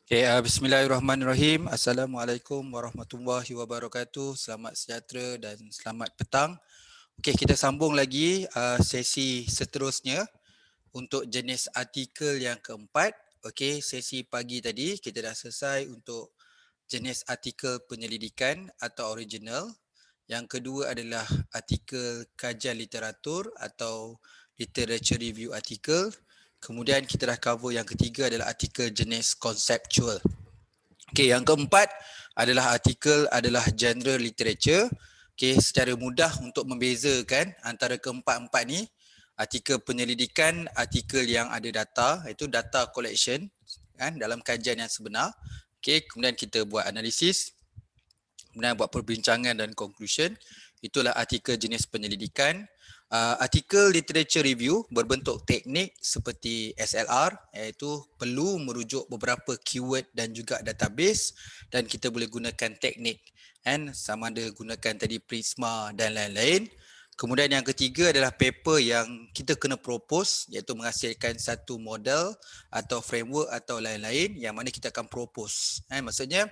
Okay, Bismillahirrahmanirrahim. Assalamualaikum warahmatullahi wabarakatuh. Selamat sejahtera dan selamat petang. Okey, kita sambung lagi sesi seterusnya untuk jenis artikel yang keempat. Okey, sesi pagi tadi kita dah selesai untuk jenis artikel penyelidikan atau original. Yang kedua adalah artikel kajian literatur atau literature review artikel. Kemudian kita dah cover yang ketiga adalah artikel jenis conceptual. Okey, yang keempat adalah artikel adalah genre literature. Okey, secara mudah untuk membezakan antara keempat-empat ni, artikel penyelidikan, artikel yang ada data, iaitu data collection kan dalam kajian yang sebenar. Okey, kemudian kita buat analisis, kemudian buat perbincangan dan conclusion. Itulah artikel jenis penyelidikan. Artikel literature review berbentuk teknik seperti SLR, iaitu perlu merujuk beberapa keyword dan juga database, dan kita boleh gunakan teknik kan, sama ada gunakan tadi Prisma dan lain-lain. Kemudian yang ketiga adalah paper yang kita kena propose, iaitu menghasilkan satu model atau framework atau lain-lain yang mana kita akan propose. Maksudnya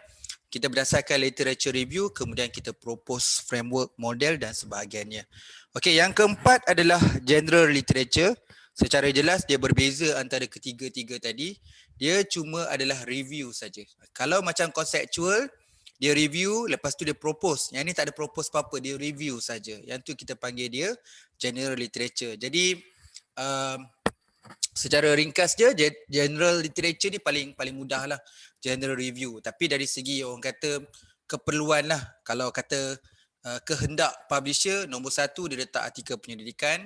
kita berdasarkan literature review, kemudian kita propose framework, model dan sebagainya. Okey, yang keempat adalah general literature. Secara jelas dia berbeza antara ketiga-tiga tadi. Dia cuma adalah review saja. Kalau macam conceptual, dia review, lepas tu dia propose. Yang ni tak ada propose apa-apa, dia review saja. Yang tu kita panggil dia general literature. Jadi secara ringkas je, general literature ni paling mudah lah, general review. Tapi dari segi orang kata keperluan lah, kalau kata kehendak publisher, nombor satu dia letak artikel penyelidikan,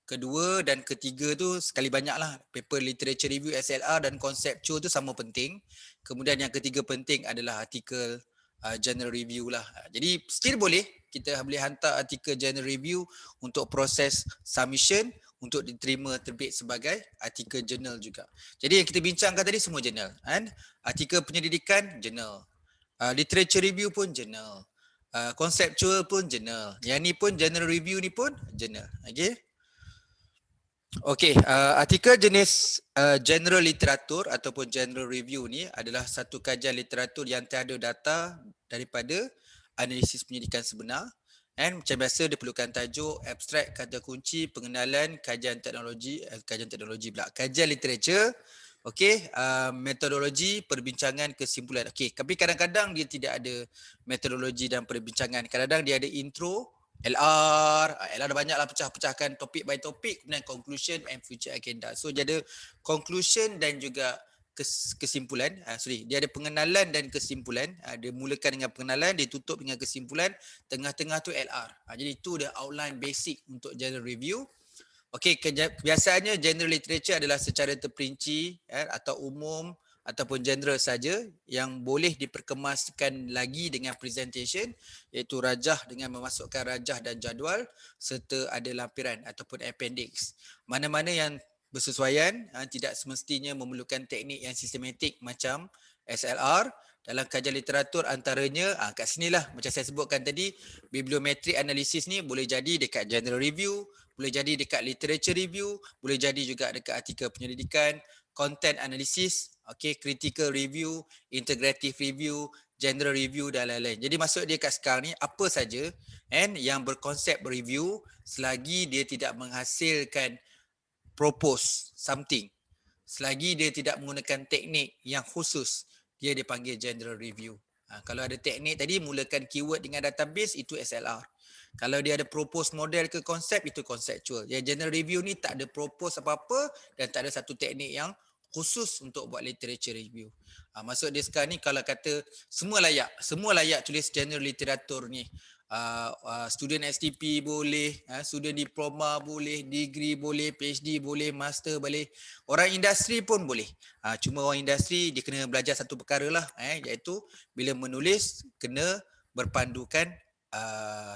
kedua dan ketiga tu sekali banyak lah, paper literature review, SLR dan conceptual tu sama penting. Kemudian yang ketiga penting adalah artikel general review lah. Jadi still boleh, kita boleh hantar artikel general review untuk proses submission, untuk diterima terbit sebagai artikel jurnal juga. Jadi yang kita bincangkan tadi semua jurnal kan. Artikel penyelidikan jurnal. Literature review pun jurnal. Conceptual pun jurnal. Yang ni pun general review ni pun jurnal. Okey. Okey, artikel jenis general literatur ataupun general review ni adalah satu kajian literatur yang tiada data daripada analisis penyelidikan sebenar. And macam biasa dia perlukan tajuk, abstrak, kata kunci, pengenalan, kajian teknologi pula, kajian literature, okey, metodologi, perbincangan, kesimpulan. Okey, tapi kadang-kadang dia tidak ada metodologi dan perbincangan. Kadang-kadang dia ada intro, LR dah banyak lah pecah-pecahkan topik by topik, kemudian conclusion and future agenda. So dia ada conclusion dan juga kesimpulan. Dia ada pengenalan dan kesimpulan. Dia mulakan dengan pengenalan, dia tutup dengan kesimpulan, tengah-tengah tu LR. Jadi itu dia outline basic untuk general review. Okey, biasanya general literature adalah secara terperinci atau umum ataupun general saja yang boleh diperkemaskan lagi dengan presentation, iaitu rajah dengan memasukkan rajah dan jadual serta ada lampiran ataupun appendix. Mana-mana yang bersesuaian, tidak semestinya memerlukan teknik yang sistematik macam SLR. Dalam kajian literatur antaranya, kat sinilah macam saya sebutkan tadi, bibliometrik analisis ni boleh jadi dekat general review, boleh jadi dekat literature review, boleh jadi juga dekat artikel penyelidikan, content analysis, critical review, integrative review, general review dan lain-lain. Jadi maksud dia kat sekarang ni apa saja yang berkonsep review selagi dia tidak menghasilkan propose something, selagi dia tidak menggunakan teknik yang khusus, dia dipanggil general review. Kalau ada teknik tadi, mulakan keyword dengan database, itu SLR. Kalau dia ada propose model ke konsep, itu conceptual. Yang general review ni tak ada propose apa-apa dan tak ada satu teknik yang khusus untuk buat literature review. Maksud dia sekarang ni kalau kata semua layak tulis general literatur ni. Student STP boleh, student diploma boleh, degree boleh, PhD boleh, master boleh, orang industri pun boleh. Cuma orang industri dia kena belajar satu perkara lah, iaitu bila menulis kena berpandukan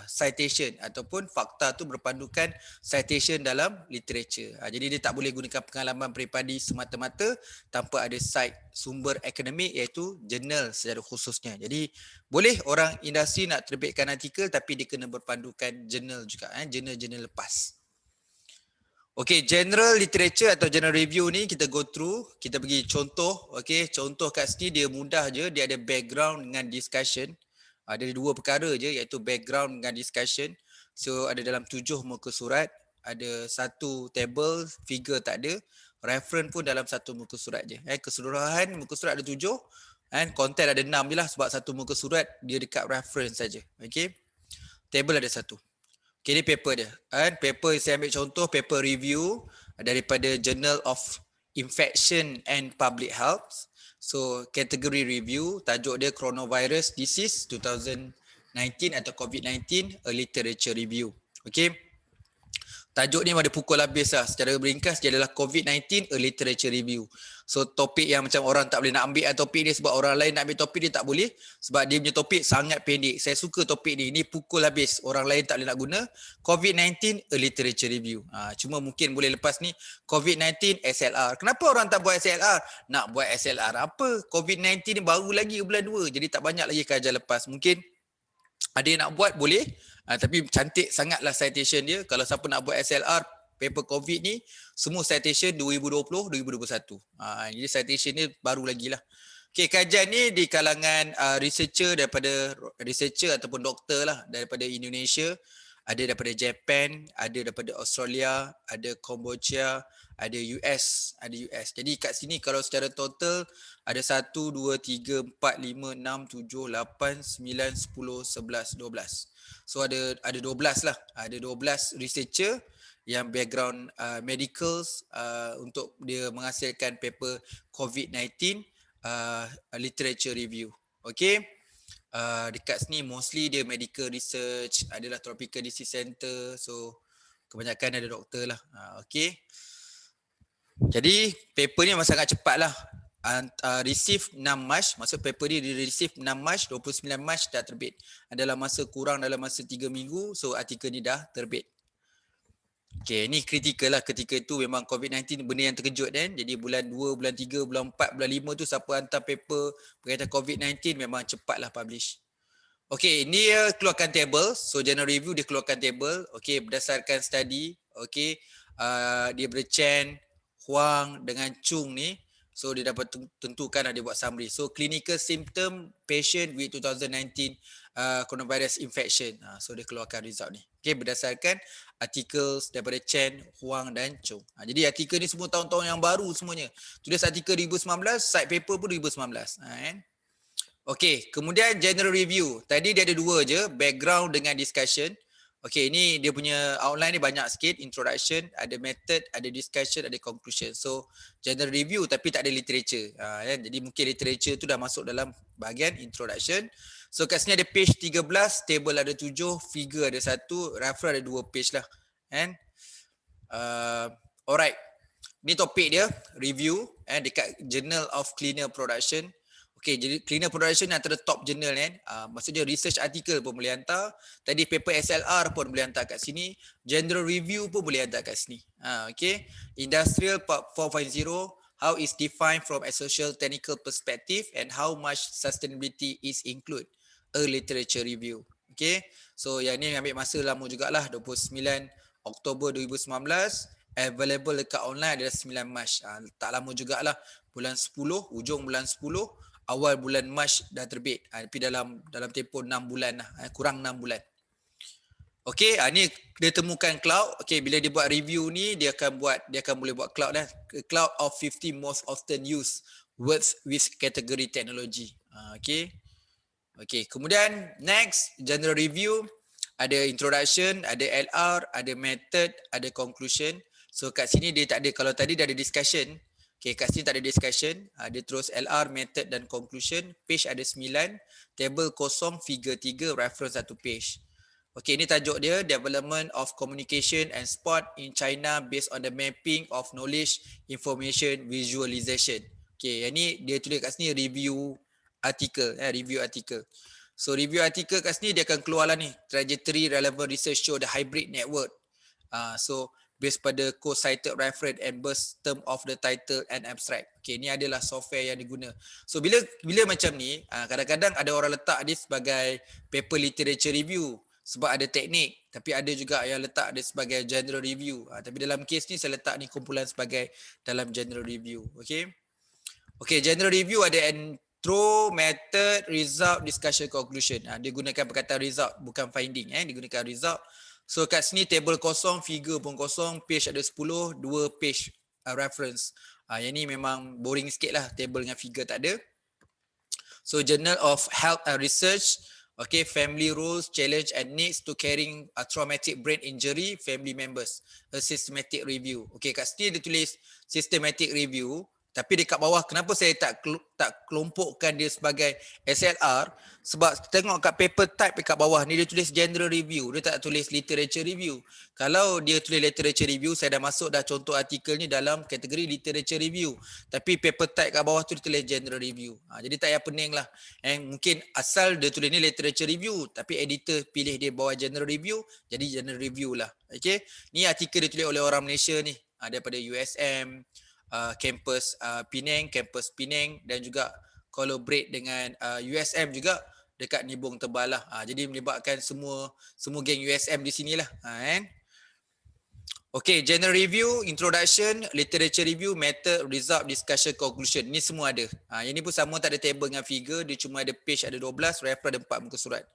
citation ataupun fakta tu berpandukan citation dalam literature. Jadi dia tak boleh gunakan pengalaman peribadi semata-mata tanpa ada cite sumber akademik iaitu jurnal secara khususnya. Jadi boleh orang industri nak terbitkan artikel tapi dia kena berpandukan jurnal juga, jurnal-jurnal lepas. Okay, general literature atau general review ni kita go through, kita bagi contoh. Okay, contoh kat sini dia mudah je, dia ada background dengan discussion. Ada dua perkara je, iaitu background dengan discussion. So ada dalam 7 muka surat, ada satu table, figure tak ada, reference pun dalam satu muka surat je. Keseluruhan muka surat ada 7, and content ada 6 je lah, sebab satu muka surat dia dekat reference saja. Okay, table ada satu. Okay, ni paper dia. Paper saya ambil contoh, paper review daripada Journal of Infection and Public Health. So, kategori review, tajuk dia Coronavirus Disease 2019 atau COVID-19, a literature review. Okay. Tajuk ni ada pukul habis lah. Secara beringkas dia adalah COVID-19 a literature review. So topik yang macam orang tak boleh nak ambil topik ni sebab orang lain nak ambil topik dia tak boleh. Sebab dia punya topik sangat pendek. Saya suka topik ni. Ni pukul habis. Orang lain tak boleh nak guna. COVID-19 a literature review. Cuma mungkin boleh lepas ni COVID-19 SLR. Kenapa orang tak buat SLR? Nak buat SLR apa? COVID-19 ni baru lagi bulan 2. Jadi tak banyak lagi kajian lepas. Mungkin ada yang nak buat boleh, tapi cantik sangatlah citation dia. Kalau siapa nak buat SLR paper COVID ni, semua citation 2020-2021. Jadi citation ni baru lagi lah. Okay, kajian ni di kalangan researcher ataupun doktor lah daripada Indonesia, ada daripada Japan, ada daripada Australia, ada Cambodia, ada US. Jadi kat sini kalau secara total ada 1, 2, 3, 4, 5, 6, 7, 8, 9, 10, 11, 12. So ada 12 lah. Ada 12 researcher yang background medicals untuk dia menghasilkan paper COVID-19 literature review. Okay. Dekat sini mostly dia medical research, adalah tropical disease center. So kebanyakan ada doktor lah. Okay. Jadi paper ni memang sangat cepat lah. Receive 6 Mac, maksud paper ni receive 6 Mac, 29 Mac dah terbit. Dalam masa kurang dalam masa 3 minggu, so artikel ni dah terbit. Okay, ni kritikal lah. Ketika itu memang COVID-19 benda yang terkejut kan. Jadi bulan 2, bulan 3, bulan 4, bulan 5 tu siapa hantar paper berkaitan COVID-19 memang cepatlah publish. Okay, ni dia keluarkan table. So general review dia keluarkan table. Okay, berdasarkan study. Okay, dia Chen, Huang dengan Chung ni. So dia dapat tentukan dia buat summary. So clinical symptom patient with 2019 coronavirus infection. So dia keluarkan result ni. Okay, berdasarkan artikel daripada Chen, Huang dan Chung. Jadi artikel ni semua tahun-tahun yang baru semuanya. Tulis artikel 2019, side paper pun 2019. Okay, kemudian general review. Tadi dia ada 2 je, background dengan discussion. Okay, ini dia punya outline ni banyak sikit. Introduction, ada method, ada discussion, ada conclusion. So, general review tapi tak ada literature. Jadi mungkin literature tu dah masuk dalam bahagian introduction. So, kat sini ada page 13, table ada 7, figure ada 1, reference ada 2 page lah. Alright, ni topik dia, review dekat Journal of Cleaner Production. Okay, jadi cleaner production antara top journal kan. Maksudnya research article pun boleh hantar. Tadi paper SLR pun boleh hantar kat sini. General review pun boleh hantar kat sini. Okay. Industrial 4.0, how is defined from a social technical perspective and how much sustainability is include. A literature review. Okay. So yang ni ambil masa lama jugalah. 29 Oktober 2019. Available dekat online adalah 9 Mac. Tak lama jugalah. Bulan 10, ujung bulan 10. Awal bulan Mac dah terbit. Tapi dalam tempoh 6 bulan lah. Kurang 6 bulan. Okey, ni dia temukan cloud. Okey, bila dia buat review ni, dia akan boleh buat cloud dah. Cloud of 50 most often used words with category technology. Okey. Okey, kemudian next general review, ada introduction, ada LR, ada method, ada conclusion. So kat sini dia tak ada, kalau tadi dah ada discussion. Okay, kat sini tak ada discussion. Dia terus LR, method dan conclusion. Page ada 9. Table kosong, figure 3, reference 1 page. Okay, ini tajuk dia. Development of Communication and Sport in China based on the mapping of knowledge, information, visualization. Okay, yang ni dia tulis kat sini review article. Review article. So review article kat sini dia akan keluar lah ni. Trajectory relevant research show the hybrid network. So based pada co-cited reference and burst term of the title and abstract. Okay, ni adalah software yang diguna. So bila macam ni, kadang-kadang ada orang letak ni sebagai paper literature review. sebab ada teknik, tapi ada juga yang letak dia sebagai general review. Tapi dalam kes ni saya letak ni kumpulan sebagai dalam general review. Okay. Okay, general review ada intro, method, result, discussion, conclusion. Dia gunakan perkataan result, bukan finding. Dia gunakan result. So kat sini table kosong, figure pun kosong, page ada 10, 2 page reference. Yang ni memang boring sikit lah, table dengan figure tak ada. So Journal of Health and Research, okay, family rules, challenge and needs to caring a traumatic brain injury, family members, a systematic review. Okay, kat sini dia tulis systematic review, tapi dekat bawah kenapa saya tak kelompokkan dia sebagai SLR, sebab tengok kat paper type dekat bawah ni dia tulis general review, dia tak tulis literature review. Kalau dia tulis literature review, saya dah masuk dah contoh artikel ni dalam kategori literature review. Tapi paper type kat bawah tu dia tulis general review. Jadi tak payah pening lah. Mungkin asal dia tulis ni literature review, tapi editor pilih dia bawa general review, jadi general review lah. Okay. Ni artikel dia tulis oleh orang Malaysia ni, daripada USM, kampus Penang dan juga collaborate dengan USM juga dekat Nibong Tebal lah. Jadi melibatkan semua geng USM di sini lah. Okay, general review, introduction, literature review, method, result, discussion, conclusion. Ni semua ada. Yang ni pun sama, tak ada table dengan figure, dia cuma ada page ada 12, refer ada 4 muka surat.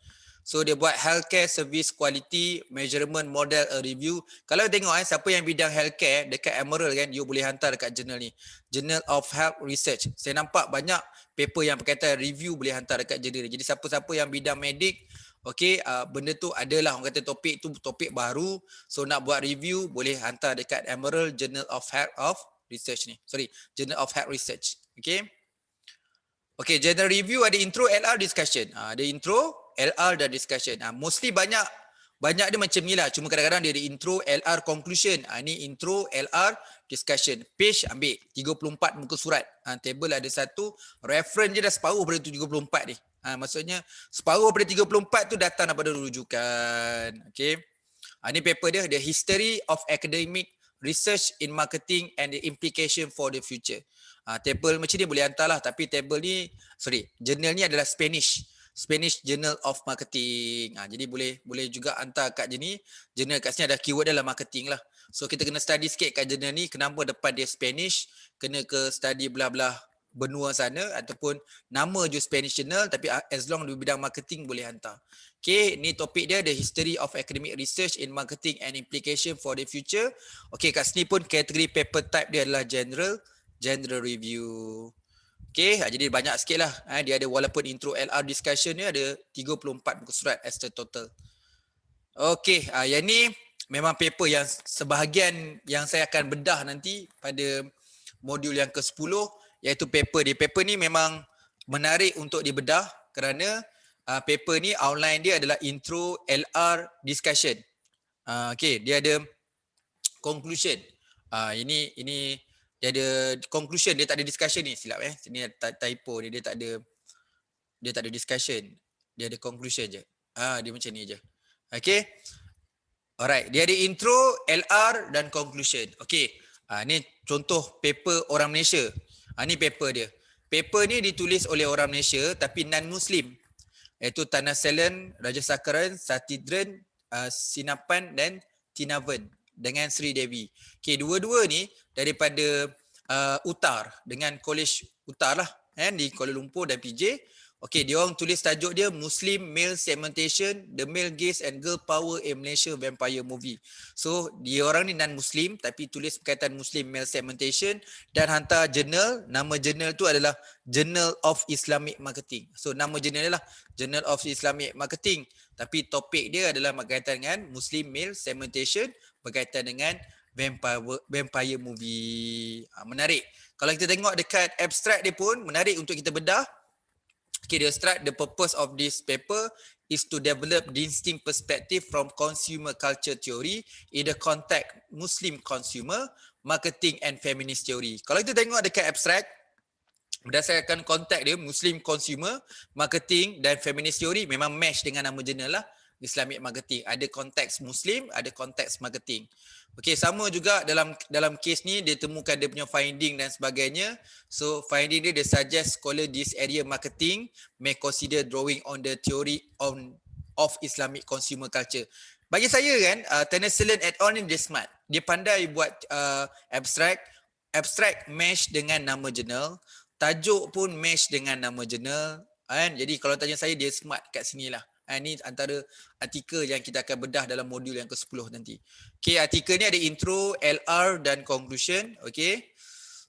So dia buat healthcare service quality measurement model a review. Kalau tengok siapa yang bidang healthcare dekat Emerald kan, you boleh hantar dekat jurnal ni. Journal of Health Research. Saya nampak banyak paper yang berkaitan review boleh hantar dekat jurnal ni. Jadi siapa-siapa yang bidang medik, okay, benda tu adalah orang kata topik tu topik baru. So nak buat review boleh hantar dekat Emerald Journal of Health of Research ni. Sorry, Journal of Health Research. Okay. Okay, general review ada intro, LR, discussion. Ada intro, LR dan discussion. Mostly banyak dia macam ni lah. Cuma kadang-kadang dia ada intro, LR, conclusion. Ni intro, LR, discussion. Page ambil 34 muka surat. Table ada satu. Reference je dah separuh pada 34 ni. Maksudnya separuh pada 34 tu datang daripada rujukan. Okay. Ni paper dia, The History of Academic Research in Marketing and the Implication for the Future. Table macam ni boleh hantar lah, tapi table ni, journal ni adalah Spanish Journal of Marketing. Jadi boleh juga hantar kat sini. Journal kat sini ada keyword dalam marketing lah. So kita kena study sikit kat journal ni, kenapa depan dia Spanish, kena ke study belah-belah benua sana, ataupun nama je Spanish Journal, tapi as long di bidang marketing boleh hantar. Okay, ni topik dia, The History of Academic Research in Marketing and Implication for the Future. Okay, kat sini pun kategori paper type dia adalah general review. Okay, jadi banyak sikit lah. Dia ada walaupun intro, LR, discussion ni ada 34 muka surat as the total. Okay, yang ni memang paper yang sebahagian yang saya akan bedah nanti pada modul yang ke-10, iaitu paper dia. Paper ni memang menarik untuk dibedah kerana paper ni outline dia adalah intro, LR, discussion. Okay, dia ada conclusion. Ini dia ada conclusion, dia tak ada discussion ni, silap sini ada typo ni, dia tak ada discussion, dia ada conclusion je. Dia macam ni je. Okay. Alright, dia ada intro, LR dan conclusion. Okay. Ni contoh paper orang Malaysia. Ni paper dia. Paper ni ditulis oleh orang Malaysia tapi non-Muslim, iaitu Tanaselan, Rajasakaran, Satidran, Sinapan dan Tinavan dengan Sri Devi. Okay, dua-dua ni daripada UTAR dengan College UTAR lah, di Kuala Lumpur dan PJ. Okay, dia orang tulis tajuk dia Muslim Male Segmentation, The Male Gaze and Girl Power in Malaysia Vampire Movie. So, dia orang ni non-Muslim tapi tulis berkaitan Muslim Male Segmentation dan hantar jurnal. Nama jurnal tu adalah Journal of Islamic Marketing. So, nama jurnal adalah Journal of Islamic Marketing. Tapi topik dia adalah berkaitan dengan Muslim Male Segmentation, berkaitan dengan vampire movie. Menarik. Kalau kita tengok dekat abstract dia pun menarik untuk kita bedah. Okay, the abstract, the purpose of this paper is to develop distinct perspective from consumer culture theory in the context Muslim consumer, marketing and feminist theory. Kalau kita tengok dekat abstract, berdasarkan konteks dia, Muslim consumer, marketing dan feminist theory memang match dengan nama jurnal lah, Islamic Marketing. Ada konteks Muslim, ada konteks marketing. Okey, sama juga dalam kes ni dia temukan dia punya finding dan sebagainya. So finding dia suggest scholar this area marketing may consider drawing on the theory on of Islamic consumer culture. Bagi saya kan, Tenneslin et al ni dia smart. Dia pandai buat abstract match dengan nama jurnal, tajuk pun match dengan nama jurnal kan. Jadi kalau tanya saya, dia smart kat sini lah. Ini antara artikel yang kita akan bedah dalam modul yang ke-10 nanti. Okay, artikel ni ada intro, LR dan conclusion. Okay.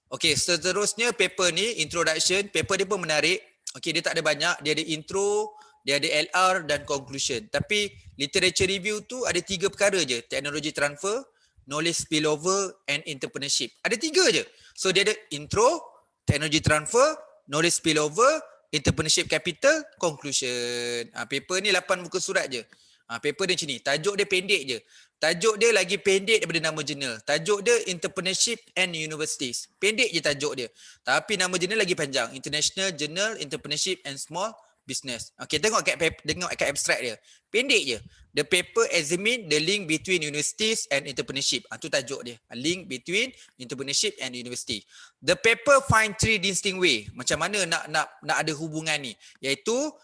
Okay, seterusnya paper ni, introduction. Paper dia pun menarik. Okay, dia tak ada banyak. Dia ada intro, dia ada LR dan conclusion. Tapi literature review tu ada 3 perkara je. Technology transfer, knowledge spillover and entrepreneurship. Ada 3 je. So dia ada intro, technology transfer, knowledge spillover, entrepreneurship capital, conclusion. Paper ni 8 muka surat je. Paper dia macam ni. Tajuk dia pendek je. Tajuk dia lagi pendek daripada nama jurnal. Tajuk dia Entrepreneurship and Universities. Pendek je tajuk dia. Tapi nama jurnal lagi panjang. International Journal Entrepreneurship and Small Business. Okay, tengok kat abstract dia. Pendek je. The paper examine the link between universities and entrepreneurship. Tu tajuk dia. Link between entrepreneurship and university. The paper find 3 distinct way. Macam mana nak ada hubungan ni. Iaitu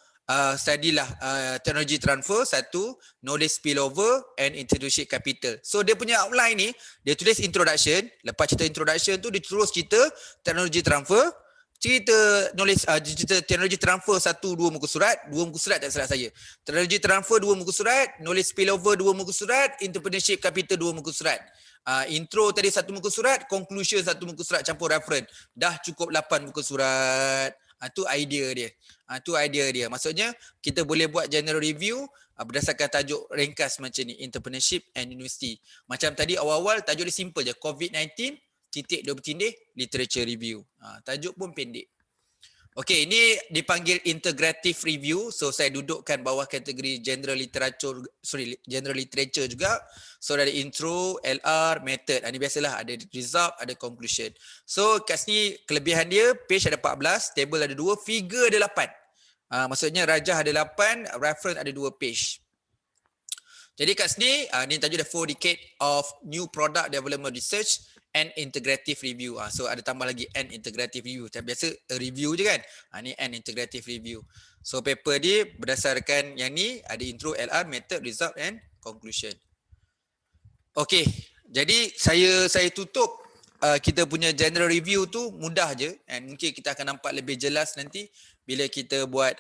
study lah technology transfer, satu, knowledge spillover and entrepreneurship capital. So dia punya outline ni, dia tulis introduction, lepas cerita introduction tu dia terus cerita technology transfer, cerita knowledge cerita technology transfer 1-2 muka surat, 2 muka surat tak salah saya. Technology transfer 2 muka surat, knowledge spillover 2 muka surat, entrepreneurship capital 2 muka surat. Intro tadi 1 muka surat, conclusion 1 muka surat campur reference. Dah cukup 8 muka surat. Tu idea dia. Tu idea dia. Maksudnya kita boleh buat general review berdasarkan tajuk ringkas macam ni, entrepreneurship and university. Macam tadi awal-awal tajuk dia simple je, COVID-19 titik 2 bertindih literature review. Tajuk pun pendek. Okey, ini dipanggil integrative review. So saya dudukkan bawah kategori general literature juga. So ada intro, LR, method. Ini biasalah ada result, ada conclusion. So kat sini kelebihan dia, page ada 14, table ada 2, figure ada 8. Maksudnya rajah ada 8, reference ada 2 page. Jadi kat sini, ni tajuk dia 4 decade of new product development research and integrative review. So ada tambah lagi and integrative review. Biasa review je kan. Ni and integrative review. So paper dia berdasarkan yang ni ada intro, LR, method, result and conclusion. Okey. Jadi saya tutup kita punya general review tu mudah je, and mungkin kita akan nampak lebih jelas nanti bila kita buat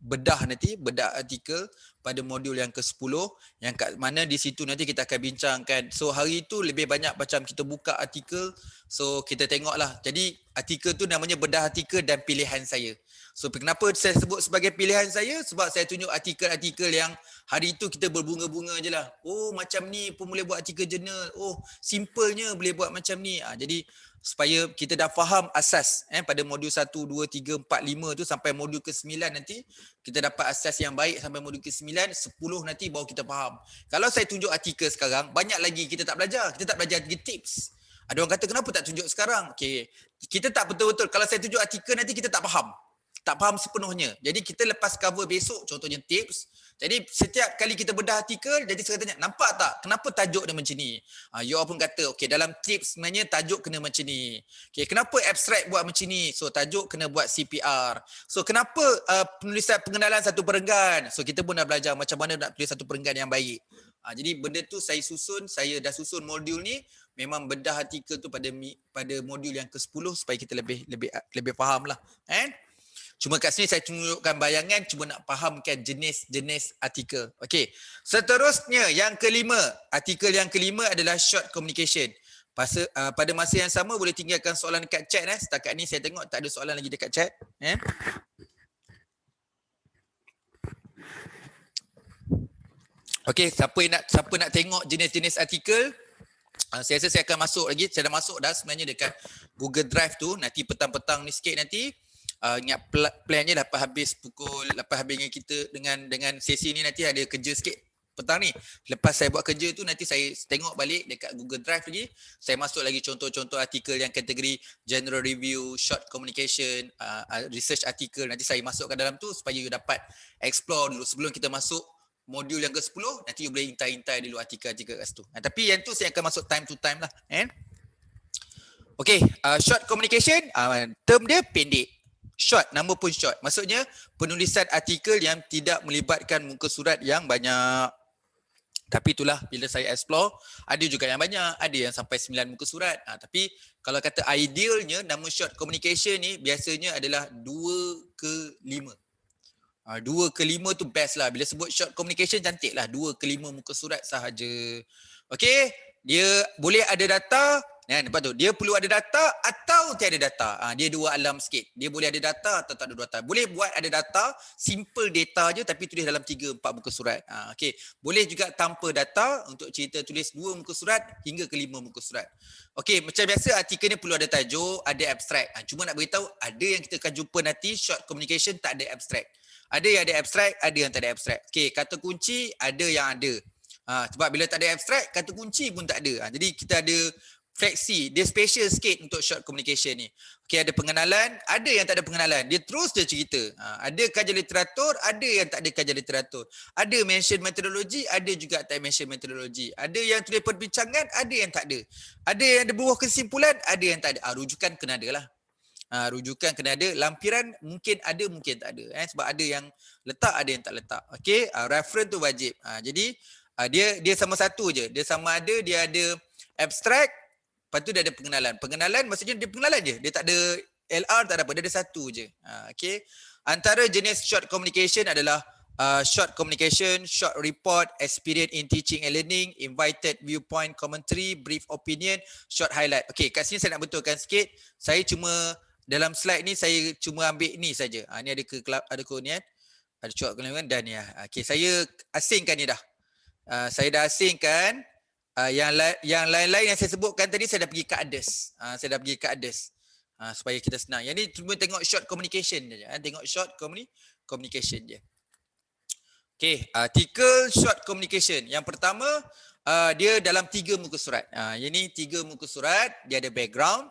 bedah artikel pada modul yang ke-10, yang kat mana di situ nanti kita akan bincangkan. So hari tu lebih banyak macam kita buka artikel, so kita tengoklah. Jadi artikel tu namanya bedah artikel dan pilihan saya. So kenapa saya sebut sebagai pilihan saya? Sebab saya tunjuk artikel-artikel yang hari tu kita berbunga-bunga je lah. Oh macam ni pun boleh buat artikel jurnal. Oh simpelnya boleh buat macam ni. Jadi supaya kita dah faham asas pada modul 1, 2, 3, 4, 5 tu sampai modul ke-9 nanti kita dapat asas yang baik sampai modul ke-9, 10 nanti baru kita faham. Kalau saya tunjuk artikel sekarang, banyak lagi kita tak belajar. Kita tak belajar tips. Ada orang kata kenapa tak tunjuk sekarang? Okay. Kita tak betul-betul. Kalau saya tunjuk artikel nanti kita tak faham. Tak faham sepenuhnya. Jadi kita lepas cover besok, contohnya tips. Jadi setiap kali kita bedah artikel, jadi saya tanya, nampak tak kenapa tajuk dia macam ni? You all pun kata, okay, dalam tips sebenarnya tajuk kena macam ni. Okay, kenapa abstract buat macam ni? So tajuk kena buat CPR. So kenapa penulisan pengenalan satu perenggan? So kita pun dah belajar macam mana nak tulis satu perenggan yang baik. Jadi benda tu saya dah susun modul ni, memang bedah artikel tu pada modul yang ke-10 supaya kita lebih faham lah. Cuma kat sini saya tunjukkan bayangan, cuma nak fahamkan jenis-jenis artikel. Okey. Seterusnya yang kelima, artikel yang kelima adalah short communication. Pada masa yang sama boleh tinggalkan soalan dekat chat. Setakat ni saya tengok tak ada soalan lagi dekat chat. Okey, siapa nak tengok jenis-jenis artikel, saya rasa saya akan masuk lagi. Saya dah masuk dah sebenarnya dekat Google Drive tu. Nanti petang-petang ni sikit nanti. Ingat plannya lepas habis dengan kita dengan sesi ni nanti ada kerja sikit petang ni. Lepas saya buat kerja tu nanti saya tengok balik dekat Google Drive lagi. Saya masuk lagi contoh-contoh artikel yang kategori general review, short communication, research article. Nanti saya masukkan dalam tu supaya you dapat explore dulu sebelum kita masuk modul yang ke-10. Nanti you boleh intai-intai dulu artikel-artikel kat situ. Tapi yang tu saya akan masuk time to time lah. Okay, short communication, term dia pendek. Short, nama pun short. Maksudnya penulisan artikel yang tidak melibatkan muka surat yang banyak. Tapi itulah bila saya explore, ada juga yang banyak, ada yang sampai 9 muka surat. Tapi kalau kata idealnya nama short communication ni biasanya adalah 2 ke 5. 2 ke 5 tu best lah. Bila sebut short communication cantik lah. 2 ke 5 muka surat sahaja. Okay, dia boleh ada data. Nampak tu, dia perlu ada data atau tiada data. Dia dua alam sikit. Dia boleh ada data atau tak ada data. Boleh buat ada data, simple data je tapi tulis dalam 3-4 muka surat. Okay. Boleh juga tanpa data untuk cerita tulis 2 muka surat hingga ke 5 muka surat. Okay, macam biasa artikel ni perlu ada tajuk, ada abstrak. Cuma nak beritahu, ada yang kita akan jumpa nanti short communication tak ada abstrak. Ada yang ada abstrak, ada yang tak ada abstrak. Okay, kata kunci ada yang ada. Sebab bila tak ada abstrak, kata kunci pun tak ada. Jadi kita ada fleksi, dia special sikit untuk short communication ni. Okay, ada pengenalan, ada yang tak ada pengenalan. Dia terus dia cerita. Ada kajian literatur, ada yang tak ada kajian literatur. Ada mention metodologi, ada juga tak mention metodologi. Ada yang tulis perbincangan, ada yang tak ada. Ada yang ada buah kesimpulan, ada yang tak ada. Rujukan kena ada lah. Rujukan kena ada. Lampiran mungkin ada, mungkin tak ada. Sebab ada yang letak, ada yang tak letak. Okay, reference tu wajib. Jadi dia sama satu je. Dia sama ada, dia ada abstract. Lepas tu dia ada pengenalan. Pengenalan maksudnya dia pengenalan je. Dia tak ada LR, tak ada apa. Dia ada satu je. Okay. Antara jenis short communication adalah short communication, short report, experience in teaching and learning, invited viewpoint commentary, brief opinion, short highlight. Okay, kat sini saya nak betulkan sikit. Saya cuma, dalam slide ni saya cuma ambil ni saja. Ni ada ada ni kan. Ada short communication dan ni. Okay, saya asingkan ni dah. Saya dah asingkan. Yang lain-lain yang saya sebutkan tadi saya dah pergi ke others. Saya dah pergi ke others. Supaya kita senang. Yang ni cuma tengok short communication je. Tengok short communication je. Okay, artikel short communication. Yang pertama, dia dalam 3 muka surat. Yang ni 3 muka surat. Dia ada background,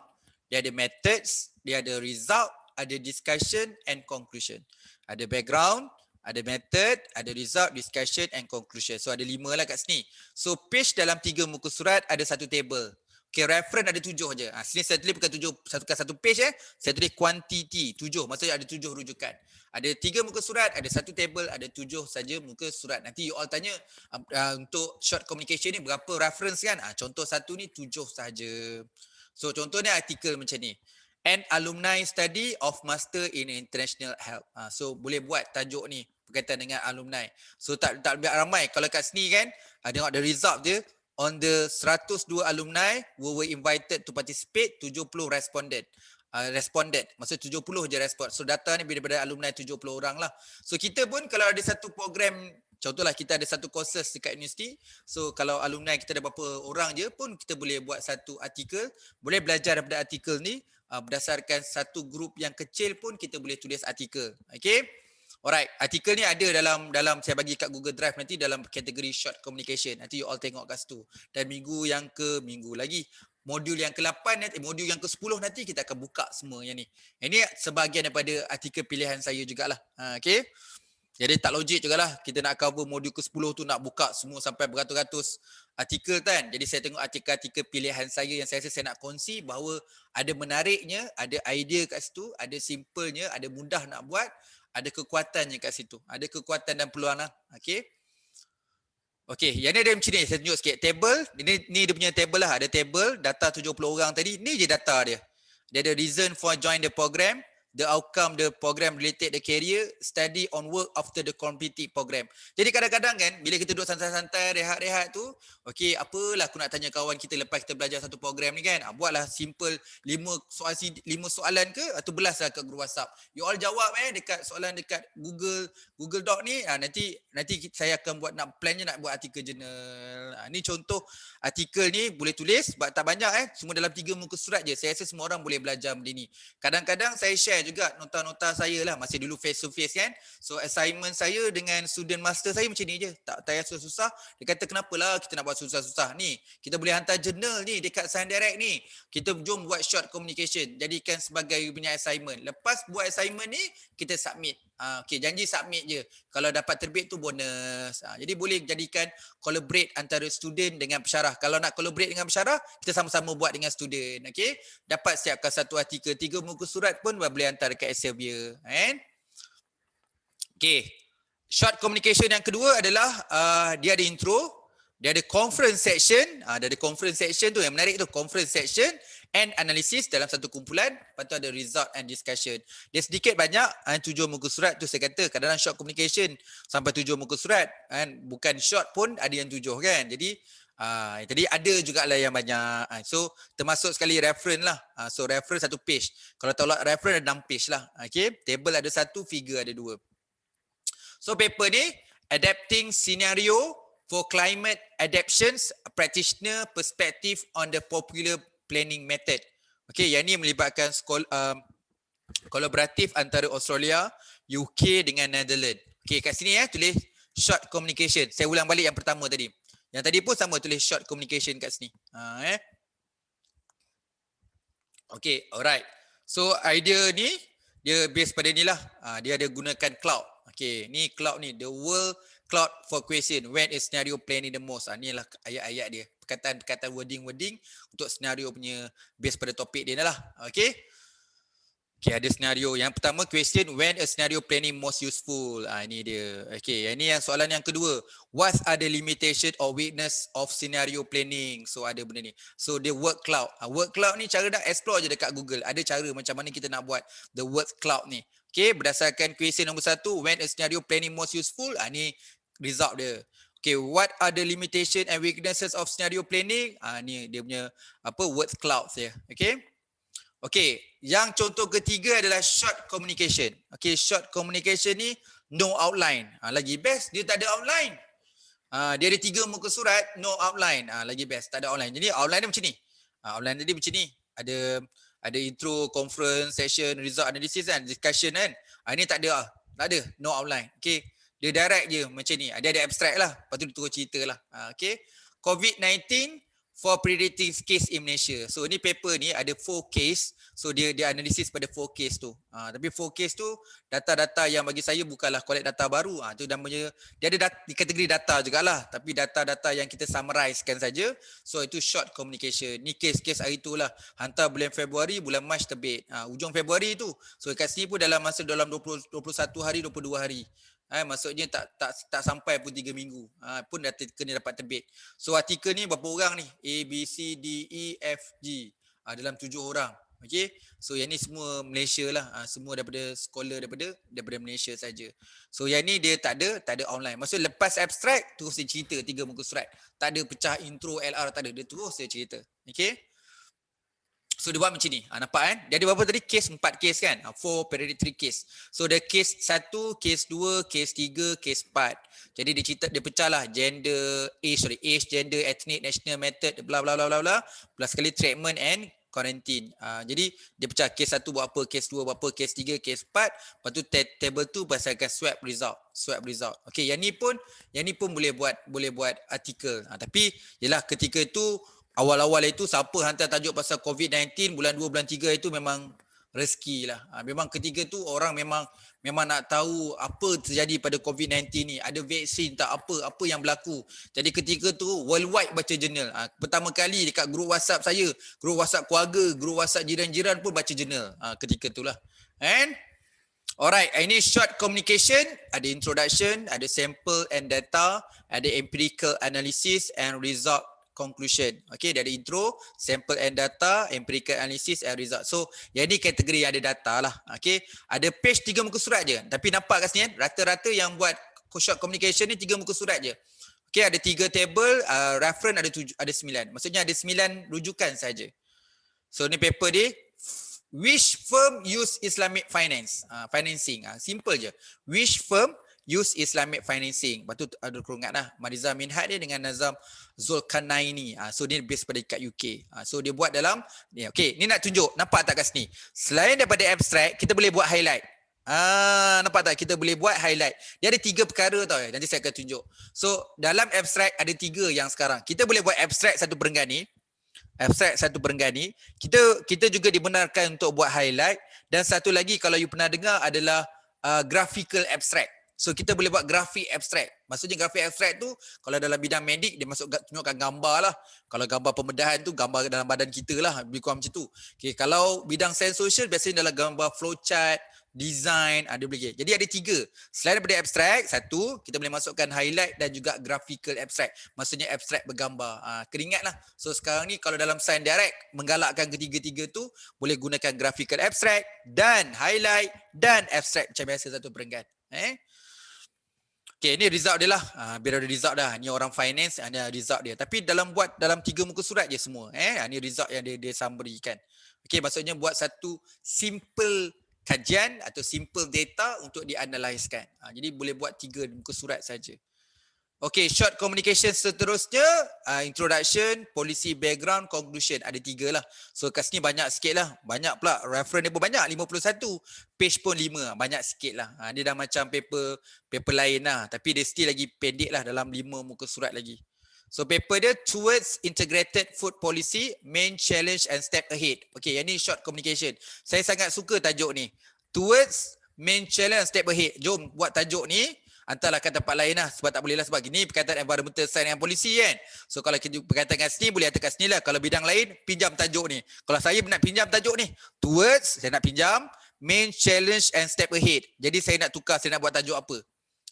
dia ada methods, dia ada result, ada discussion and conclusion. Ada background, ada method, ada result, discussion and conclusion. So ada 5 lah kat sini. So page dalam 3 muka surat ada satu table. Okay, reference ada 7 je. Sini saya tulis bukan 7 satu page saya tulis quantity 7. Maksudnya ada 7 rujukan. Ada 3 muka surat, ada satu table, ada 7 saja muka surat. Nanti you all tanya untuk short communication ni berapa reference kan? Contoh satu ni 7 saja. So contohnya artikel macam ni. And alumni study of master in international health. So boleh buat tajuk ni berkaitan dengan alumni. So tak ramai. Kalau kat sini kan, tengok the result dia. On the 102 alumni who were invited to participate, 70 responded. Maksud 70 je respon. So data ni daripada alumni 70 orang lah. So kita pun kalau ada satu program, contohlah kita ada satu courses dekat universiti. So kalau alumni kita ada berapa orang je pun kita boleh buat satu artikel. Boleh belajar daripada artikel ni. Berdasarkan satu grup yang kecil pun kita boleh tulis artikel. Okay. Alright, artikel ni ada dalam saya bagi kat Google Drive nanti dalam kategori short communication. Nanti you all tengok kat situ. Dan minggu lagi, modul yang ke-8 nanti, modul yang ke-10 nanti kita akan buka semua yang ni. Ini sebahagian daripada artikel pilihan saya jugalah. Okay. Jadi tak logik jugalah kita nak cover modul ke-10 tu nak buka semua sampai beratus-ratus artikel kan. Jadi saya tengok artikel-artikel pilihan saya yang saya rasa saya nak kongsi bahawa ada menariknya, ada idea kat situ, ada simplenya, ada mudah nak buat, ada kekuatannya kat situ. Ada kekuatan dan peluang lah. Okay. Okay, yang ni ada macam ni. Saya tunjuk sikit. Table, ni dia punya table lah. Ada table, data 70 orang tadi. Ni je data dia. Dia ada reason for join the program, the outcome the program related the career, study on work after the completed program. Jadi kadang-kadang kan, bila kita duduk santai-santai, rehat-rehat tu, okay, apalah aku nak tanya kawan kita lepas kita belajar satu program ni kan. Buatlah simple 5 soalan ke atau belaslah kat group WhatsApp. You all jawab dekat soalan dekat Google Doc ni. Nanti saya akan buat plannya nak buat artikel jurnal. Ni contoh artikel ni boleh tulis sebab tak banyak semua dalam 3 muka surat je. Saya rasa semua orang boleh belajar benda ni. Kadang-kadang saya share juga nota-nota saya lah masih dulu face to face kan. So assignment saya dengan student master saya macam ni je. Tak payah susah-susah. Dia kata kenapalah kita nak buat susah-susah ni. Kita boleh hantar jurnal ni dekat Sign Direct ni. Kita jom buat short communication. Jadikan sebagai punya assignment. Lepas buat assignment ni kita submit. Okey, janji submit je. Kalau dapat terbit tu bonus. Jadi boleh jadikan collaborate antara student dengan pensyarah. Kalau nak collaborate dengan pensyarah, kita sama-sama buat dengan student. Okey, dapat siapkan satu artikel, 3 muka surat pun boleh hantar dekat Elsevier. Okey. Short communication yang kedua adalah dia ada intro, dia ada conference section, dia ada conference section tu yang menarik tu, conference section and analysis dalam satu kumpulan, lepas tu ada result and discussion. Dia sedikit banyak, 7 muka surat tu saya kata, kadang-kadang short communication sampai 7 muka surat, bukan short pun ada yang 7 kan. Jadi tadi ada jugalah yang banyak. So termasuk sekali reference lah. So reference satu page. Kalau tolak reference ada 6 page lah. Okay, table ada 1, figure ada 2. So paper ni adapting scenario for climate adaptations, practitioner perspective on the popular planning method. Okay, yang ni melibatkan kolaboratif antara Australia, UK dengan Netherlands. Okay, kat sini tulis short communication. Saya ulang balik yang pertama tadi. Yang tadi pun sama tulis short communication kat sini. Okay, alright. So idea ni dia base pada ni lah. Dia ada gunakan cloud. Okay, ni cloud ni, the world cloud for question, when is scenario planning the most. Ni lah ayat-ayat dia, perkataan wording untuk scenario punya base pada topik dia lah. Okay. Okay, ada scenario. Yang pertama question, when a scenario planning most useful. Ini dia. Okay, ini yang soalan yang kedua. What are the limitation or weakness of scenario planning? So ada benda ni. So the word cloud. Word cloud ni cara dah explore je dekat Google. Ada cara macam mana kita nak buat the word cloud ni. Okay, berdasarkan question nombor 1, when a scenario planning most useful. Ni result dia. Okay, what are the limitation and weaknesses of scenario planning? Ni dia punya word cloud dia. Okay. Okay, yang contoh ketiga adalah short communication. Okay, short communication ni no outline. Lagi best, dia tak ada outline. Dia ada 3 muka surat, no outline. Lagi best, tak ada outline. Jadi outline dia macam ni. Outline tadi macam ni. Ada intro, conference, session, result analysis kan, discussion kan. Ini tak ada. Tak ada, no outline. Okay, dia direct je macam ni. Dia ada abstract lah. Lepas tu dia turun cerita lah. Okay, COVID-19 for predicting case in Malaysia. So ni paper ni ada 4 case. So dia analisis pada 4 case tu. Tapi 4 case tu data-data yang bagi saya bukanlah collect data baru. Tu namanya dia ada di kategori data jugalah, tapi data-data yang kita summarizekan saja. So itu short communication. Ni case-case hari itulah. Hantar bulan Februari, bulan Mac terbit. Ujung Februari tu. So kat sini pun dalam 21 hari, 22 hari. Maksudnya tak sampai pun 3 minggu pun dah kena dapat terbit. So artikel ni berapa orang ni? A, B, C, D, E, F, G. Dalam 7 orang. Okay. So yang ni semua Malaysia lah. Semua daripada scholar daripada Malaysia saja. So yang ni dia tak ada online. Maksudnya lepas abstract terus dia cerita 3 muka surat. Tak ada pecah intro, LR, tak ada. Dia terus dia cerita. Okay. So dia buat macam ni. Nampak kan? Dia ada berapa tadi? Case 4 case kan? 4 predatory case. So the case 1, case 2, case 3, case 4. Jadi dia cerita, dia pecah lah gender, age, gender, ethnic, national, method, bla bla bla bla bla. Plus sekali treatment and quarantine. Jadi dia pecah case 1 buat apa, case 2 buat apa, case 3, case 4. Lepas tu table 2 pasalkan swab result. Okay, yang ni pun boleh buat artikel. Tapi yalah ketika itu awal-awal itu siapa hantar tajuk pasal COVID-19 bulan 2 bulan 3 itu memang rezeki lah. Memang ketika tu orang memang nak tahu apa terjadi pada COVID-19 ni. Ada vaksin tak, apa yang berlaku. Jadi ketika tu worldwide baca jurnal. Pertama kali dekat grup WhatsApp saya, grup WhatsApp keluarga, grup WhatsApp jiran-jiran pun baca jurnal. Ketika itulah. And alright, ini short communication, ada introduction, ada sample and data, ada empirical analysis and result conclusion. Okay, dia ada intro, sample and data, empirical analysis and result. So, yang ni kategori yang ada data lah. Okay, ada page 3 muka surat je. Tapi nampak kat sini rata-rata yang buat short communication ni 3 muka surat je. Okay, ada 3 table, reference ada 9. Maksudnya ada 9 rujukan saja. So, ni paper dia. Which firm use Islamic finance? Financing. Simple je. Which firm use Islamic financing? Lepas tu ada kerungat lah. Mariza Minhad dia dengan Nazam Zulkarnaini. So dia based pada kat UK. So dia buat dalam ni. Okay, ni nak tunjuk. Nampak tak kat sini? Selain daripada abstract, kita boleh buat highlight. Nampak tak? Kita boleh buat highlight. Dia ada 3 perkara tau. Nanti saya akan tunjuk. So dalam abstract ada 3 yang sekarang. Kita boleh buat abstract satu perenggani. Kita juga dibenarkan untuk buat highlight. Dan satu lagi kalau you pernah dengar adalah graphical abstract. So kita boleh buat grafik abstrak. Maksudnya grafik abstrak tu kalau dalam bidang medik dia masuk tunjukkan gambar lah. Kalau gambar pembedahan tu gambar dalam badan kita lah. Lebih kurang macam tu. Okay, kalau bidang sains sosial biasanya dalam gambar flowchart, design, ada boleh. Jadi ada 3. Selain daripada abstrak, 1 kita boleh masukkan highlight dan juga graphical abstract. Maksudnya abstrak bergambar. Keringat lah. So sekarang ni kalau dalam sains direct menggalakkan ketiga-tiga tu boleh gunakan graphical abstract dan highlight dan abstrak macam biasa satu perenggan. Okay, ni result dia lah. Biar ada result dah. Ni orang finance, ada result dia. Tapi dalam 3 muka surat je semua. Ni result yang dia summary kan. Okay, maksudnya buat satu simple kajian atau simple data untuk dianaliskan. Jadi boleh buat 3 muka surat saja. Okay, short communication seterusnya, introduction, policy background, conclusion. Ada 3 lah. So kat sini banyak sikit lah. Banyak pula. Reference dia pun banyak, 51. Page pun 5. Banyak sikit lah. Dia dah macam paper lain lah. Tapi dia still lagi pendek lah dalam 5 muka surat lagi. So paper dia towards integrated food policy, main challenge and step ahead. Okay, yang ni short communication. Saya sangat suka tajuk ni. Towards main challenge and step ahead. Jom buat tajuk ni. Hantarlah kat tempat lain lah. Sebab tak boleh lah. Sebab gini perkataan environmental science dengan polisi kan. So kalau kita berkaitan dengan sini, boleh hantar kat sini lah. Kalau bidang lain, pinjam tajuk ni. Kalau saya nak pinjam tajuk ni, towards, saya nak pinjam, main challenge and step ahead. Jadi saya nak tukar, saya nak buat tajuk apa.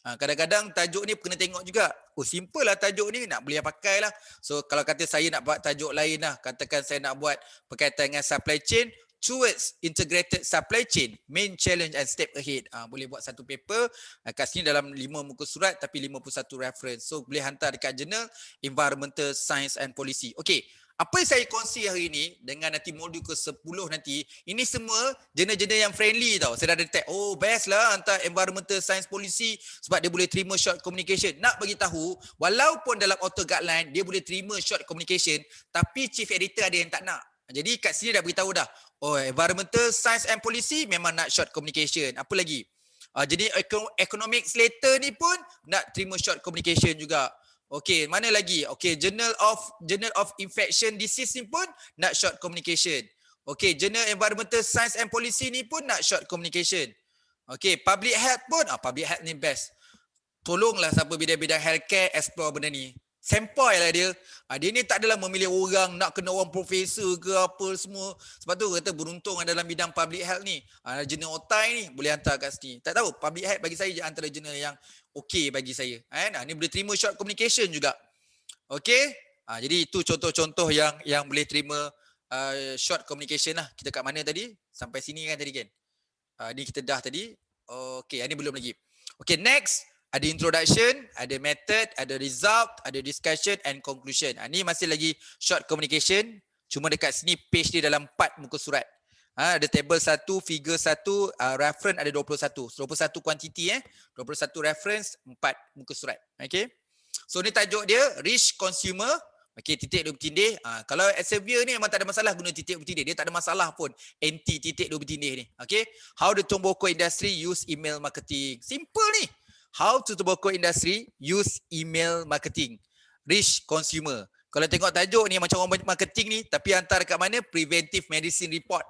Kadang-kadang tajuk ni kena tengok juga. Oh simple lah tajuk ni, nak boleh pakai lah. So kalau kata saya nak buat tajuk lain lah. Katakan saya nak buat berkaitan dengan supply chain, towards integrated supply chain, main challenge and step ahead. Boleh buat satu paper kat sini dalam 5 muka surat tapi 51 reference. So boleh hantar dekat jurnal Environmental Science and Policy. Okey, apa yang saya kongsi hari ini dengan nanti modul ke-10 nanti, ini semua jurnal-jurnal yang friendly tau. Saya dah detect, oh best lah hantar Environmental Science Policy sebab dia boleh terima short communication. Nak bagi tahu, walaupun dalam auto guideline dia boleh terima short communication, tapi chief editor ada yang tak nak. Jadi kat sini dah beritahu dah. Oh, environmental science and policy memang nak short communication. Apa lagi? Jadi economics later ni pun nak terima short communication juga. Okey, mana lagi? Okey, Journal of Infection Disease ni pun nak short communication. Okey, Journal Environmental Science and Policy ni pun nak short communication. Okey, Public Health pun, Public Health ni best. Tolonglah siapa bidang-bidang healthcare explore benda ni. Sampai lah dia. Dia ni tak adalah memilih orang, nak kena orang profesor ke apa semua. Sebab tu kata beruntung dalam bidang public health ni. Jurnal otai ni boleh hantar kat sini. Tak tahu, public health bagi saya je antara jurnal yang okey bagi saya. Ni boleh terima short communication juga. Okey. Jadi itu contoh-contoh yang boleh terima short communication lah. Kita kat mana tadi? Sampai sini kan tadi kan? Ni kita dah tadi. Okey, ni belum lagi. Okey, next. Ada introduction, ada method, ada result, ada discussion and conclusion. Ni masih lagi short communication. Cuma dekat sini page dia dalam 4 muka surat. Ada table 1, figure 1, reference ada 21. 21 quantity 21 reference, 4 muka surat. Okay. So ni tajuk dia, rich consumer. Okay, titik 2 bertindih. Kalau Elsevier ni memang tak ada masalah guna titik 2 bertindih. Dia tak ada masalah pun anti titik 2 bertindih ni. Okay. How the tobacco industry use email marketing. Simple ni. How to tobacco industry use email marketing. Rich consumer. Kalau tengok tajuk ni macam orang marketing ni, tapi hantar kat mana? Preventive medicine report.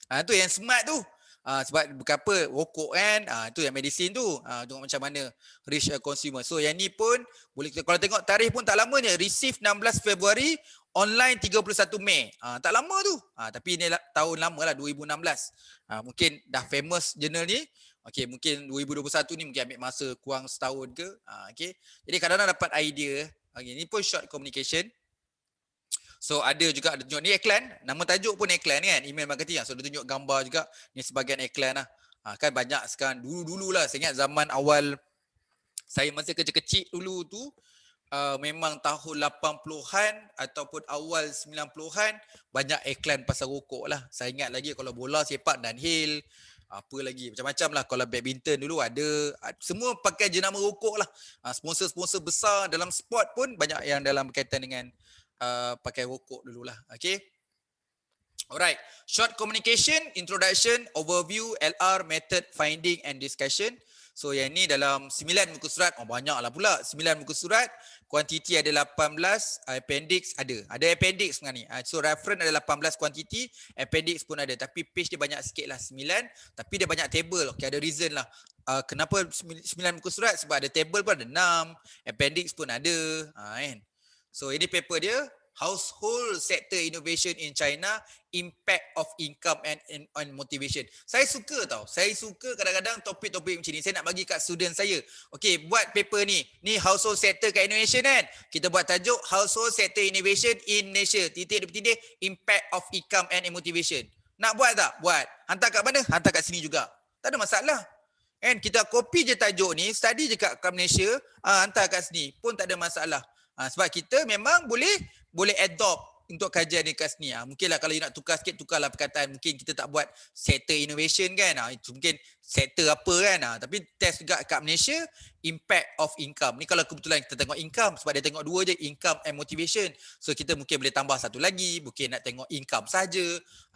Tu yang smart tu. Sebab berapa rokok kan, tu yang medicine tu. Tengok macam mana rich consumer. So yang ni pun boleh, kalau tengok tarikh pun tak lamanya. Receive 16 Februari, online 31 Mei. Tak lama tu. Tapi ni tahun lama lah, 2016. Mungkin dah famous jurnal ni. Okey, mungkin 2021 ni mungkin ambil masa kurang setahun ke. Okey. Jadi kadang-kadang dapat idea. Okey, ni pun short communication. So ada juga, ada tunjuk ni iklan. Nama tajuk pun iklan kan, email marketing. So dia tunjuk gambar juga. Ni sebahagian iklan lah. Kan banyak sekarang. Dulu-dulu lah, saya ingat zaman awal saya masa kecil-kecil dulu tu, memang tahun 80-an ataupun awal 90-an banyak iklan pasal rokok lah. Saya ingat lagi kalau bola sepak Dunhill, apa lagi macam-macam lah. Kalau badminton dulu ada, semua pakai jenama rokok lah. Sponsor-sponsor besar dalam sport pun banyak yang dalam berkaitan dengan pakai rokok dululah. Okay. Alright, short communication, introduction, overview, LR, method, finding and discussion. So yang ni dalam 9 muka surat, banyak lah pula. 9 muka surat, kuantiti ada 18, appendix ada. Ada appendix sebenarnya ni. So reference ada 18 kuantiti, appendix pun ada. Tapi page dia banyak sikit lah, 9. Tapi dia banyak table. Okay, ada reason lah. Kenapa 9 muka surat? Sebab ada table pun ada 6, appendix pun ada. Kan? So ini paper dia, Household Sector Innovation in China, Impact of Income and Motivation. Saya suka tau. Saya suka kadang-kadang topik-topik macam ni. Saya nak bagi kat student saya. Okay, buat paper ni. Ni Household Sector kat Innovation kan. Kita buat tajuk Household Sector Innovation in Malaysia. Titik, Impact of Income and Motivation. Nak buat tak? Buat. Hantar kat mana? Hantar kat sini juga. Tak ada masalah. Kan? Kita copy je tajuk ni. Study je kat Malaysia. Hantar kat sini. Pun tak ada masalah. Sebab kita memang boleh adopt untuk kajian ni kat sini. Mungkinlah kalau you nak tukar sikit, tukarlah perkataan. Mungkin kita tak buat sektor innovation kan. Itu mungkin sektor apa kan. Tapi test juga kat Malaysia, impact of income. Ni kalau kebetulan kita tengok income, sebab dia tengok dua je, income and motivation. So kita mungkin boleh tambah satu lagi, mungkin nak tengok income saja.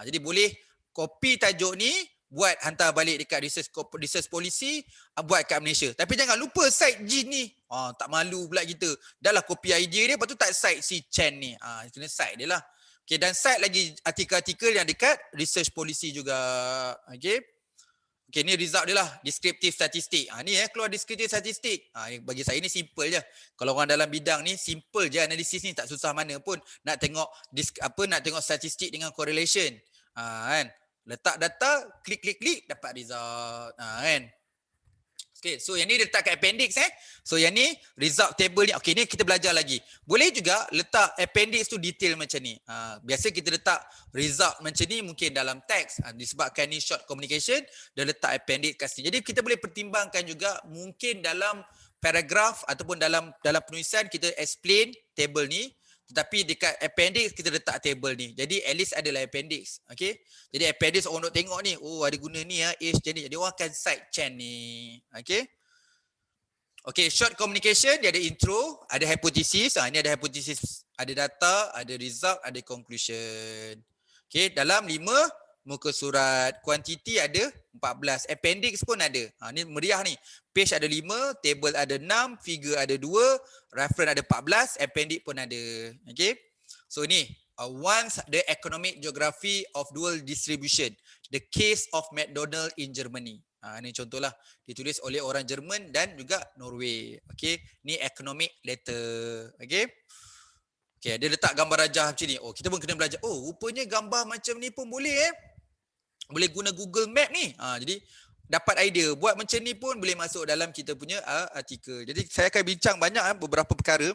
Jadi boleh copy tajuk ni, buat hantar balik dekat research policy, buat kat Malaysia. Tapi jangan lupa cite Jin ni. Tak malu pula kita. Dah lah copy idea dia, lepas tu tak cite si Chen ni. Kena cite dia lah. Okay, dan cite lagi artikel-artikel yang dekat research policy juga. Okay. Okay, ni result dia lah. Descriptive statistik. Ni keluar descriptive statistik. Bagi saya ni simple je. Kalau orang dalam bidang ni, simple je analisis ni. Tak susah mana pun. Nak tengok nak tengok statistik dengan correlation. Kan. Letak data, klik, dapat result. Kan. Okay, so yang ni letak kat appendix So yang ni result table ni. Okay, ni kita belajar lagi. Boleh juga letak appendix tu detail macam ni. Biasa kita letak result macam ni mungkin dalam teks. Disebabkan ni short communication, dia letak appendix kat sini. Jadi kita boleh pertimbangkan juga mungkin dalam paragraf ataupun dalam penulisan kita explain table ni. Tetapi dekat appendix kita letak table ni. Jadi at least adalah appendix. Okay. Jadi appendix orang nak tengok ni. Oh, ada guna ni age macam ni. Jadi orang akan cite Chen ni. Okay. Okay, short communication dia ada intro, ada hypothesis. Ini ada hypothesis, ada data, ada result, ada conclusion. Okay, dalam 5 muka surat. Kuantiti ada 14. Appendix pun ada. Ni meriah ni. Page ada 5, table ada 6, figure ada 2, reference ada 14, appendix pun ada. Okay. So ni, once the economic geography of dual distribution, the case of McDonald in Germany. Ini contohlah ditulis oleh orang Jerman dan juga Norway. Okay. Ni economic letter. Okay. Okay, dia letak gambar rajah macam ni. Oh, kita pun kena belajar. Oh, rupanya gambar macam ni pun boleh boleh guna Google Map ni. Jadi dapat idea. Buat macam ni pun boleh masuk dalam kita punya artikel. Jadi saya akan bincang banyak beberapa perkara.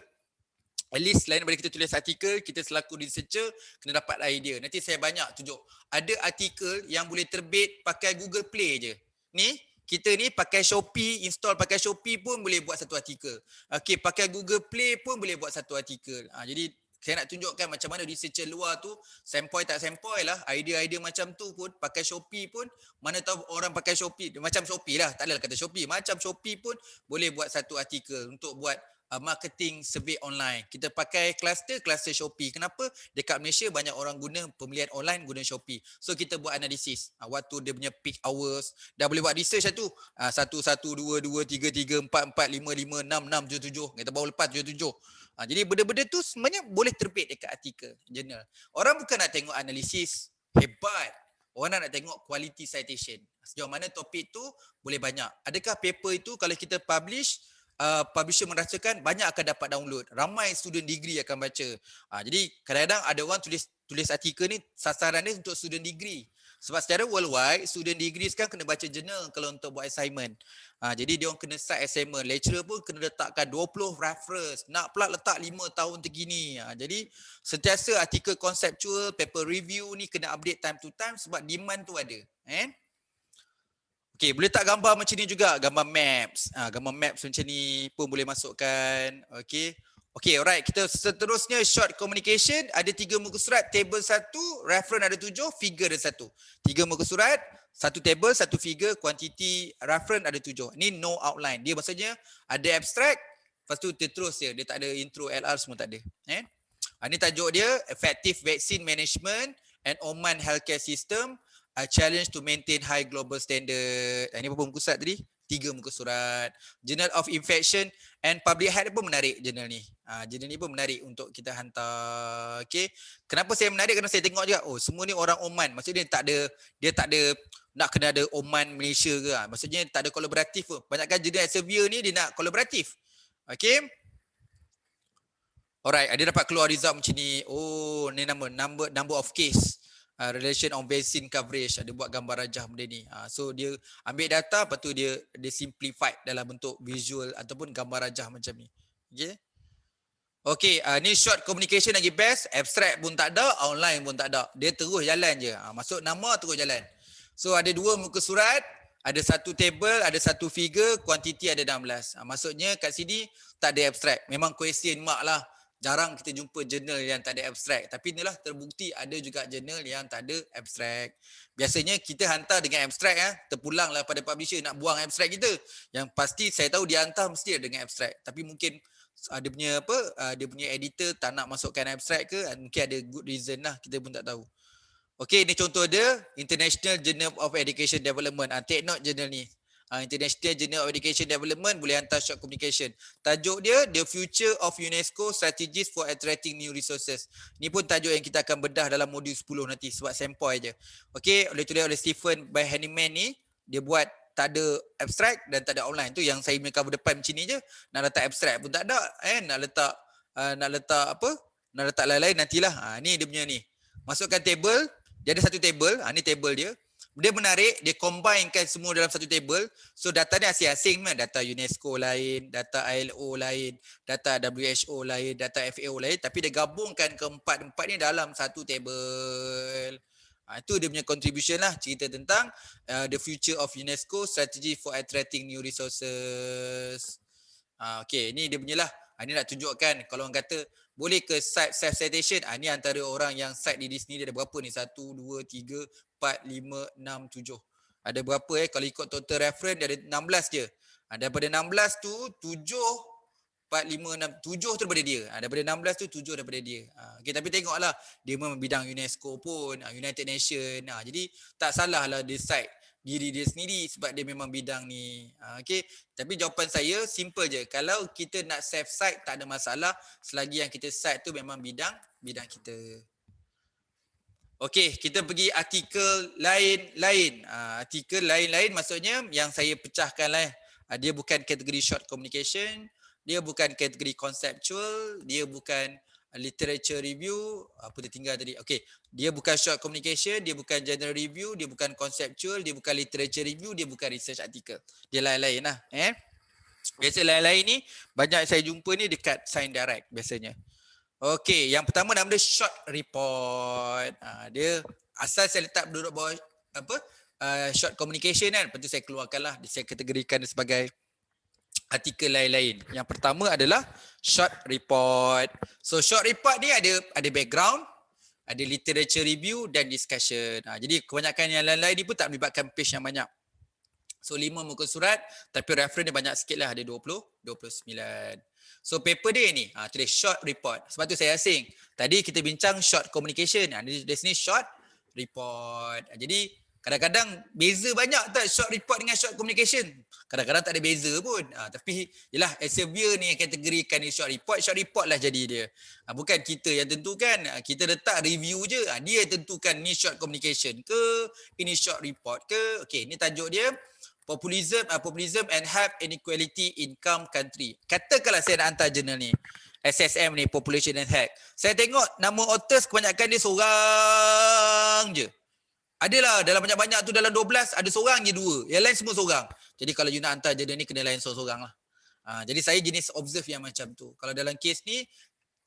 At least selain daripada kita tulis artikel, kita selaku researcher kena dapat idea. Nanti saya banyak tunjuk. Ada artikel yang boleh terbit pakai Google Play je. Ni, kita ni pakai Shopee, install pakai Shopee pun boleh buat satu artikel. Okay, pakai Google Play pun boleh buat satu artikel. Jadi saya nak tunjukkan macam mana researcher luar tu sempoi tak sempoi lah. Idea-idea macam tu pun pakai Shopee pun, mana tahu orang pakai Shopee. Macam Shopee lah, tak adalah kata Shopee. Macam Shopee pun boleh buat satu artikel untuk buat marketing survey online. Kita pakai cluster Shopee. Kenapa? Dekat Malaysia banyak orang guna pembelian online guna Shopee. So kita buat analisis. Waktu dia punya peak hours. Dah boleh buat research lah tu. 1, 1, 2, 2, 3, 3, 4, 4, 5, 5, 6, 6, 7, 7. Kita baru lepas 7, 7. Jadi benda-benda tu sebenarnya boleh terbit dekat artikel jurnal. Orang bukan nak tengok analisis hebat. Orang nak tengok quality citation. Sejauh mana topik tu boleh banyak. Adakah paper itu kalau kita publish, publisher merasakan banyak akan dapat download. Ramai student degree akan baca. Jadi kadang-kadang ada orang tulis artikel ni sasaran dia untuk student degree. Sebab secara worldwide, student degree sekarang kena baca jurnal kalau untuk buat assignment. Jadi dia orang kena cite assignment. Lecturer pun kena letakkan 20 reference. Nak pula letak 5 tahun terkini. Jadi sentiasa artikel conceptual, paper review ni kena update time to time sebab demand tu ada. Okay, boleh tak gambar macam ni juga, gambar maps. Gambar maps macam ni pun boleh masukkan. Okay. Okay, alright. Kita seterusnya short communication. Ada 3 muka surat, table 1, reference ada 7, figure ada 1. 3 muka surat, 1 table, 1 figure, quantity, reference ada 7. Ni no outline. Dia maksudnya ada abstract, lepas tu terus dia tak ada intro, LR semua tak ada. Ini tajuk dia, Effective Vaccine Management and Oman Healthcare System. A challenge to maintain high global standard. Ini berapa muka surat tadi? 3 muka surat. Journal of Infection and Public Health pun menarik jurnal ni. Jurnal ni pun menarik untuk kita hantar. Okay. Kenapa saya menarik? Kerana saya tengok juga, oh semua ni orang Oman. Maksudnya dia tak ada nak kena ada Oman Malaysia ke. Maksudnya tak ada kolaboratif pun. Banyakkan jurnal Elsevier ni dia nak kolaboratif. Okay. Alright, dia dapat keluar result macam ni. Oh, ni number of case. Relation on vaccine coverage. Dia buat gambar rajah benda ni. So dia ambil data, lepas tu dia simplified dalam bentuk visual ataupun gambar rajah macam ni. Okay. Okay, ni short communication lagi best. Abstract pun tak ada, online pun tak ada. Dia terus jalan je. Masuk nama terus jalan. So ada 2 muka surat, ada 1 table, ada 1 figure, kuantiti ada 16. Maksudnya kat sini tak ada abstract. Memang question mark lah. Jarang kita jumpa jurnal yang tak ada abstract. Tapi inilah terbukti ada juga jurnal yang tak ada abstract. Biasanya kita hantar dengan abstract, terpulanglah pada publisher nak buang abstract kita. Yang pasti saya tahu dia hantar mesti ada dengan abstract. Tapi mungkin dia punya editor tak nak masukkan abstract ke, mungkin ada good reason lah, kita pun tak tahu. Okey, ini contoh dia, International Journal of Education Development. Take note jurnal ni. International Journal of Education Development boleh hantar short communication. Tajuk dia, The Future of UNESCO Strategies for Attracting New Resources. Ni pun tajuk yang kita akan bedah dalam modul 10 nanti sebab sampel je. Okey, tulis oleh Stephen by Hanneman ni, dia buat tak ada abstract dan tak ada online. Tu yang saya punya cover depan macam ni je. Nak letak abstract pun tak ada, nak letak apa? Nak letak lain-lain nantilah. Ni dia punya ni. Masukkan table, dia ada 1 table, ni table dia. Dia menarik, dia combinekan semua dalam 1 table. So data ni asing-asing, data UNESCO lain, data ILO lain, data WHO lain, data FAO lain, tapi dia gabungkan keempat-empat ni dalam 1 table. Itu dia punya contribution lah, cerita tentang the future of UNESCO strategy for attracting new resources. Okay, ni dia punya lah. Ni nak tunjukkan kalau orang kata boleh ke site self-citation. Ni antara orang yang site diri sendiri ada berapa ni? 1, 2, 3, 4, 5, 6, 7. Ada berapa kalau ikut total reference dia ada 16 je. Daripada 16 tu 7, 4, 5, 6, 7 tu daripada dia. Daripada 16 tu 7 daripada dia. Okay, tapi tengoklah dia memang bidang UNESCO pun, United Nations. Jadi tak salah lah dia cite diri dia sendiri sebab dia memang bidang ni. Okay, tapi jawapan saya simple je. Kalau kita nak save site tak ada masalah selagi yang kita cite tu memang bidang kita. Okey, kita pergi artikel lain-lain. Artikel lain-lain maksudnya yang saya pecahkan lah. Dia bukan kategori short communication, dia bukan kategori conceptual, dia bukan literature review. Apa dia tinggal tadi? Okey, dia bukan short communication, dia bukan general review, dia bukan conceptual, dia bukan literature review, dia bukan research article. Dia lain-lain lah. Biasa lain-lain ni banyak saya jumpa ni dekat Sign Direct biasanya. Okey, yang pertama nama dia short report. Dia asal saya letak duduk bawah short communication kan. Lepas tu saya keluarkanlah, saya kategorikan dia sebagai artikel lain-lain. Yang pertama adalah short report. So short report ni ada background, ada literature review dan discussion. Jadi kebanyakan yang lain-lain ni pun tak melibatkan page yang banyak. So 5 muka surat tapi reference dia banyak sikit lah, ada 29. So paper dia ni, tulis short report. Sebab tu saya asing. Tadi kita bincang short communication. Di sini short report. Jadi kadang-kadang beza banyak tak short report dengan short communication? Kadang-kadang tak ada beza pun. Tapi yelah Elsevier ni yang kategorikan ni short report lah jadi dia. Bukan kita yang tentukan. Kita letak review je. Dia tentukan ni short communication ke, ini short report ke. Okey, ni tajuk dia. Populism and Health Inequality in Calm Country. Katakanlah saya nak hantar jurnal ni, SSM ni, Population and Health. Saya tengok nama authors kebanyakan dia seorang je. Adalah dalam banyak-banyak tu dalam 12 ada seorang je 2. Yang lain semua seorang. Jadi kalau you nak hantar jurnal ni kena lain seorang lah. Jadi saya jenis observe yang macam tu. Kalau dalam kes ni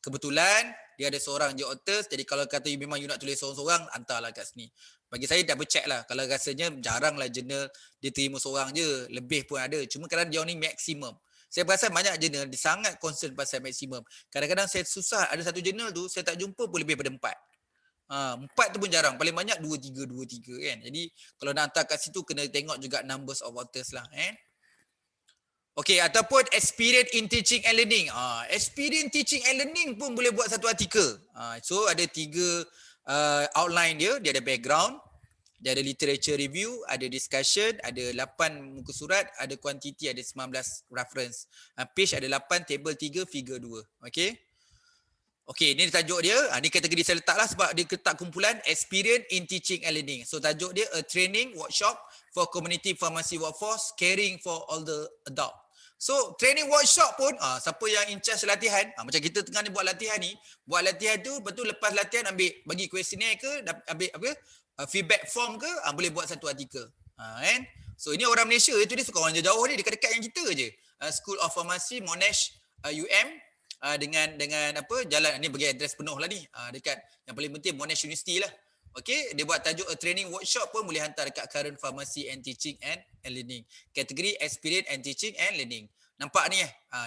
kebetulan dia ada seorang je authors. Jadi kalau kata you memang you nak tulis seorang-seorang, hantarlah kat sini. Bagi saya double check lah. Kalau rasanya jaranglah jurnal dia terima seorang je. Lebih pun ada. Cuma kadang dia ni maksimum. Saya perasan banyak jurnal dia sangat concern pasal maksimum. Kadang-kadang saya susah. Ada satu jurnal tu saya tak jumpa pun lebih daripada 4. 4 tu pun jarang. Paling banyak 2-3 kan. Jadi kalau nak hantar kat situ kena tengok juga numbers of authors lah. Okey, ataupun experience in teaching and learning. Experience teaching and learning pun boleh buat satu artikel. So ada 3 outline dia ada background, Dia ada literature review, ada discussion, ada 8 muka surat, ada quantity, ada 19 reference. Page ada 8, table 3, figure 2. Okay. Okey, ni tajuk dia. Ni kategori saya letak lah sebab dia letak kumpulan experience in teaching and learning. So tajuk dia a training workshop for community pharmacy workforce caring for all the adult. So training workshop pun siapa yang in charge latihan, macam kita tengah ni buat latihan ni, buat latihan tu betul lepas latihan ambil bagi questionnaire ke, ambil apa feedback form ke, boleh buat satu artikel. Kan? So ini orang Malaysia, itu dia suka orang jauh-jauh ni, dekat-dekat yang kita je. School of Pharmacy Monash UM dengan apa jalan ni bagi adres penuh lah ni dekat yang paling penting Monash University lah. Okey, dia buat tajuk a training workshop pun boleh hantar dekat current pharmacy and teaching and learning. Kategori experience and teaching and learning. Nampak ni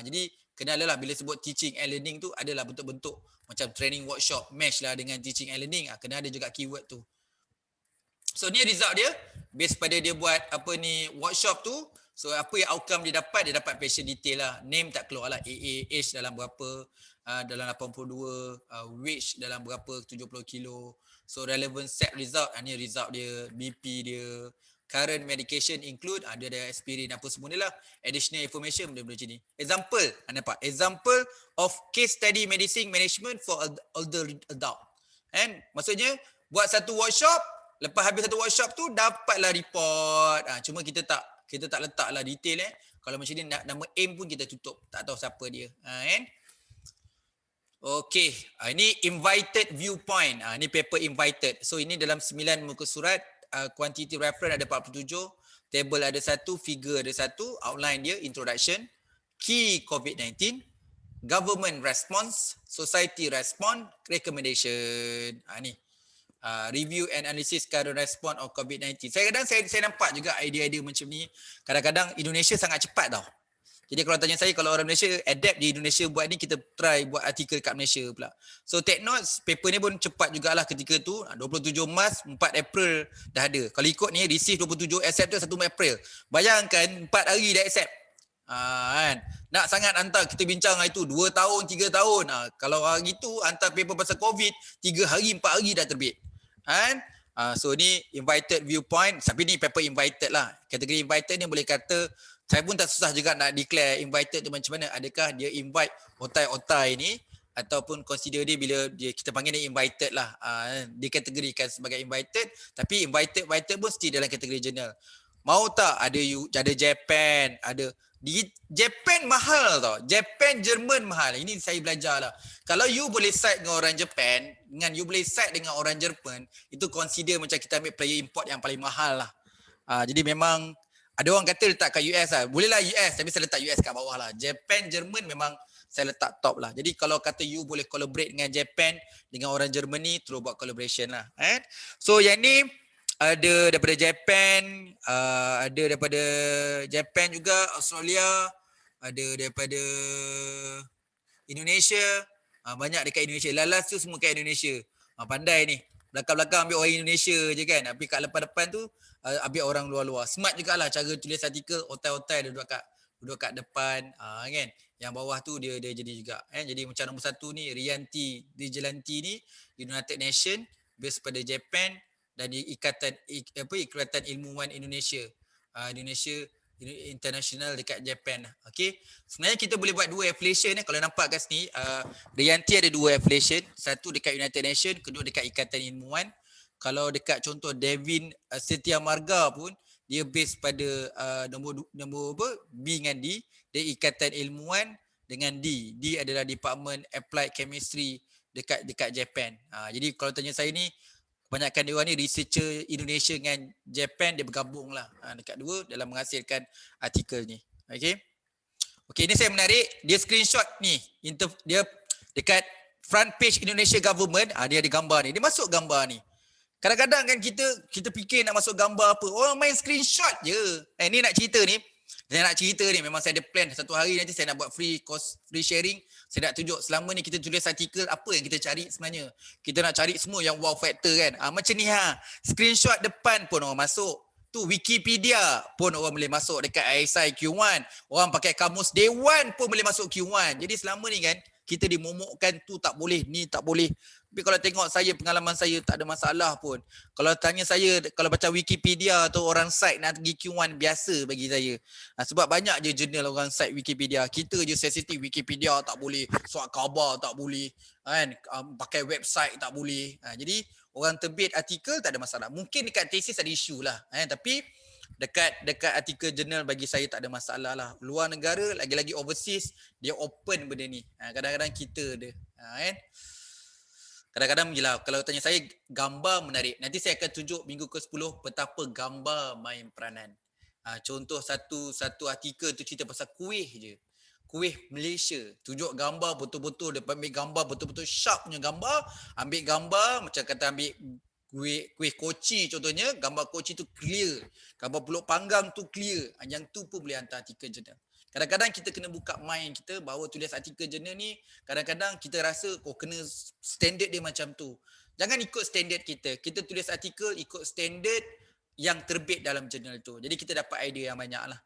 jadi kenalah bila sebut teaching and learning tu adalah bentuk-bentuk macam training workshop match lah dengan teaching and learning. Kena ada juga keyword tu. So ni result dia based pada dia buat apa ni workshop tu. So apa yang outcome dia dapat patient detail lah. Name tak keluar lah. AA, age dalam berapa, dalam 82, weight dalam berapa, 70 kilo. So relevant set result, ni result dia, BP dia, current medication include, dia ada aspirin apa semua ni lah. Additional information benda-benda macam ni. Example, nampak? Example of case study medicine management for older adult. And maksudnya buat satu workshop, lepas habis satu workshop tu dapatlah report. Cuma kita tak letaklah detail Kalau macam ni nama aim pun kita tutup. Tak tahu siapa dia. Kan? Okey. Ini invited viewpoint. Ini paper invited. So ini dalam 9 muka surat. Quantity reference ada 47. Table ada 1. Figure ada 1. Outline dia. Introduction. Key COVID-19. Government response. Society response. Recommendation. Ni. Review and analysis current response of COVID-19. Saya nampak juga idea-idea macam ni. Kadang-kadang Indonesia sangat cepat tau. Jadi kalau tanya saya, kalau orang Malaysia adapt di Indonesia buat ni, kita try buat artikel kat Malaysia pula. So take notes, paper ni pun cepat jugalah ketika tu. 27 Mac, 4 April dah ada. Kalau ikut ni, receive 27, accept tu 1 April. Bayangkan 4 hari dah accept. Kan? Nak sangat hantar, kita bincang hari tu 2 tahun, 3 tahun. Kalau hari tu hantar paper pasal COVID, 3 hari, 4 hari dah terbit. Kan? So ni invited viewpoint. Tapi ni paper invited lah. Kategori invited ni boleh kata, saya pun tak susah juga nak declare invited tu macam mana. Adakah dia invite otai-otai ni, ataupun consider dia bila kita panggil dia invited lah. Dikategorikan sebagai invited. Tapi invited pun still dalam kategori journal. Mau tak ada Japan, ada di Japan mahal tau. Japan, Jerman mahal. Ini saya belajar lah. Kalau you boleh side dengan orang Japan, dengan you boleh side dengan orang Jerman, itu consider macam kita ambil player import yang paling mahal lah. Jadi memang ada orang kata letak kat US lah. Bolehlah US, tapi saya letak US kat bawah lah. Japan, Jerman memang saya letak top lah. Jadi kalau kata you boleh collaborate dengan Japan, dengan orang Germany, terus buat collaboration lah. So yang ni ada daripada Japan, ada daripada Japan juga, Australia, ada daripada Indonesia, banyak dekat Indonesia. Lalas tu semua kat Indonesia. Pandai ni. Belakang-belakang ambil orang Indonesia je kan. Tapi kat depan-depan tu ambil orang luar-luar. Smart jugalah cara tulis artikel, otai-otai dia duduk kat depan kan. Yang bawah tu dia jadi juga. Jadi macam nombor 1 ni Rianti Dijelanti ni United Nation based pada Japan dan Ikatan Ilmuwan Indonesia. Indonesia International dekat Japan. Okey. Sebenarnya kita boleh buat 2 affiliation kalau nampak kat sini. Rianti ada 2 affiliation, satu dekat United Nation, kedua dekat Ikatan Ilmuwan. Kalau dekat contoh Devin Setia Marga pun dia base pada nombor apa? B dengan D, dia Ikatan Ilmuwan dengan D. D adalah Department Applied Chemistry dekat Japan. Jadi kalau tanya saya ni, kebanyakan dia orang ni researcher Indonesia dengan Japan, dia bergabung lah dekat dua dalam menghasilkan artikel ni. Okey, ni saya menarik, dia screenshot ni, dia dekat front page Indonesia Government, dia ada gambar ni, dia masuk gambar ni. Kadang-kadang kan kita fikir nak masuk gambar apa, orang main screenshot je. Ni nak cerita ni, memang saya ada plan satu hari nanti saya nak buat free sharing. Saya nak tunjuk selama ni kita tulis artikel apa yang kita cari sebenarnya. Kita nak cari semua yang wow factor kan. Macam ni screenshot depan pun orang masuk. Tu Wikipedia pun orang boleh masuk dekat ISI Q1. Orang pakai kamus Dewan pun boleh masuk Q1. Jadi selama ni kan kita dimomokkan tu tak boleh, ni tak boleh. Tapi kalau tengok saya, pengalaman saya tak ada masalah pun. Kalau tanya saya, kalau baca Wikipedia atau orang site nak pergi Q1 biasa bagi saya. Sebab banyak je jurnal orang site Wikipedia. Kita je sensitif Wikipedia tak boleh, surat khabar tak boleh, kan? Pakai website tak boleh. Jadi orang terbit artikel tak ada masalah. Mungkin dekat tesis ada isu lah, tapi dekat artikel jurnal bagi saya tak ada masalah lah. Luar negara, lagi-lagi overseas, dia open benda ni. Kadang-kadang kita ada, kan? Kadang-kadang jelah kalau tanya saya gambar menarik. Nanti saya akan tunjuk minggu ke-10 betapa gambar main peranan. Contoh satu artikel tu cerita pasal kuih je. Kuih Malaysia. Tunjuk gambar betul-betul, dia ambil gambar betul-betul sharp punya gambar, ambil gambar macam kata ambil kuih koci contohnya, gambar koci tu clear. Gambar Pulau Panggang tu clear. Yang tu pun boleh hantar artikel jurnal. Kadang-kadang kita kena buka mind kita bahawa tulis artikel jurnal ni, kadang-kadang kita rasa kena standard dia macam tu. Jangan ikut standard kita. Kita tulis artikel ikut standard yang terbit dalam jurnal tu. Jadi kita dapat idea yang banyak lah.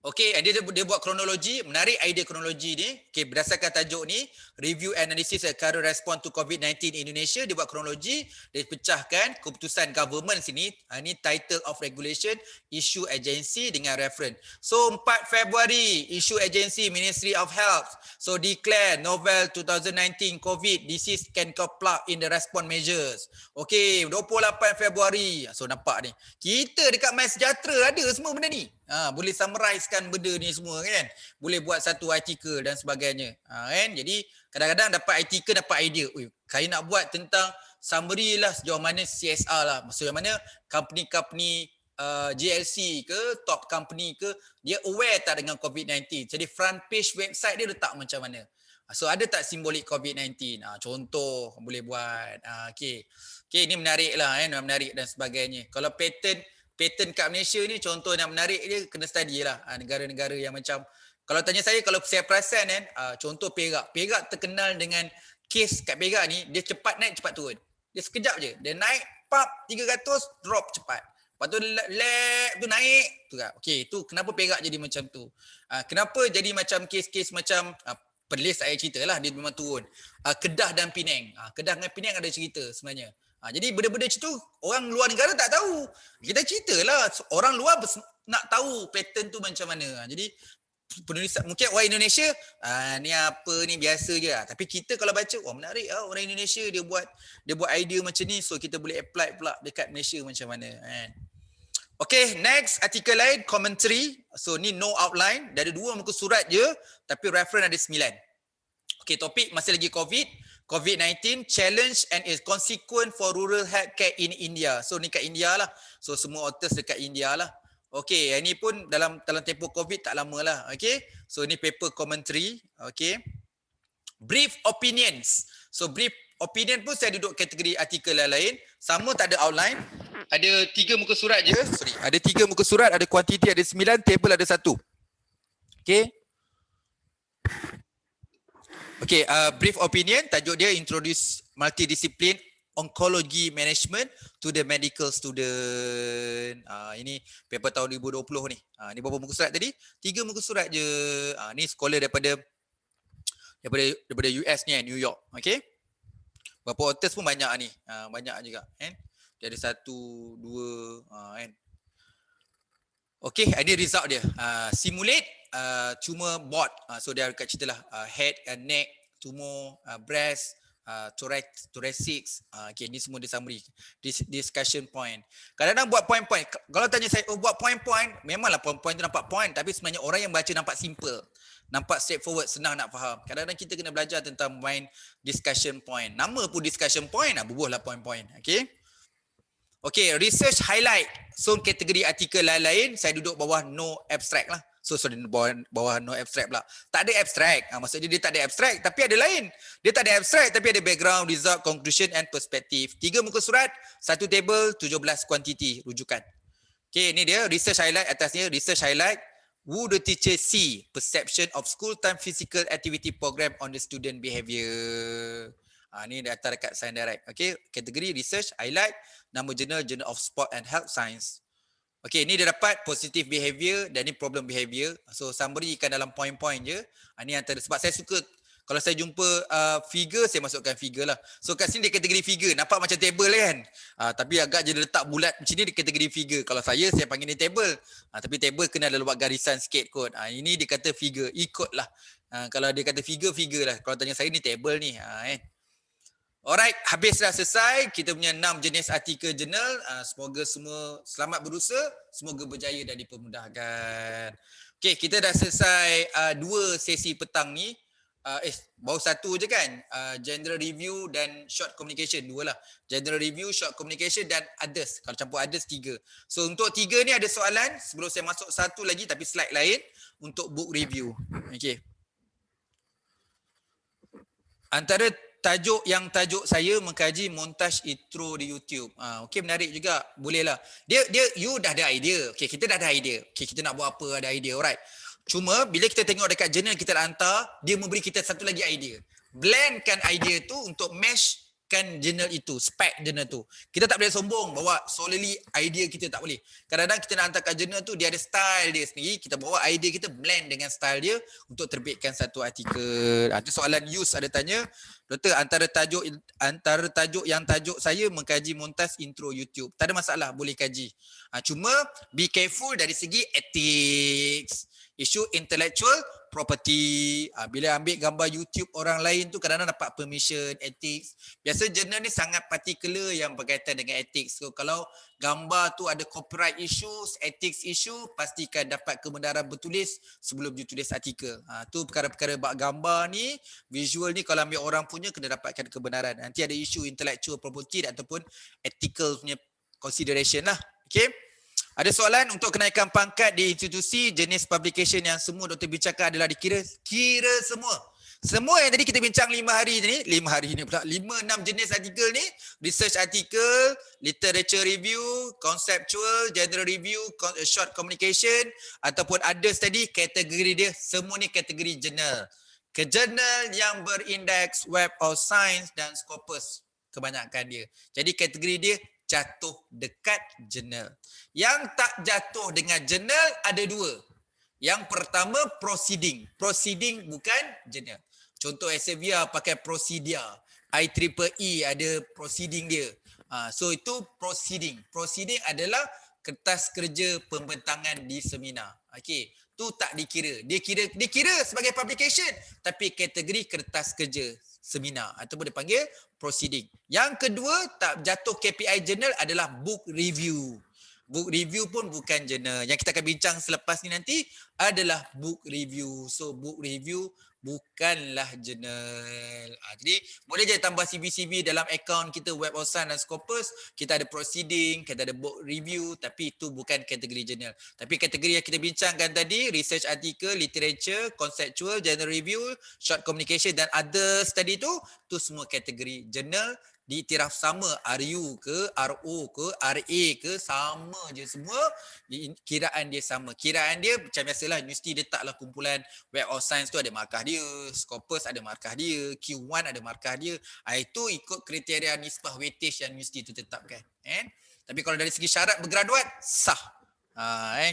Okey, dia buat kronologi, menarik idea kronologi ni. Okey, berdasarkan tajuk ni, review analysis current response to COVID-19 Indonesia, dia buat kronologi, dia pecahkan keputusan government sini, ni title of regulation, issue agency dengan reference. So 4 Februari, issue agency Ministry of Health. So declare novel 2019 COVID disease can comply in the response measures. Okey, 28 Februari. So nampak ni. Kita dekat MySejahtera ada semua benda ni. Boleh summarizekan benda ni semua kan. Boleh buat satu artikel dan sebagainya. Kan? Jadi kadang-kadang dapat artikel, dapat idea. Saya nak buat tentang summary lah sejauh mana CSR lah. Maksudnya mana company-company GLC ke, top company ke, dia aware tak dengan COVID-19. Jadi front page website dia letak macam mana. So ada tak simbolik COVID-19? Contoh boleh buat. Okay, ini menarik lah kan, menarik dan sebagainya. Kalau patent kat Malaysia ni contoh yang menarik dia kena study lah. Negara-negara yang macam, kalau tanya saya, kalau saya perasan kan, contoh Perak. Perak terkenal dengan kes kat Perak ni, dia cepat naik cepat turun. Dia sekejap je, dia naik pap 300 drop cepat. Lepas tu lap tu naik tu kan. Okey, tu kenapa Perak jadi macam tu. Kenapa jadi macam kes-kes macam Perlis saya ceritalah dia memang turun. Kedah dan Penang. Kedah dan Penang ada cerita sebenarnya. Jadi benda-benda macam tu orang luar negara tak tahu. Kita ceritalah, orang luar nak tahu pattern tu macam mana. Jadi penulisan mungkin orang Indonesia ni apa ni biasa je lah. Tapi kita kalau baca menarik orang Indonesia dia buat idea macam ni, so kita boleh apply pula dekat Malaysia macam mana kan. Okay, next artikel lain, commentary. So ni no outline, dari 2 muka surat je tapi reference ada 9. Okay, topik masih lagi COVID-19 challenge and its consequence for rural healthcare in India. So ni kat India lah. So semua authors dekat India lah. Okay, ini pun dalam tempoh COVID tak lama lah. Okay, so ni paper commentary. Okay, brief opinions. So brief opinion pun saya duduk kategori artikel lain. Sama, tak ada outline. Ada 3 muka surat je. Ada 3 muka surat, ada kuantiti ada 9, table ada 1. Okay. Okay, brief opinion, tajuk dia introduce multidiscipline oncology management to the medical student. Ini paper tahun 2020 ni. Ni berapa muka surat tadi? 3 muka surat je. Ni scholar daripada US ni, New York. Okay. Berapa authors pun banyak ni. Banyak juga kan. Dia ada 1, 2 kan. Okay, ini result dia. Simulate tumor board. So dia dekat cerita lah. Head and neck, tumor, breast, thoracic. Okay, ni semua dia summary. Discussion point. Kadang-kadang buat point-point. Kalau tanya saya, buat point-point, memanglah point-point tu nampak point. Tapi sebenarnya orang yang baca nampak simple. Nampak straightforward, senang nak faham. Kadang-kadang kita kena belajar tentang main discussion point. Nama pun discussion point, bubuhlah point-point. Okay. Okay, research highlight. So kategori artikel lain-lain, saya duduk bawah no abstract lah. So sorry, bawah no abstract pula. Tak ada abstract. Maksudnya dia tak ada abstract tapi ada lain. Dia tak ada abstract tapi ada background, result, conclusion and perspective. 3 muka surat, 1 table, 17 kuantiti rujukan. Okay, ini dia research highlight. Atasnya research highlight. Would the teacher see perception of school time physical activity program on the student behaviour? Ni data dekat Science Direct. Okay, kategori research highlight, nama jurnal Journal of Sport and Health Science. Okay, ni dia dapat positive behavior dan ni problem behavior. So summary kan dalam point-point je. Ni antara, sebab saya suka Kalau saya jumpa figure, saya masukkan figure lah. So kat sini dia kategori figure. Nampak macam table kan? Tapi agak je letak bulat macam ni, dia kategori figure. Kalau saya panggil ni table. Tapi table kena ada buat garisan sikit kot. Ini dia kata figure. Ikutlah. Kalau dia kata figure lah. Kalau tanya saya ni table ni. Alright, habis dah selesai. Kita punya 6 jenis artikel jurnal. Semoga semua selamat berusaha. Semoga berjaya dan dipermudahkan. Okay, kita dah selesai 2 sesi petang ni. Baru satu je kan? General review dan short communication. 2 lah. General review, short communication dan others. Kalau campur others 3. So untuk 3 ni ada soalan. Sebelum saya masuk satu lagi tapi slide lain. Untuk book review. Okay. Antara tajuk saya mengkaji montaj intro di YouTube. Okey, menarik juga. Bolehlah. You dah ada idea. Okey, kita dah ada idea. Okey, kita nak buat apa, ada idea. Alright. Cuma bila kita tengok dekat jurnal kita nak hantar, dia memberi kita satu lagi idea. Blendkan idea tu untuk match kan jurnal itu, spec jurnal tu. Kita tak boleh sombong bawa solely idea kita, tak boleh. Kadang-kadang kita nak hantar kat jurnal tu, dia ada style dia sendiri. Kita bawa idea kita, blend dengan style dia untuk terbitkan satu artikel. Itu soalan Yus ada tanya, Doktor, antara tajuk yang tajuk saya mengkaji montaj intro YouTube. Tak ada masalah, boleh kaji. Cuma be careful dari segi ethics. Isu intellectual property. Bila ambil gambar YouTube orang lain tu kadang-kadang dapat permission, ethics. Biasa jurnal ni sangat particular yang berkaitan dengan ethics. So kalau gambar tu ada copyright issues, ethics issue, pastikan dapat kebenaran bertulis sebelum ditulis artikel. Tu perkara-perkara bab gambar ni, visual ni kalau ambil orang punya kena dapatkan kebenaran. Nanti ada isu intellectual property ataupun ethical punya consideration lah. Okay. Ada soalan untuk kenaikan pangkat di institusi, jenis publication yang semua Dr. bincangkan adalah dikira? Kira semua. Semua yang tadi kita bincang 5 hari ni, 5-6 jenis artikel ni, research article, literature review, conceptual, general review, short communication, ataupun others tadi, kategori dia, semua ni kategori jurnal. Ke jurnal yang berindeks Web of Science dan Scopus, kebanyakan dia. Jadi kategori dia, jatuh dekat jurnal. Yang tak jatuh dengan jurnal ada 2. Yang pertama proceeding. Proceeding bukan jurnal. Contoh Elsevier pakai Procedia. IEEE ada proceeding dia. So itu proceeding. Proceeding adalah kertas kerja pembentangan di seminar. Okey, tu tak dikira. Dia kira sebagai publication tapi kategori kertas kerja seminar ataupun dipanggil proceeding. Yang kedua tak jatuh KPI jurnal adalah book review. Book review pun bukan jurnal. Yang kita akan bincang selepas ni nanti adalah book review. So book review bukanlah jurnal. Jadi boleh je tambah CV dalam akaun kita Web of Science dan Scopus. Kita ada proceeding, kita ada book review, tapi itu bukan kategori jurnal. Tapi kategori yang kita bincangkan tadi, research article, literature, conceptual, general review, short communication dan others tadi tu semua kategori jurnal. Diiktiraf sama, RU ke, RO ke, RA ke, sama je semua, kiraan dia sama. Kiraan dia macam biasalah, universiti letaklah kumpulan Web of Science tu ada markah dia, Scopus ada markah dia, Q1 ada markah dia. Itu ikut kriteria nisbah weightage yang universiti tu tetapkan. Tapi kalau dari segi syarat bergraduat, sah.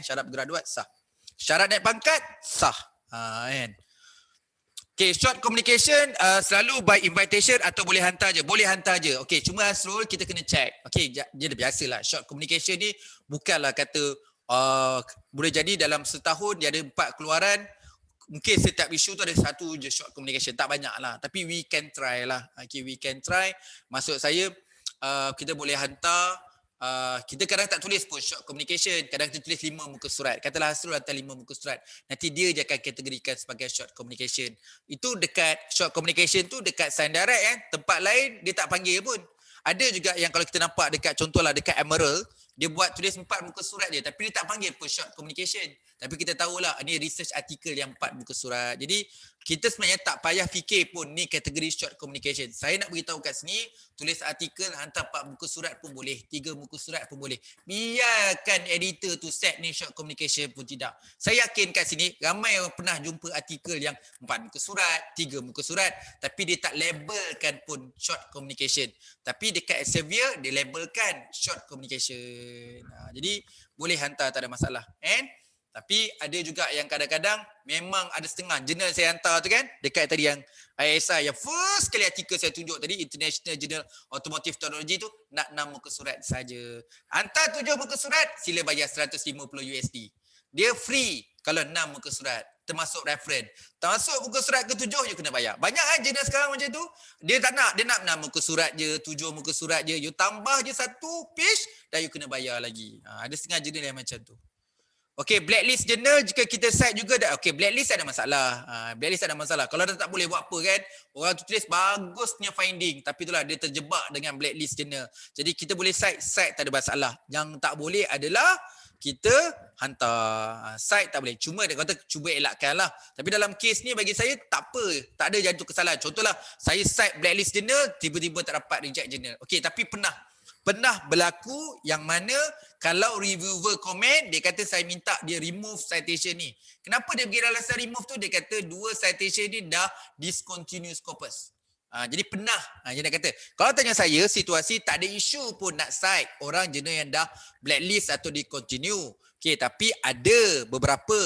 Syarat bergraduat, sah. Syarat naik pangkat, sah. Okay, short communication selalu by invitation atau boleh hantar je. Boleh hantar je. Okay, cuma Asrul kita kena check. Okay, dia dah biasalah. Short communication ni bukanlah kata boleh jadi dalam setahun dia ada 4 keluaran. Mungkin setiap isu tu ada satu je short communication. Tak banyak lah. Tapi we can try lah. Okay, we can try. Maksud saya kita boleh hantar. Kita kadang tak tulis pun short communication. Kadang kita tulis 5 muka surat. Katalah Hasrul hantar 5 muka surat. Nanti dia je akan kategorikan sebagai short communication. Itu dekat short communication tu dekat Sign Direct tempat lain dia tak panggil pun. Ada juga yang kalau kita nampak dekat contohlah dekat Emerald, dia buat tulis 4 muka surat dia tapi dia tak panggil pun short communication. Tapi kita tahulah ni research article yang 4 muka surat. Jadi kita sebenarnya tak payah fikir pun ni kategori short communication. Saya nak beritahu kat sini, tulis artikel hantar 4 muka surat pun boleh, 3 muka surat pun boleh. Biarkan editor tu set ni short communication pun tidak. Saya yakin kat sini ramai yang pernah jumpa artikel yang 4 muka surat, 3 muka surat tapi dia tak labelkan pun short communication. Tapi dekat Elsevier dia labelkan short communication. Jadi boleh hantar, tak ada masalah. Tapi ada juga yang kadang-kadang memang ada setengah jurnal saya hantar tu kan, dekat tadi yang ISI yang first kali artikel saya tunjuk tadi, International Journal Automotive Technology tu, nak 6 muka surat saja. Hantar 7 muka surat, sila bayar $150. Dia free kalau 6 muka surat, termasuk reference. Termasuk muka surat ke-7 you kena bayar. Banyak kan jurnal sekarang macam tu. Dia tak nak, dia nak 6 muka surat je, 7 muka surat je. You tambah je satu page dan you kena bayar lagi. Ada setengah jurnal yang macam tu. Okey, blacklist journal jika kita cite juga dah. Okey, blacklist ada masalah. Blacklist ada masalah. Kalau dah tak boleh buat apa kan, orang tu tulis bagusnya finding, tapi itulah dia terjebak dengan blacklist journal. Jadi kita boleh cite tak ada masalah. Yang tak boleh adalah kita hantar. Cite tak boleh. Cuma dia kata cuba elakkan lah. Tapi dalam kes ni bagi saya tak apa. Tak ada jatuh kesalahan. Contohlah, saya cite blacklist journal, tiba-tiba tak dapat reject journal. Okey, tapi pernah berlaku yang mana kalau reviewer komen, dia kata saya minta dia remove citation ni. Kenapa dia bagi alasan remove tu? Dia kata dua citation ni dah discontinuous corpus. Jadi pernah, dia nak kata, kalau tanya saya, situasi tak ada isu pun nak cite orang jurnal yang dah blacklist atau discontinue. Okay, tapi ada beberapa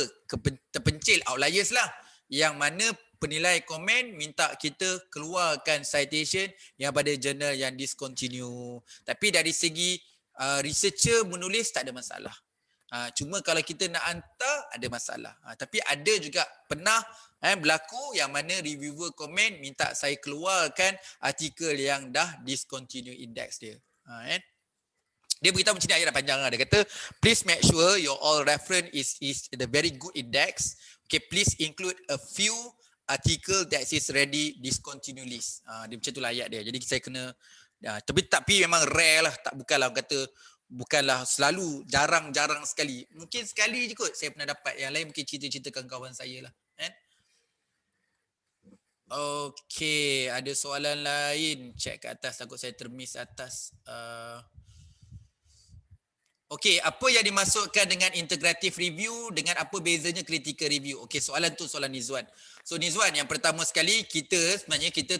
terpencil outliers lah, yang mana penilai komen minta kita keluarkan citation yang pada jurnal yang discontinue. Tapi dari segi researcher menulis tak ada masalah. Cuma kalau kita nak hantar ada masalah. Tapi ada juga pernah berlaku yang mana reviewer komen minta saya keluarkan artikel yang dah discontinue index dia. Dia beritahu macam ni, ayat dah panjang lah. Dia kata, please make sure your all reference is the very good index. Okay, please include a few article that is ready discontinue list. Dia macam itulah ayat dia. Jadi saya kena, tapi memang rare lah. Bukanlah kata, bukanlah selalu, jarang-jarang sekali. Mungkin sekali je kot saya pernah dapat. Yang lain mungkin cerita-ceritakan kawan saya lah. Okay, ada soalan lain. Check ke atas, takut saya termiss atas. Okey, apa yang dimasukkan dengan integrative review, dengan apa bezanya critical review? Okey, soalan tu soalan Nizwan. So Nizwan, yang pertama sekali sebenarnya kita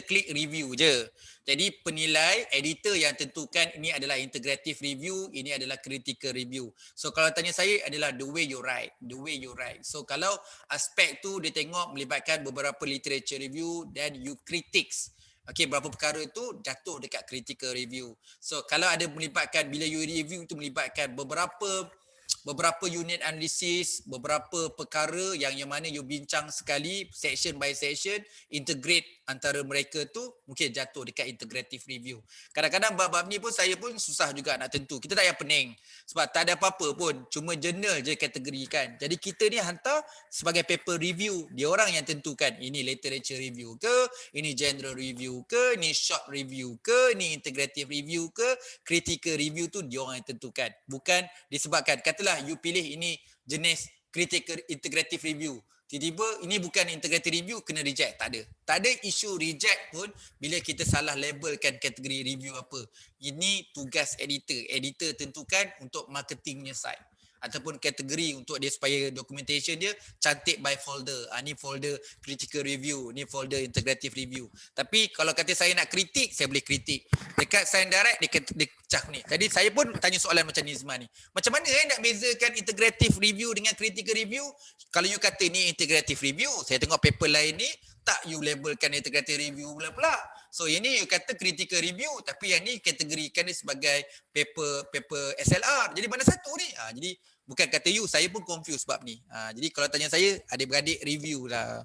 klik review je. Jadi penilai, editor yang tentukan ini adalah integrative review, ini adalah critical review. So kalau tanya saya adalah the way you write. So kalau aspek tu dia tengok melibatkan beberapa literature review, then you critiques. Okey, berapa perkara itu jatuh dekat critical review. So kalau ada melibatkan, bila you review itu melibatkan beberapa unit analisis, beberapa perkara yang mana you bincang sekali, section by section, integrate antara mereka tu, mungkin jatuh dekat integrative review. Kadang-kadang bab-bab ni pun saya pun susah juga nak tentu. Kita tak payah pening. Sebab tak ada apa-apa pun. Cuma jurnal je kategorikan. Jadi kita ni hantar sebagai paper review. Dia orang yang tentukan. Ini literature review ke, ini general review ke, ini short review ke, ini integrative review ke, critical review tu dia orang yang tentukan. Bukan disebabkan, katalah you pilih ini jenis critical integrative review. Tiba-tiba ini bukan integrative review, kena reject. Tak ada. Tak ada isu reject pun bila kita salah labelkan kategori review apa. Ini tugas editor. Editor tentukan untuk marketingnya site. Ataupun kategori untuk dia supaya documentation dia cantik by folder. Ni folder critical review, ni folder integrative review. Tapi kalau kata saya nak kritik, saya boleh kritik. Dekat sign direct dia cak ni. Jadi saya pun tanya soalan macam Nizman ni. Macam mana nak bezakan integrative review dengan critical review? Kalau you kata ni integrative review, saya tengok paper lain ni tak you labelkan integrative review pula. So ini you kata critical review, tapi yang ni kategorikan dia sebagai paper SLR. Jadi mana satu ni? Jadi bukan kata you, saya pun confused sebab ni. Jadi kalau tanya saya, adik-beradik review lah.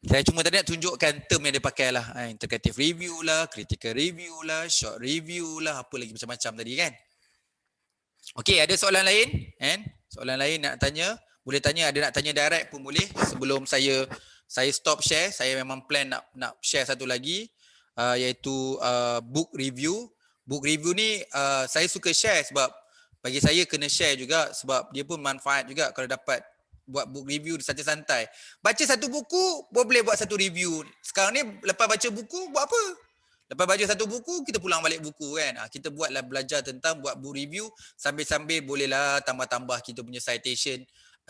Saya cuma tadi nak tunjukkan term yang dia pakai lah. Integrative review lah, critical review lah, short review lah, apa lagi macam-macam tadi kan. Okey, ada soalan lain? Soalan lain nak tanya? Boleh tanya, ada nak tanya direct pun boleh. Sebelum saya stop share, saya memang plan nak share satu lagi, iaitu book review. Book review ni saya suka share sebab bagi saya kena share juga sebab dia pun manfaat juga kalau dapat buat book review santai-santai. Baca satu buku, boleh buat satu review. Sekarang ni lepas baca buku, buat apa? Lepas baca satu buku, kita pulang balik buku kan. Kita buatlah belajar tentang buat book review, sambil-sambil bolehlah tambah-tambah kita punya citation.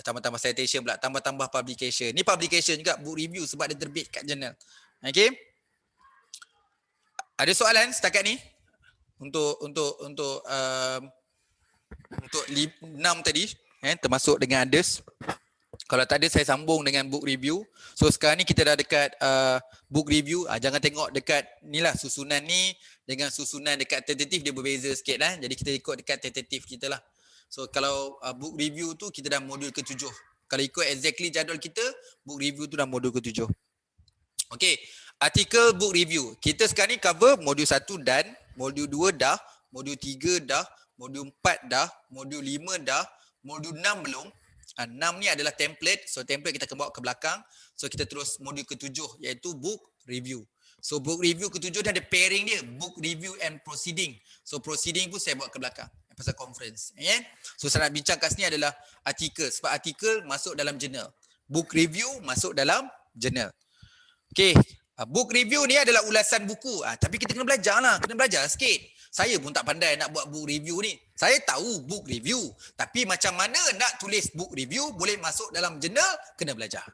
Tambah-tambah citation pula, tambah-tambah publication. Ni publication juga, book review sebab dia terbit kat jurnal. Okay. Ada soalan setakat ni? Untuk untuk 6 tadi, termasuk dengan others. Kalau tak ada saya sambung dengan book review. So sekarang ni kita dah dekat book review. Jangan tengok dekat ni lah, susunan ni dengan susunan dekat tentatif dia berbeza sikit lah. Jadi kita ikut dekat tentatif kita lah. So kalau book review tu kita dah modul ke-7. Kalau ikut exactly jadual kita, book review tu dah modul ke-7. Okay, artikel book review. Kita sekarang ni cover modul 1 dan, modul 2 dah, modul 3 dah, modul 4 dah, modul 5 dah, modul 6 belum. 6 ni adalah template. So template kita akan bawa ke belakang. So kita terus modul ke-7 iaitu book review. So book review ke-7 dia ada pairing dia, book review and proceeding. So proceeding pun saya bawa ke belakang pasal conference. So saya nak bincang kat sini adalah artikel. Sebab artikel masuk dalam journal. Book review masuk dalam journal. Okay, book review ni adalah ulasan buku. Tapi kita kena belajar lah, kena belajar sikit. Saya pun tak pandai nak buat book review ni. Saya tahu book review. Tapi macam mana nak tulis book review boleh masuk dalam jurnal, kena belajar.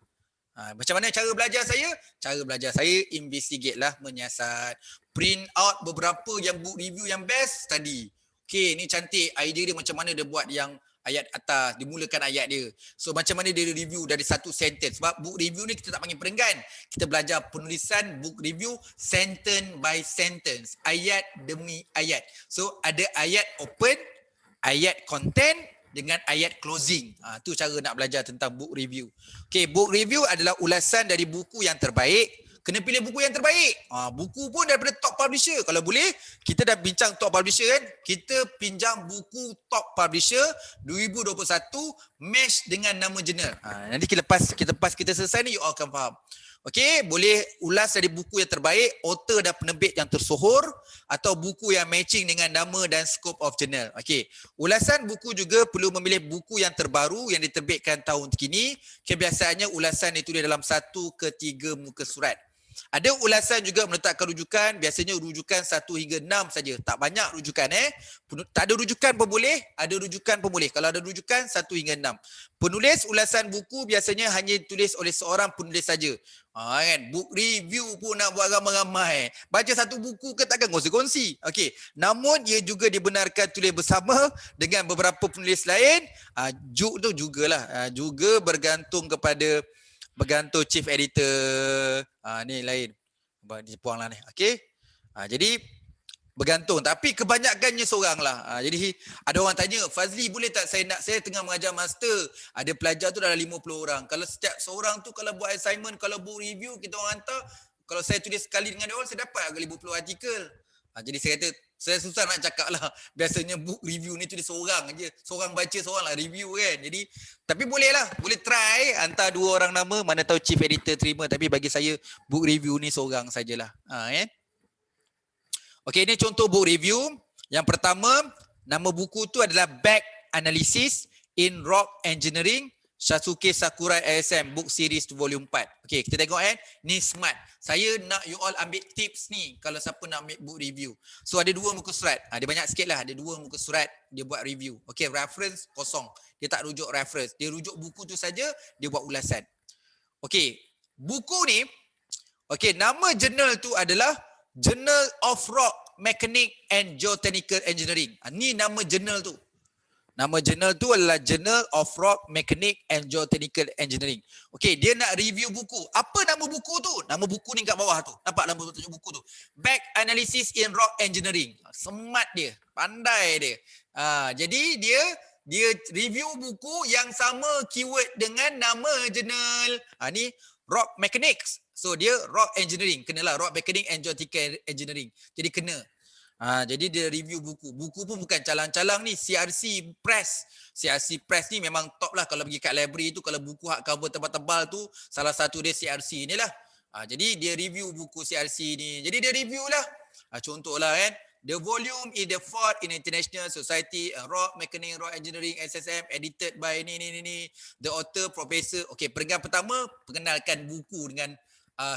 Macam mana cara belajar saya? Cara belajar saya investigate lah, menyiasat. Print out beberapa yang book review yang best, study. Okay, ni cantik. Idea dia macam mana dia buat yang ayat atas, dimulakan ayat dia. So macam mana dia review dari satu sentence. Sebab book review ni kita tak panggil perenggan. Kita belajar penulisan book review sentence by sentence. Ayat demi ayat. So ada ayat open, ayat content dengan ayat closing. Tu cara nak belajar tentang book review. Okay, book review adalah ulasan dari buku yang terbaik. Kena pilih buku yang terbaik. Buku pun daripada top publisher. Kalau boleh, kita dah bincang top publisher kan. Kita pinjam buku top publisher 2021 match dengan nama jurnal. Nanti kita selesai ni, you all akan faham. Okey, boleh ulas dari buku yang terbaik, author dan penerbit yang tersohor atau buku yang matching dengan nama dan scope of journal. Okey, ulasan buku juga perlu memilih buku yang terbaru yang diterbitkan tahun kini. Kebiasaannya ulasan ditulis dalam 1 ke 3 muka surat. Ada ulasan juga meletakkan rujukan, biasanya rujukan 1 hingga 6 saja. Tak banyak rujukan Tak ada rujukan pun boleh, ada rujukan pun boleh. Kalau ada rujukan 1 hingga 6. Penulis ulasan buku biasanya hanya ditulis oleh seorang penulis saja. Kan, book review pun nak buat ramai-ramai. Baca satu buku ke takkan kongsi-kongsi. Okey, namun ia juga dibenarkan tulis bersama dengan beberapa penulis lain. Tu jugalah, juga bergantung chief editor. Ni lain. Ni puang lah ni. Okey. Jadi bergantung, tapi kebanyakannya seorang lah. Jadi ada orang tanya, Fazli boleh tak saya tengah mengajar master, ada pelajar tu dalam 50 orang. Kalau setiap seorang tu kalau buat assignment, kalau book review kita orang hantar, kalau saya tulis sekali dengan dia orang, saya dapat agak 50 artikel. Jadi saya kata, saya susah nak cakap lah. Biasanya book review ni tulis seorang je. Seorang baca, seorang lah review kan. Jadi, tapi boleh lah. Boleh try hantar 2 orang nama. Mana tahu chief editor terima. Tapi bagi saya, book review ni seorang sajalah. Okey, ini contoh book review. Yang pertama, nama buku tu adalah Back Analysis in Rock Engineering, Shasuke Sakurai ASM, book series volume 4. Okey, kita tengok ni smart. Saya nak you all ambil tips ni kalau siapa nak ambil book review. So ada 2 muka surat. Dia banyak sikit lah. Ada 2 muka surat dia buat review. Okey, reference kosong. Dia tak rujuk reference. Dia rujuk buku tu saja, dia buat ulasan. Okey, buku ni, okey, nama jurnal tu adalah Journal of Rock Mechanic and Geotechnical Engineering. Ni nama jurnal tu. Nama jurnal tu adalah Journal of Rock Mechanic and Geotechnical Engineering. Okey, dia nak review buku. Apa nama buku tu? Nama buku ni kat bawah tu. Nampak nama buku tu? Back Analysis in Rock Engineering. Smart dia. Pandai dia. Jadi dia review buku yang sama keyword dengan nama jurnal. Ni Rock Mechanics. So dia Rock Engineering. Kenalah Rock Mechanic and Geotechnical Engineering. Jadi kena. Jadi dia review buku. Buku pun bukan calang-calang ni, CRC Press. CRC Press ni memang top lah kalau pergi kat library tu, kalau buku hardcover tebal-tebal tu, salah satu dia CRC ni lah. Jadi dia review buku CRC ni. Jadi dia review lah. Contohlah kan, the volume is the fourth in International Society Rock Mechanic, Rock Engineering, SSM, edited by ni. The author, professor. Okey, perenggan pertama, perkenalkan buku dengan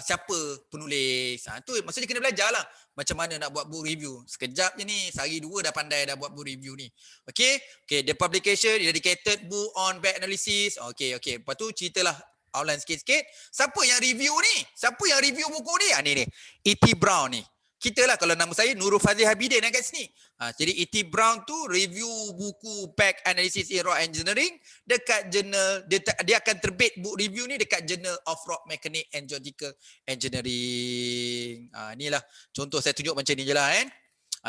siapa penulis. Tu maksudnya kena belajar lah macam mana nak buat book review. Sekejap je ni, sehari 2 dah pandai dah buat book review ni. Okay, the publication, dedicated book on back analysis. Okay. Lepas tu ceritalah outline sikit-sikit. Siapa yang review ni? Siapa yang review buku ni? Ni E.T. Brown ni. kita lah, kalau nama saya Nurul Fazil Habibin kat sini. Jadi E.T. Brown tu review buku Back Analysis in Rock Engineering dekat jurnal, dia akan terbit book review ni dekat Journal of Rock Mechanics and Geological Engineering. Inilah contoh, saya tunjuk macam ni je lah kan.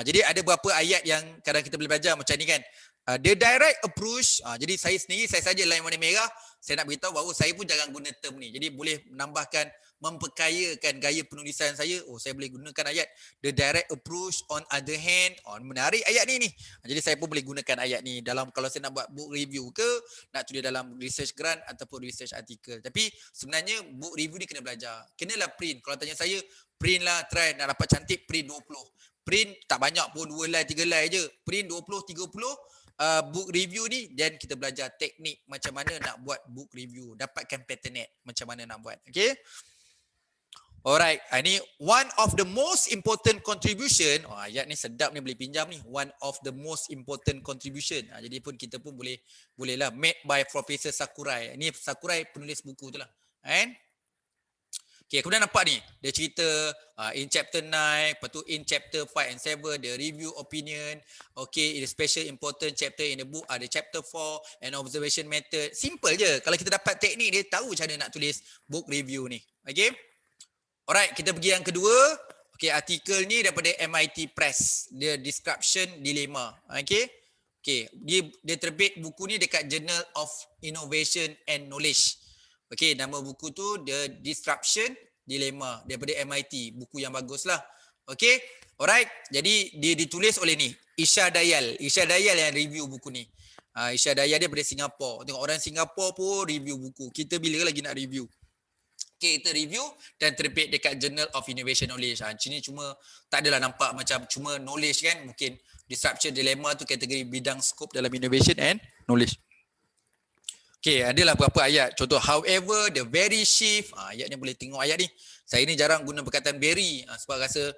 Jadi ada beberapa ayat yang kadang kita boleh belajar macam ni kan. The direct approach, jadi saya sendiri, saya saja line warna merah, saya nak beritahu bahawa saya pun jangan guna term ni. Jadi boleh menambahkan, memperkayakan gaya penulisan saya. Saya boleh gunakan ayat the direct approach on other hand. Menarik ayat ni. Jadi saya pun boleh gunakan ayat ni dalam, kalau saya nak buat book review ke, nak tulis dalam research grant ataupun research article. Tapi sebenarnya book review ni kena belajar. Kenalah print. Kalau tanya saya, print lah, try nak dapat cantik, print 20. Print tak banyak pun, 2 line 3 line je. Print 20 30 book review ni, dan kita belajar teknik macam mana nak buat book review, dapatkan pattern macam mana nak buat. Okay, alright, ini one of the most important contribution. Ayat ni sedap ni, boleh pinjam ni. One of the most important contribution. Jadi pun kita pun bolehlah made by Professor Sakurai. Ini Sakurai penulis buku tu lah. Okay, kemudian nampak ni, dia cerita in chapter 9, lepas tu in chapter 5 and 7, the review opinion. Okay, in the special important chapter in the book, ada chapter 4 and observation method. Simple je, kalau kita dapat teknik dia, tahu cara nak tulis book review ni. Okay, alright, kita pergi yang kedua. Okay, artikel ni daripada MIT Press, the Disruption Dilemma. Okay, dia terbit buku ni dekat Journal of Innovation and Knowledge. Okay, nama buku tu The Disruption Dilemma daripada MIT. Buku yang bagus lah. Okay, alright. Jadi dia ditulis oleh ni, Isha Dayal. Isha Dayal yang review buku ni. Isha Dayal dia daripada Singapura. Tengok orang Singapura pun review buku. Kita bila lagi nak review? Okay, kita review dan terbit dekat Journal of Innovation Knowledge. Sini cuma tak adalah nampak macam cuma knowledge kan. Mungkin Disruption Dilemma tu kategori bidang skop dalam innovation and knowledge. Okay, adalah beberapa ayat. Contoh, however, the very shift. Ayat ni boleh tengok ayat ni. Saya ni jarang guna perkataan very. Sebab rasa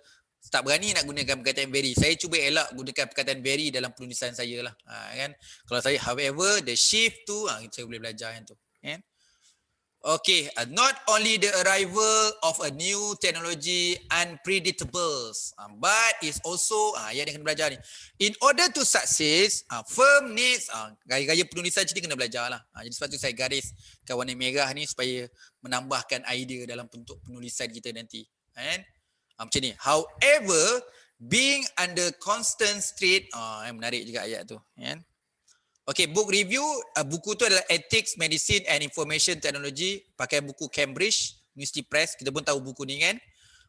tak berani nak gunakan perkataan very. Saya cuba elak gunakan perkataan very dalam penulisan saya lah. Kan? Kalau saya, however, the shift tu, saya boleh belajar yang tu. Kan? Okay, not only the arrival of a new technology unpredictables, but is also, yang dia kena belajar ni. In order to success, firm needs, gaya-gaya penulisan sini kena belajar lah. Jadi sebab tu saya garis kat warna merah ni supaya menambahkan idea dalam bentuk penulisan kita nanti. Kan? Macam ni. However, being under constant strain, menarik juga ayat tu. Kan? Okay, book review, buku tu adalah Ethics, Medicine and Information Technology, pakai buku Cambridge University Press. Kita pun tahu buku ni kan.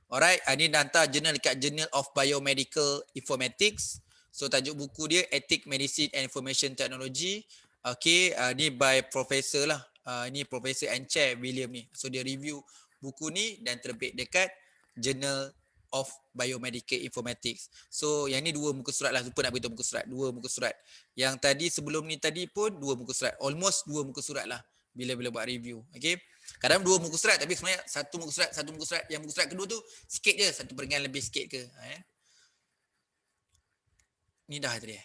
Alright, ini hantar jurnal dekat Journal of Biomedical Informatics. So tajuk buku dia Ethics, Medicine and Information Technology. Okay, ni by Professor lah. Ni Professor and Chair William ni. So dia review buku ni dan terbit dekat Journal of Biomedical Informatics. So yang ni 2 muka surat lah. Lupa nak beritahu muka surat. 2 muka surat. Yang tadi sebelum ni tadi pun 2 muka surat. Almost 2 muka surat lah bila buat review. Okay. Kadang 2 muka surat tapi sebenarnya 1 muka surat, 1 muka surat. Yang muka surat kedua tu sikit je. 1 peringkat lebih sikit ke. Ni dah tadi.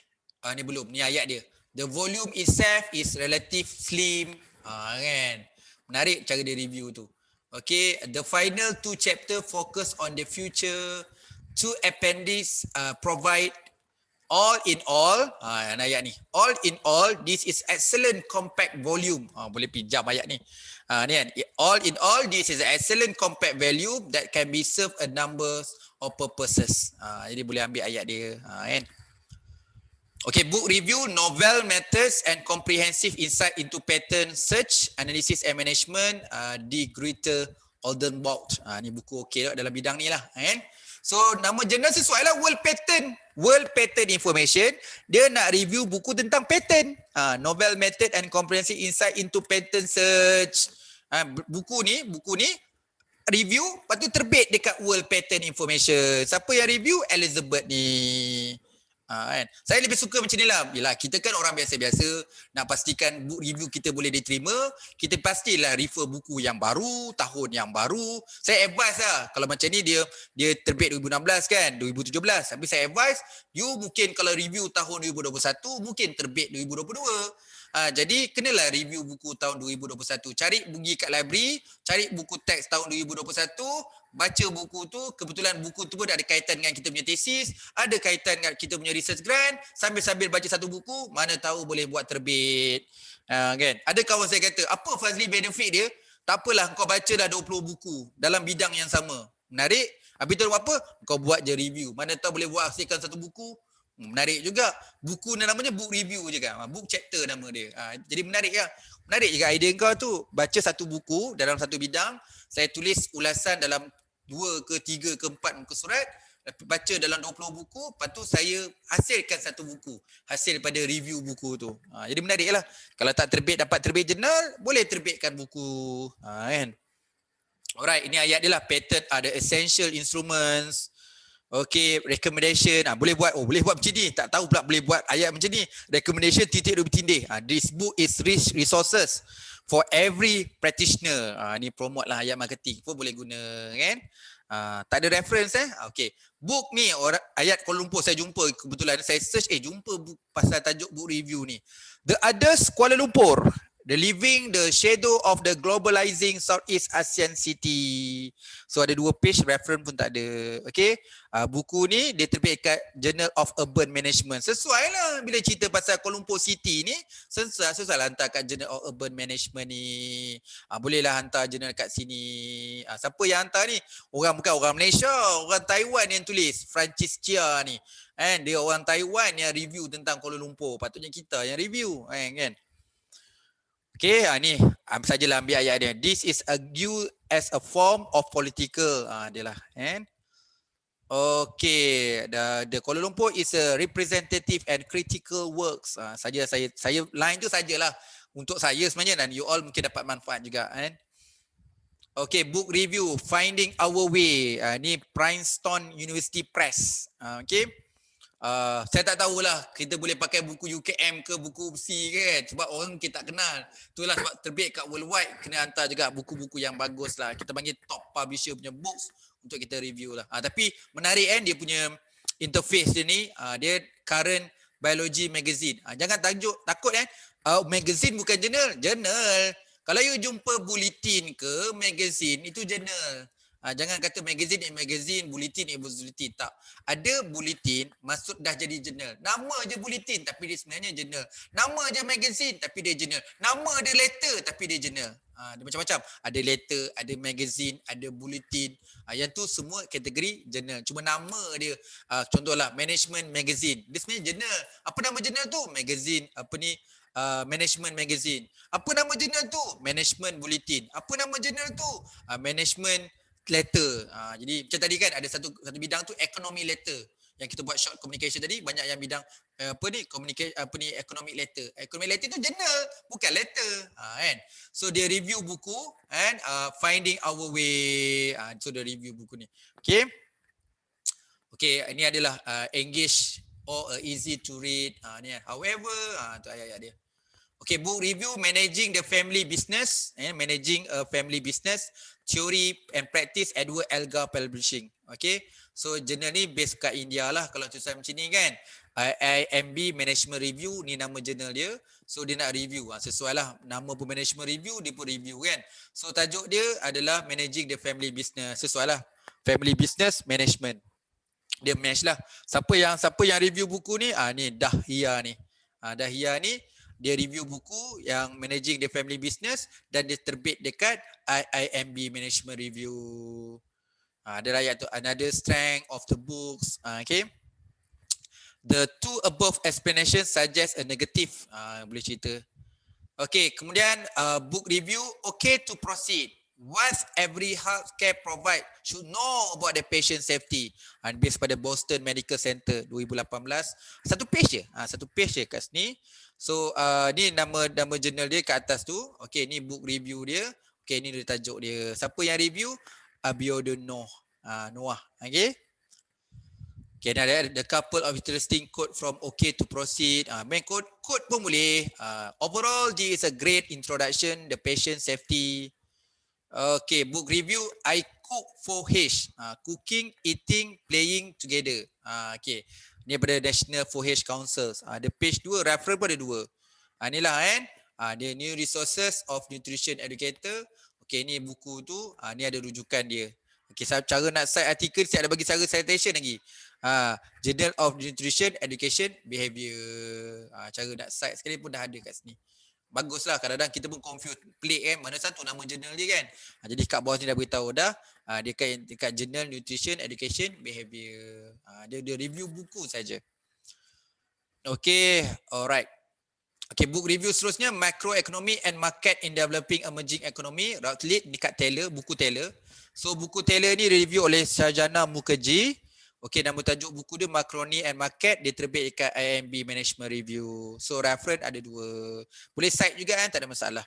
Ni belum. Ni ayat dia. The volume itself is relative slim. Kan. Menarik cara dia review tu. Okay, the final 2 chapter focus on the future. 2 appendix provide all in all. Ayat ni. All in all, this is excellent compact volume. Boleh pinjam ayat ni. Ni kan. All in all, this is excellent compact volume that can be served a number of purposes. Jadi boleh ambil ayat dia. Kan. Okay, book review, novel methods and comprehensive insight into pattern search, analysis and management, di Greta Oldenburg. Ni buku okey tak dalam bidang ni lah. Kan? So, nama jurnal sesuai lah, World Pattern Information. Dia nak review buku tentang pattern. Novel method and comprehensive insight into pattern search. Buku ni review, lepas tu terbit dekat World Pattern Information. Siapa yang review? Elizabeth ni. Kan? Saya lebih suka macam ni lah. Yelah, kita kan orang biasa-biasa, nak pastikan book review kita boleh diterima, kita pastilah refer buku yang baru, tahun yang baru. Saya advise lah, kalau macam ni dia terbit 2016 kan, 2017. Tapi saya advise, you mungkin kalau review tahun 2021, mungkin terbit 2022. Jadi kenalah review buku tahun 2021. Cari pergi kat library, cari buku teks tahun 2021, baca buku tu, kebetulan buku tu pun ada kaitan dengan kita punya tesis, ada kaitan dengan kita punya research grant, sambil-sambil baca satu buku, mana tahu boleh buat terbit. Kan? Ada kawan saya kata, apa Fazli benefit dia? Tak apalah, kau baca dah 20 buku dalam bidang yang sama. Menarik? Habis tu apa? Kau buat je review. Mana tahu boleh buat hasilkan satu buku. Menarik juga. Buku ni namanya book review je kan. Book chapter nama dia. Jadi menarik ya. Menarik juga idea kau tu. Baca satu buku dalam satu bidang. Saya tulis ulasan dalam 2 ke 3 ke 4 muka surat. Baca dalam 20 buku. Lepas tu saya hasilkan satu buku. Hasil daripada review buku tu. Jadi menarik lah. Kalau tak terbit, dapat terbit jurnal, boleh terbitkan buku. Kan? Alright, ini ayat dia lah. Patent are the essential instruments. Okay, recommendation. Boleh buat macam ni. Tak tahu pula boleh buat ayat macam ni. Recommendation titik dua bertindih. This book is rich resources for every practitioner. Ni promote lah ayat marketing pun boleh guna kan. Tak ada reference Okay. Book ni ayat Kuala Lumpur saya jumpa kebetulan saya search jumpa book pasal tajuk book review ni. The Others Kuala Lumpur. The Living the Shadow of the Globalizing Southeast Asian City. So ada 2 page, reference pun tak ada. Okay. Buku ni dia terbit kat Journal of Urban Management. Sesuai lah bila cerita pasal Kuala Lumpur City ni. Sesuai lah hantar kat Journal of Urban Management ni. Bolehlah hantar jurnal kat sini. Siapa yang hantar ni? Bukan orang Malaysia, orang Taiwan yang tulis. Francis Chia ni. Dia orang Taiwan yang review tentang Kuala Lumpur. Patutnya kita yang review. Kan? Okay, ni sajalah ambil ayat dia. This is a due as a form of political. Dia lah. Okay, the Kuala Lumpur is a representative and critical works. Saya line tu sajalah untuk saya sebenarnya dan you all mungkin dapat manfaat juga. Okay, book review, Finding Our Way. Ni Princeton University Press. Okay. Saya tak tahulah kita boleh pakai buku UKM ke buku C kan sebab orang kita tak kenal. Itulah sebab terbit kat worldwide kena hantar juga buku-buku yang bagus lah. Kita panggil top publisher punya books untuk kita review lah. Tapi menarik kan dia punya interface dia ni. Dia Current Biology Magazine. Jangan takut kan. Magazine bukan journal. Kalau you jumpa bulletin ke magazine itu journal. Jangan kata magazine, bulletin bulletin. Tak. Ada bulletin, maksud dah jadi jurnal. Nama je bulletin tapi dia sebenarnya jurnal. Nama je magazine tapi dia jurnal. Nama dia letter tapi dia jurnal. Dia macam-macam. Ada letter, ada magazine, ada bulletin. Yang tu semua kategori jurnal. Cuma nama dia. Contohlah management magazine. Dia sebenarnya jurnal. Apa nama jurnal tu? Magazine. Management magazine. Apa nama jurnal tu? Management bulletin. Apa nama jurnal tu? Management letter. Jadi macam tadi kan ada satu bidang tu economy letter. Yang kita buat short communication tadi banyak yang bidang economic letter. Economic letter tu journal, bukan letter. Kan? So dia review buku and Finding Our Way. So dia review buku ni. Okay. Okay, ini adalah engage or easy to read. Ni however, tu ayat-ayat dia. Okay, book review, Managing the Family Business. Managing a Family Business. Theory and Practice, Edward Elgar Publishing. Okay, so jurnal ni based kat India lah kalau tulisan macam ni kan. IMB Management Review, ni nama jurnal dia. So dia nak review. Sesuai lah, nama pun Management Review, dia pun review kan. So tajuk dia adalah Managing the Family Business. Sesuai lah, Family Business Management. Dia match lah. Siapa yang review buku ni? Ni Dahia ni. Dahia ni dia review buku yang Managing the Family Business dan dia terbit dekat IIMB Management Review. Ada ayat tu, another strength of the books. Okay. The two above explanations suggest a negative. Boleh cerita. Okay, kemudian book review, okay to proceed. What every healthcare provide should know about the patient safety. Based pada Boston Medical Center 2018. Satu page je kat sini. So ni nama jurnal dia kat atas tu. Okay, ni book review dia. Okay, ni dia tajuk dia. Siapa yang review? Abiodun Noah. Okay. Okay, ada the couple of interesting quote from okay to proceed. Main quote pun boleh. Overall, this is a great introduction, the patient safety. Okay, book review, I cook for H. Cooking, eating, playing together. Okay, ni daripada National 4H Council. Ada page 2, reference pun ada 2. Inilah kan. Dia New Resources of Nutrition Educator. Okay, ni buku tu. Ni ada rujukan dia. Okay, cara nak cite artikel saya ada bagi cara citation lagi. Journal of Nutrition, Education, Behavior. Cara nak cite sekali pun dah ada kat sini. Baguslah, kadang-kadang kita pun confuse pelik kan, mana satu nama jurnal dia kan. Jadi kat bawah ni dah beritahu dah, dia kat Journal Nutrition, Education, Behavior. Dia review buku saja. Okay, alright. Okay, book review seterusnya, Macroeconomy and Market in Developing Emerging Economy, Routledge dekat Taylor, buku Taylor. So buku Taylor ni review oleh Sarjana Mukherjee. Okay, nama tajuk buku dia Macroeconomy and Market, dia terbit dekat IMB Management Review. So reference ada 2. Boleh cite juga kan, tak ada masalah.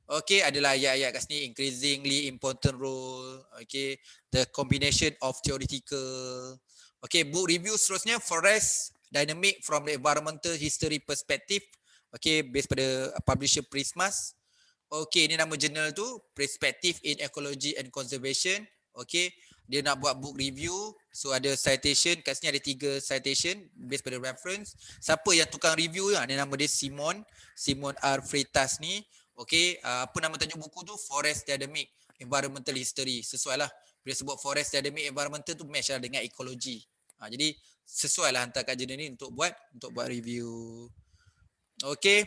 Okay, adalah ayat-ayat kat sini, increasingly important role. Okay, the combination of theoretical. Okay, book review seterusnya, Forest Dynamic from the Environmental History Perspective. Okay, based pada publisher Prismas. Okay, ini nama jurnal tu, Perspective in Ecology and Conservation. Okay, dia nak buat book review. So ada citation, kat sini ada 3 citation based pada reference. Siapa yang tukang review ni? Nama dia Simon R. Freitas ni. Okay, apa nama tajuk buku tu? Forest Dynamic Environmental History. Sesuai lah. Bila sebut Forest Dynamic Environmental tu match lah dengan ekologi. Jadi sesuai lah hantar kat jurnal ni untuk buat review. Okay.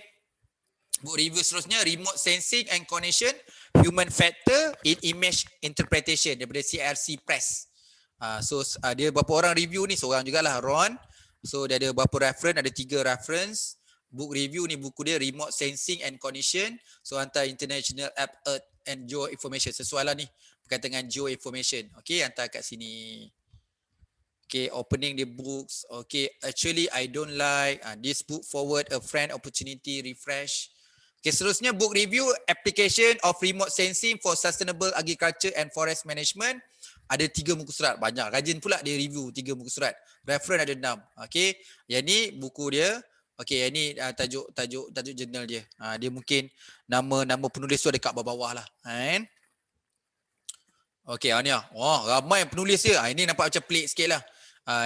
Book review seterusnya, Remote Sensing and Cognition, Human Factor in Image Interpretation daripada CRC Press. Dia berapa orang review ni? Seorang jugalah, Ron. So dia ada berapa reference? Ada 3 reference. Book review ni buku dia Remote Sensing and Cognition. So hantar International App Earth and Geoinformation. Sesuai lah ni berkaitan dengan geoinformation. Okay, hantar kat sini. Okay, opening the books. Okay, actually I don't like this book forward a friend opportunity refresh. Okay, seterusnya book review, Application of Remote Sensing for Sustainable Agriculture and Forest Management. Ada 3 muka surat, banyak. Rajin pula dia review 3 muka surat. Reference ada 6. Okay, yang ni buku dia. Okay, yang ni tajuk jurnal dia. Dia mungkin nama penulis tu ada kat bawah lah. Kan? Okay, ni lah. Wah, ramai penulis dia. Ini nampak macam pelik sikit lah.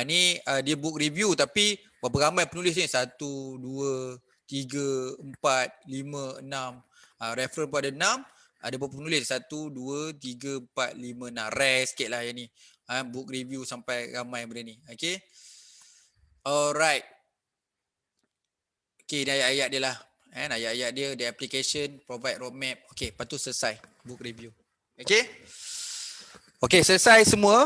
Ni dia book review tapi berapa ramai penulis ni? 1, 2, 3, 4, 5, 6. Reference pun ada 6. Ada berapa penulis? 1, 2, 3, 4, 5, 6. Rare sikit lah yang ni. Book review sampai ramai benda ni. Okay. Alright. Okay, dia ayat-ayat dia lah. Ayat-ayat dia, the application, provide roadmap. Okay, lepas tu selesai book review. Okay. Okay, selesai semua.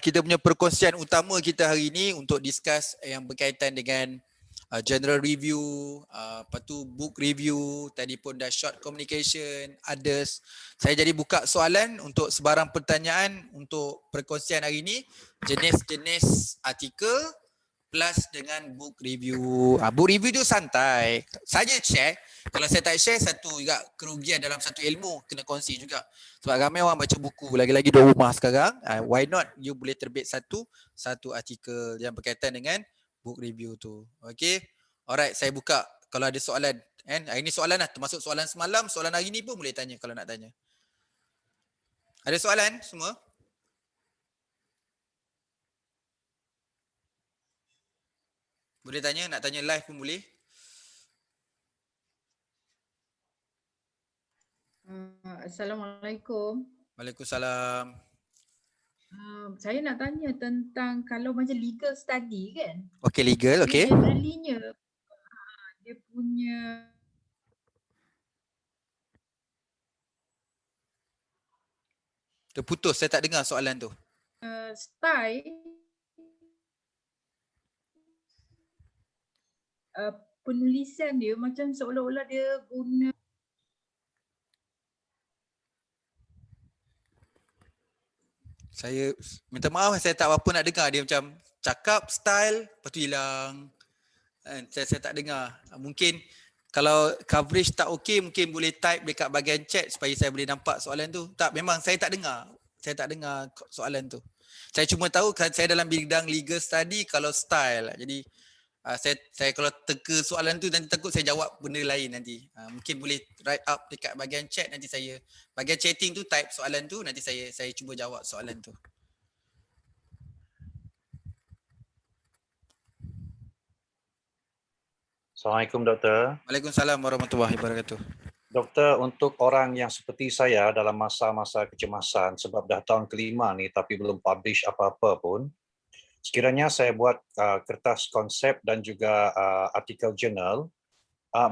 Kita punya perkongsian utama kita hari ini untuk discuss yang berkaitan dengan general review, lepas tu book review, tadi pun dah short communication, others. Saya jadi buka soalan untuk sebarang pertanyaan untuk perkongsian hari ini, jenis-jenis artikel plus dengan book review. Book review tu santai. Saya share. Kalau saya tak share, satu juga kerugian dalam satu ilmu kena kongsi juga. Sebab ramai orang baca buku, lagi-lagi duduk rumah sekarang. Why not you boleh terbit satu artikel yang berkaitan dengan book review tu. Okay. Alright, saya buka kalau ada soalan. Hari ni soalan lah, termasuk soalan semalam, soalan hari ni pun boleh tanya kalau nak tanya. Ada soalan semua? Boleh tanya, nak tanya live pun boleh. Assalamualaikum. Waalaikumsalam. Saya nak tanya tentang kalau macam legal study kan. Okay, legal, okay. Generally-nya dia punya terputus, saya tak dengar soalan tu. Style penulisan dia macam seolah-olah dia guna Saya minta maaf, saya tak apa nak dengar. Dia macam cakap style, lepas tu hilang. Saya tak dengar. Mungkin kalau coverage tak okey, mungkin boleh type dekat bahagian chat supaya saya boleh nampak soalan tu. Tak, memang saya tak dengar. Saya tak dengar soalan tu. Saya cuma tahu saya dalam bidang legal study kalau style. Jadi saya kalau teka soalan tu nanti takut saya jawab benda lain nanti. Mungkin boleh write up dekat bahagian chat, nanti saya bahagian chatting tu type soalan tu, nanti saya cuba jawab soalan tu. Assalamualaikum Doktor. Waalaikumsalam warahmatullahi wabarakatuh. Doktor, untuk orang yang seperti saya dalam masa-masa kecemasan sebab dah tahun kelima ni tapi belum publish apa-apa pun, sekiranya saya buat kertas konsep dan juga artikel jurnal,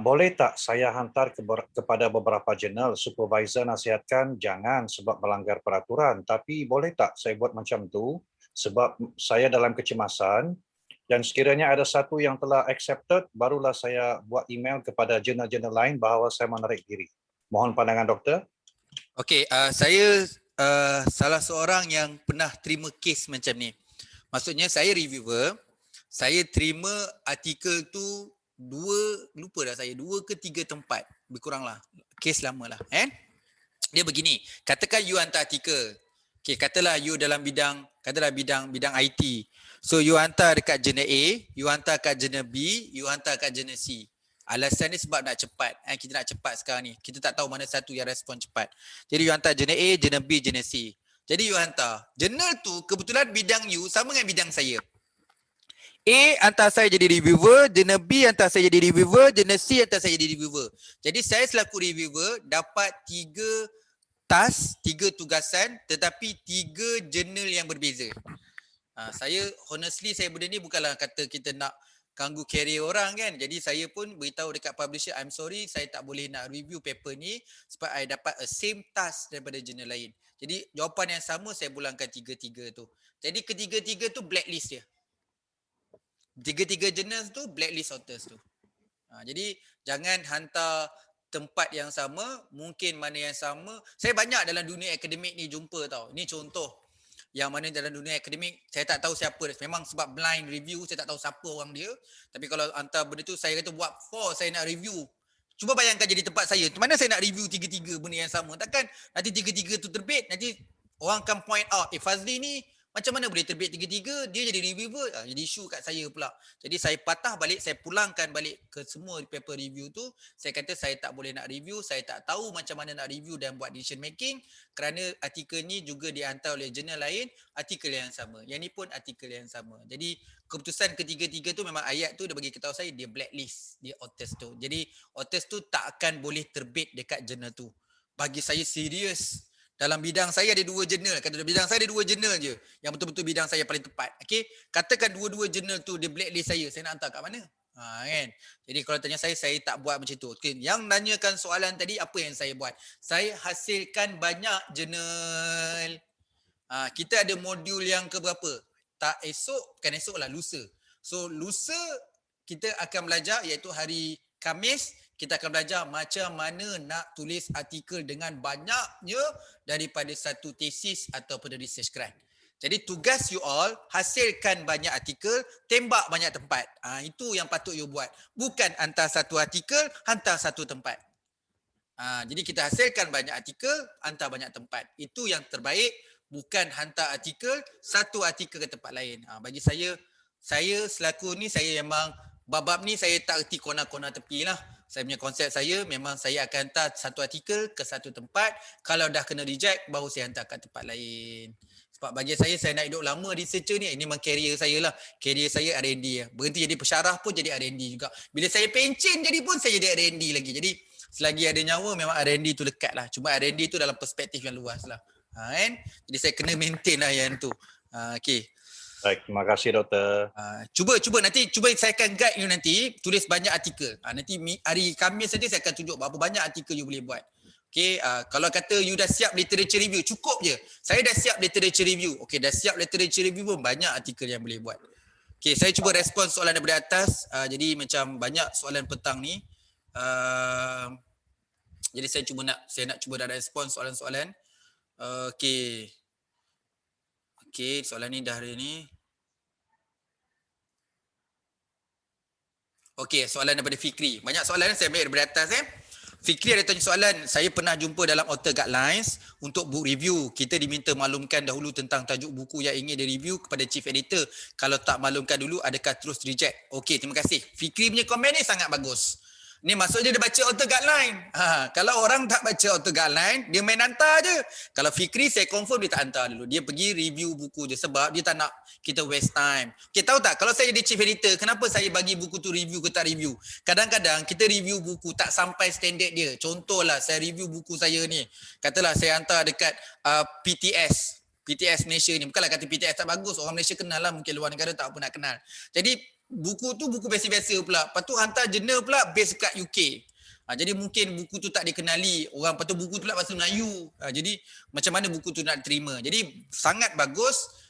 boleh tak saya hantar kepada beberapa jurnal, supervisor nasihatkan jangan sebab melanggar peraturan, tapi boleh tak saya buat macam tu sebab saya dalam kecemasan dan sekiranya ada satu yang telah accepted, barulah saya buat email kepada jurnal-jurnal lain bahawa saya menarik diri. Mohon pandangan doktor. Okey, saya salah seorang yang pernah terima kes macam ni. Maksudnya saya reviewer, saya terima artikel tu dua ke tiga tempat, lebih kurang lah, kes lama lah. Dia begini, katakan you hantar artikel. Okey, katalah you dalam bidang IT. So you hantar dekat jurnal A, you hantar kat jurnal B, you hantar kat jurnal C. Alasan ni sebab nak cepat. Kita nak cepat sekarang ni. Kita tak tahu mana satu yang respon cepat. Jadi you hantar jurnal A, jurnal B, jurnal C. Jadi you hantar. Jurnal tu kebetulan bidang you sama dengan bidang saya. A hantar saya jadi reviewer, jurnal B hantar saya jadi reviewer, jurnal C hantar saya jadi reviewer. Jadi saya selaku reviewer dapat 3 tugasan tetapi 3 jurnal yang berbeza. Saya honestly saya benda ni bukanlah kata kita nak ganggu career orang kan. Jadi saya pun beritahu dekat publisher, I'm sorry saya tak boleh nak review paper ni sebab I dapat a same task daripada jurnal lain. Jadi jawapan yang sama saya pulangkan 3 tu. Jadi ketiga-tiga tu blacklist dia. 3 jurnal tu blacklist authors tu. Jadi jangan hantar tempat yang sama, mungkin mana yang sama. Saya banyak dalam dunia akademik ni jumpa tau. Ini contoh. Yang mana dalam dunia akademik, saya tak tahu siapa. Memang sebab blind review, saya tak tahu siapa orang dia. Tapi kalau hantar benda tu, saya kata buat for saya nak review. Cuba bayangkan jadi tempat saya. Mana saya nak review 3 benda yang sama. Takkan nanti 3 tu terbit, nanti orang akan point out, Fazli ni macam mana boleh terbit 3 dia jadi reviewer, jadi isu kat saya pula. Jadi saya patah balik, saya pulangkan balik ke semua paper review tu. Saya kata saya tak boleh nak review, saya tak tahu macam mana nak review dan buat decision making kerana artikel ni juga dihantar oleh jurnal lain, artikel yang sama. Yang ni pun artikel yang sama. Jadi keputusan ketiga-tiga tu memang ayat tu dia bagi tahu saya dia blacklist dia authors tu. Jadi authors tu tak akan boleh terbit dekat jurnal tu. Bagi saya serius. Dalam bidang saya ada 2 jurnal. Kata dalam bidang saya ada 2 jurnal je yang betul-betul bidang saya paling tepat. Okey, katakan 2 jurnal tu dia blacklist saya nak hantar kat mana? Kan. Jadi kalau tanya saya tak buat macam tu. Okey, yang nanyakan soalan tadi apa yang saya buat? Saya hasilkan banyak jurnal. Kita ada modul yang ke berapa? Tak esok, bukan esok lah, lusa. So lusa kita akan belajar iaitu hari Khamis. Kita akan belajar macam mana nak tulis artikel dengan banyaknya daripada satu tesis ataupun research grant. Jadi tugas you all, hasilkan banyak artikel, tembak banyak tempat. Itu yang patut you buat. Bukan hantar satu artikel, hantar satu tempat. Jadi kita hasilkan banyak artikel, hantar banyak tempat. Itu yang terbaik, bukan hantar artikel, satu artikel ke tempat lain. Bagi saya selaku ni, saya memang bab ni saya tak erti kona-kona tepi lah. Saya punya konsep saya memang saya akan hantar satu artikel ke satu tempat. Kalau dah kena reject, baru saya hantar ke tempat lain. Sebab bagi saya nak hidup lama researcher ni. Ini memang career saya lah. Career saya R&D. Berhenti jadi pensyarah pun jadi R&D juga. Bila saya pencen jadi pun saya jadi R&D lagi. Jadi selagi ada nyawa memang R&D tu lekat lah. Cuma R&D tu dalam perspektif yang luas lah. Kan? Jadi saya kena maintain lah yang tu. Okay. Baik, terima kasih doktor. Cuba nanti saya akan guide you nanti tulis banyak artikel. Nanti hari Khamis saja saya akan tunjuk berapa banyak artikel you boleh buat. Okey, kalau kata you dah siap literature review, cukup je. Saya dah siap literature review. Okey, dah siap literature review pun banyak artikel yang boleh buat. Okey, saya cuba respon soalan daripada atas. Jadi macam banyak soalan petang ni. Jadi saya nak cuba dah respon soalan-soalan. Okey. Okey, soalan ni dah hari ni. Okey, soalan daripada Fikri. Banyak soalan saya ambil daripada atas. Fikri ada tanya soalan, saya pernah jumpa dalam author guidelines untuk book review. Kita diminta maklumkan dahulu tentang tajuk buku yang ingin direview kepada chief editor. Kalau tak maklumkan dulu, adakah terus reject? Okey, terima kasih. Fikri punya komen ni sangat bagus. Ni maksudnya dia baca author guideline. Kalau orang tak baca author guideline, dia main hantar je. Kalau Fikri, saya confirm dia tak hantar dulu. Dia pergi review buku je sebab dia tak nak kita waste time. Okay, tahu tak? Kalau saya jadi chief editor, kenapa saya bagi buku tu review ke tak review? Kadang-kadang kita review buku tak sampai standard dia. Contohlah, saya review buku saya ni. Katalah saya hantar dekat PTS Malaysia ni. Bukanlah kata PTS tak bagus. Orang Malaysia kenal lah. Mungkin luar negara tak apa nak kenal. Jadi buku tu buku biasa-biasa pula. Lepas tu hantar jurnal pula base kat UK. Jadi mungkin buku tu tak dikenali orang. Lepas tu buku tu pula bahasa Melayu. Jadi macam mana buku tu nak diterima. Jadi sangat bagus.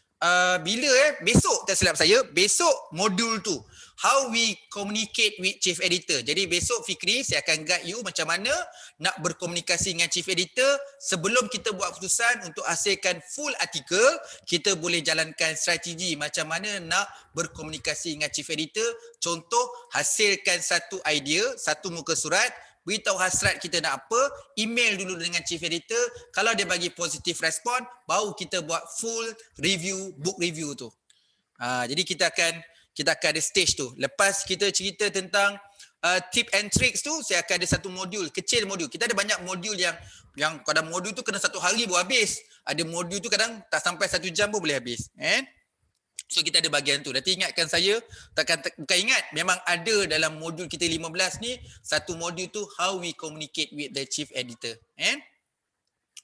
Bila besok tak silap saya, besok modul tu how we communicate with chief editor. Jadi besok Fikri saya akan guide you macam mana nak berkomunikasi dengan chief editor. Sebelum kita buat keputusan untuk hasilkan full artikel, kita boleh jalankan strategi macam mana nak berkomunikasi dengan chief editor. Contoh, hasilkan satu idea, satu muka surat, beritahu hasrat kita nak apa, email dulu dengan chief editor. Kalau dia bagi positif respon, baru kita buat full review, book review tu. Jadi kita akan ada stage tu. Lepas kita cerita tentang tip and tricks tu, saya akan ada satu modul, kecil modul. Kita ada banyak modul yang kadang modul tu kena 1 hari baru habis. Ada modul tu kadang tak sampai 1 jam pun boleh habis. So kita ada bahagian tu. Nanti ingatkan saya, bukan ingat, memang ada dalam modul kita 15 ni, satu modul tu how we communicate with the chief editor.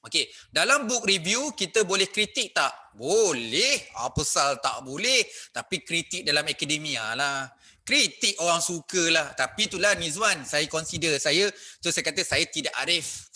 Okey, dalam book review kita boleh kritik tak? Boleh. Apa pasal tak boleh? Tapi kritik dalam akademia lah. Kritik orang suka lah. Tapi itulah Nizwan, saya consider, saya kata saya tidak arif.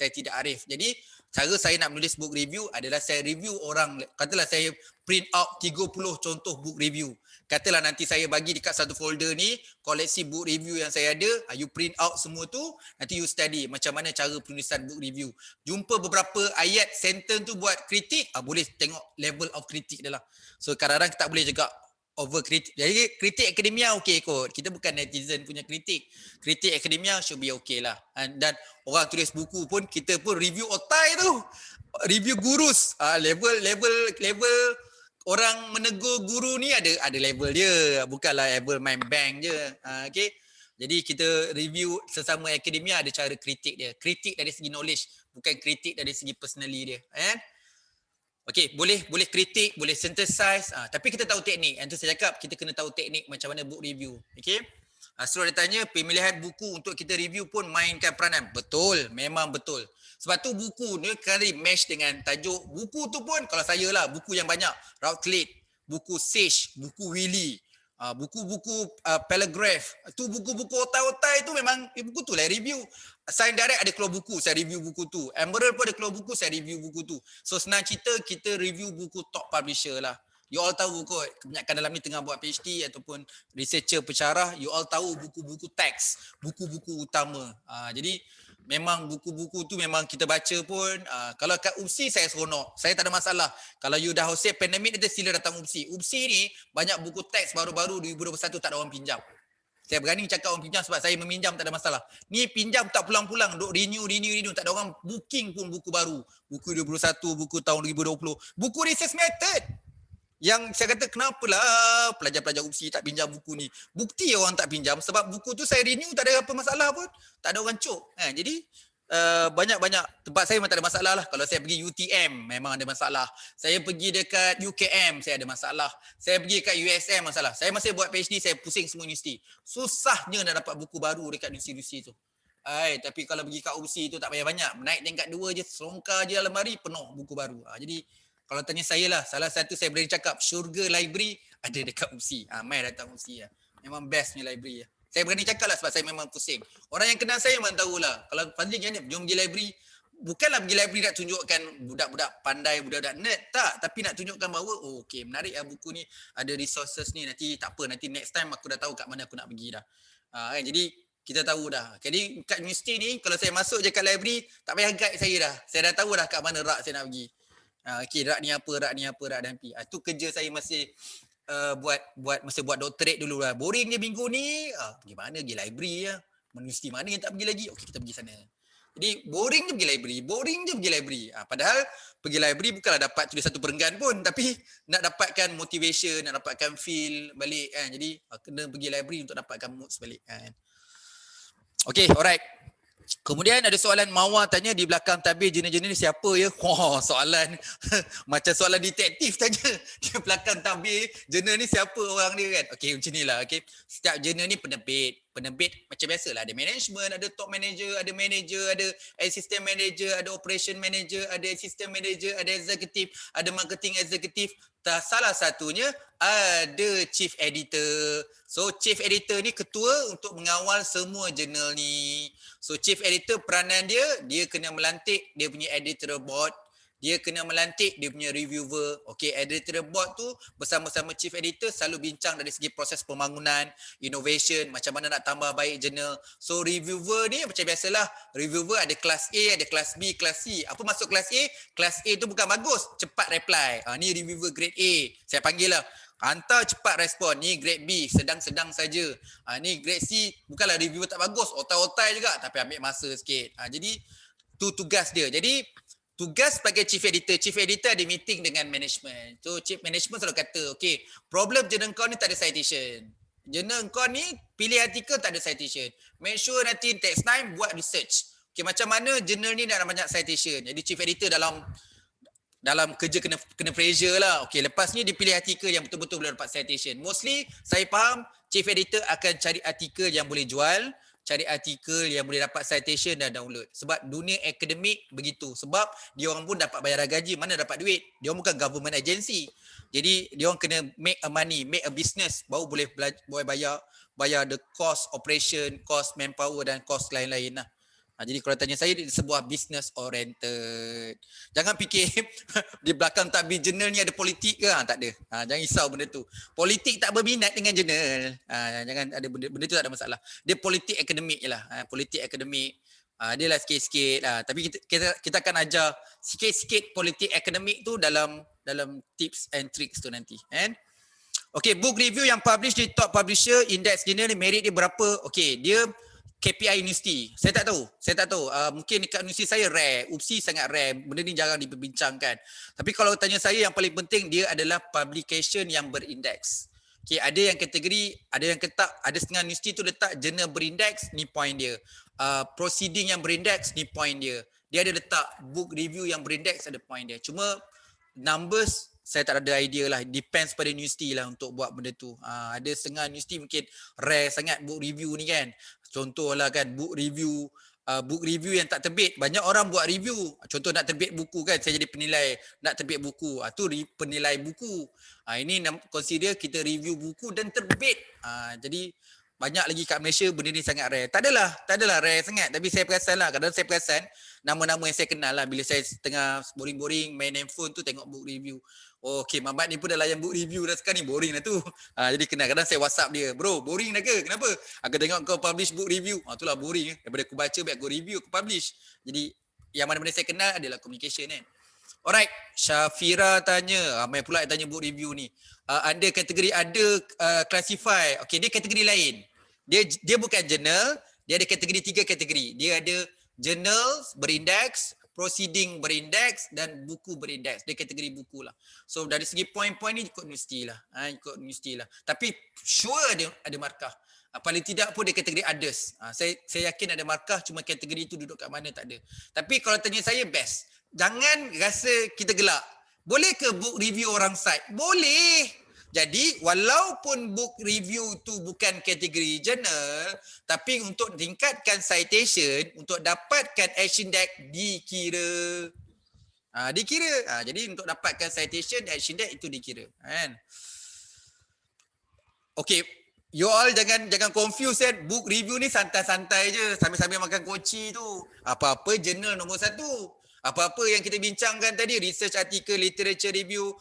Jadi cara saya nak menulis book review adalah saya review orang. Katalah saya print out 30 contoh book review. Katalah nanti saya bagi dekat satu folder ni, koleksi book review yang saya ada, you print out semua tu, nanti you study macam mana cara penulisan book review. Jumpa beberapa ayat, sentence tu buat kritik, boleh tengok level of kritik dia lah. So kadang-kadang kita tak boleh juga over kritik. Jadi kritik akademia okey kot. Kita bukan netizen punya kritik. Kritik akademia should be okey lah. Dan orang tulis buku pun, kita pun review otai tu. Review gurus. Level orang menegur guru ni ada level dia. Bukanlah level main bank je. Okey. Jadi kita review sesama akademia ada cara kritik dia. Kritik dari segi knowledge, bukan kritik dari segi personally dia. Okey, boleh kritik, boleh synthesize, tapi kita tahu teknik. Yang tu saya cakap, kita kena tahu teknik macam mana book review. Okey. Setelah dia tanya, pemilihan buku untuk kita review pun mainkan peranan. Betul, memang betul. Sebab tu buku ni kali match dengan tajuk. Buku tu pun kalau saya lah, buku yang banyak. Routledge, buku Sage, buku Willy, buku-buku Paragraph. Tu buku-buku otai-otai tu memang buku tu lah review. Sign Direct ada keluar buku, saya review buku tu. Emerald pun ada keluar buku, saya review buku tu. So senang cerita, kita review buku top publisher lah. You all tahu kot, kebanyakan dalam ni tengah buat PhD ataupun researcher pensyarah, you all tahu buku-buku teks, buku-buku utama. Jadi memang buku-buku tu memang kita baca pun. Kalau kat UPSI saya seronok, saya tak ada masalah. Kalau you dah hostel pandemik, nanti sila datang UPSI. UPSI ni banyak buku teks baru-baru 2021 tak ada orang pinjam. Saya berani cakap orang pinjam sebab saya meminjam tak ada masalah. Ni pinjam tak pulang-pulang, duk renew, tak ada orang booking pun buku baru. Buku 2021, buku tahun 2020. Buku research method. Yang saya kata kenapalah pelajar-pelajar UPSI tak pinjam buku ni. Bukti orang tak pinjam sebab buku tu saya renew tak ada apa masalah pun. Tak ada orang cop. Jadi banyak-banyak tempat saya memang tak ada masalah lah. Kalau saya pergi UTM memang ada masalah. Saya pergi dekat UKM saya ada masalah. Saya pergi dekat USM masalah. Saya masih buat PhD, saya pusing semua universiti. Susahnya nak dapat buku baru dekat universiti tu. Tapi kalau pergi kat UPSI tu tak payah banyak. Naik tingkat 2 je, selongkar je lemari penuh buku baru. Jadi kalau tanya saya lah, salah satu saya berani cakap syurga library ada dekat UPSI. Mai datang UPSI lah. Memang best punya library lah. Saya berani cakap lah sebab saya memang pusing. Orang yang kenal saya memang tahulah. Kalau Fazli macam ni, jom pergi library. Bukanlah pergi library nak tunjukkan budak-budak pandai, budak-budak nerd. Tak. Tapi nak tunjukkan bahawa, okey menarik lah buku ni. Ada resources ni. Nanti tak apa. Nanti next time aku dah tahu kat mana aku nak pergi dah. Jadi kita tahu dah. Jadi kat universiti ni, kalau saya masuk je kat library, tak payah guide saya dah. Saya dah tahu dah kat mana rak saya nak pergi. Okey, rak ni apa, rak dan pi. Tu kerja saya masih masa buat doctorate dulu lah. Boring je minggu ni. Pergi mana? Pergi library lah. Universiti mana yang tak pergi lagi? Okey, kita pergi sana. Jadi boring je pergi library. Padahal pergi library bukanlah dapat tulis satu perenggan pun, tapi nak dapatkan motivation, nak dapatkan feel balik kan. Jadi kena pergi library untuk dapatkan mood balik kan. Okay, alright. Kemudian ada soalan Mawar tanya di belakang tabir jurnal-jurnal ni siapa ya? Wah, soalan macam soalan detektif tanya. Di belakang tabir jurnal ni siapa orang dia kan? Okey, macam inilah. Okey. Setiap jurnal ni penerbit. Penerbit macam biasalah, ada management, ada top manager, ada assistant manager, ada operation manager, ada assistant manager, ada executive, ada marketing executive. Salah satunya ada chief editor. So chief editor ni ketua untuk mengawal semua jurnal ni. So chief editor peranan dia kena melantik dia punya editorial board, dia kena melantik dia punya reviewer. Okey, editorial board tu bersama-sama chief editor selalu bincang dari segi proses pembangunan, innovation, macam mana nak tambah baik jurnal. So reviewer ni macam biasalah, reviewer ada kelas A, ada kelas B, kelas C. Apa maksud kelas A? Kelas A tu bukan bagus, cepat reply. Ni reviewer grade A. Saya panggil lah. Hantar cepat respon. Ni grade B, sedang-sedang saja. Ni grade C, bukanlah reviewer tak bagus, otai-otai juga tapi ambil masa sikit. Jadi tu tugas dia. Jadi tugas sebagai chief editor ada meeting dengan management. So chief management selalu kata, okay, problem jurnal kau ni tak ada citation. Jurnal kau ni pilih artikel tak ada citation. Make sure nanti text time buat research. Okay, macam mana jurnal ni nak ada banyak citation. Jadi chief editor dalam kerja kena pressure lah. Okey, lepas ni dia pilih artikel yang betul-betul boleh dapat citation. Mostly saya faham chief editor akan cari artikel yang boleh jual, cari artikel yang boleh dapat citation dan download. Sebab dunia akademik begitu. Sebab dia orang pun dapat bayaran gaji, mana dapat duit. Dia orang bukan government agency. Jadi dia orang kena make a money, make a business baru boleh bayar the cost operation, cost manpower dan cost lain-lain lah. Jadi kalau tanya saya, dia sebuah business oriented. Jangan fikir di belakang tabir jurnal ni ada politik ke? Tak ada. Jangan risau benda tu. Politik tak berminat dengan jurnal. Jangan ada benda tu tak ada masalah. Dia politik akademik je lah. Politik akademik. Dia lah sikit-sikit lah. Tapi kita akan ajar sikit-sikit politik akademik tu dalam tips and tricks tu nanti. Okay, book review yang publish di top publisher, index jurnal ni merit dia berapa? Okay, dia KPI universiti. Saya tak tahu. Mungkin dekat universiti saya rare. UPSI sangat rare. Benda ni jarang diperbincangkan. Tapi kalau tanya saya, yang paling penting dia adalah publication yang berindeks. Okay, ada yang kategori, ada yang ketak, ada setengah universiti tu letak jurnal berindeks, ni point dia. Proceeding yang berindeks, ni point dia. Dia ada letak book review yang berindeks, ada point dia. Cuma numbers saya tak ada idea lah. Depends pada universiti lah untuk buat benda tu. Ada setengah universiti mungkin rare sangat book review ni kan. Contohlah kan book review yang tak terbit. Banyak orang buat review. Contoh nak terbit buku kan. Saya jadi penilai nak terbit buku. Tu penilai buku. Ini consider kita review buku dan terbit. Jadi banyak lagi kat Malaysia benda ni sangat rare. Tak adalah rare sangat. Tapi saya perasan lah. Kadang-kadang saya perasan nama-nama yang saya kenal lah. Bila saya tengah boring-boring main handphone tu tengok book review. Oh, okay, Mamat ni pun dah layan book review dah sekarang ni. Boring lah tu. Jadi kenal. Kadang saya WhatsApp dia. Bro, boring dah ke? Kenapa? Aku tengok kau publish book review. Itulah boring. Daripada aku baca, biar aku review, aku publish. Jadi yang mana-mana saya kenal adalah communication kan. Alright, Syafira tanya. Ramai pula yang tanya book review ni. Ada kategori, ada classify. Okay, dia kategori lain. Dia bukan journal. Dia ada kategori 3 kategori. Dia ada journal berindeks, proceeding berindeks dan buku berindeks. Dia kategori buku lah. So dari segi poin-poin ni ikut universiti lah. Tapi sure ada markah. Paling tidak pun dia kategori others. Saya yakin ada markah, cuma kategori itu duduk kat mana tak ada. Tapi kalau tanya saya best. Jangan rasa kita gelak. Boleh ke book review orang site? Boleh. Jadi walaupun book review tu bukan kategori jurnal, tapi untuk tingkatkan citation, untuk dapatkan action deck dikira. Jadi untuk dapatkan citation, action deck itu dikira. Kan? Okay, you all jangan confuse kan. Book review ni santai-santai je. Sambil-sambil makan koci tu. Apa-apa jurnal nombor 1. Apa-apa yang kita bincangkan tadi, research article, literature review,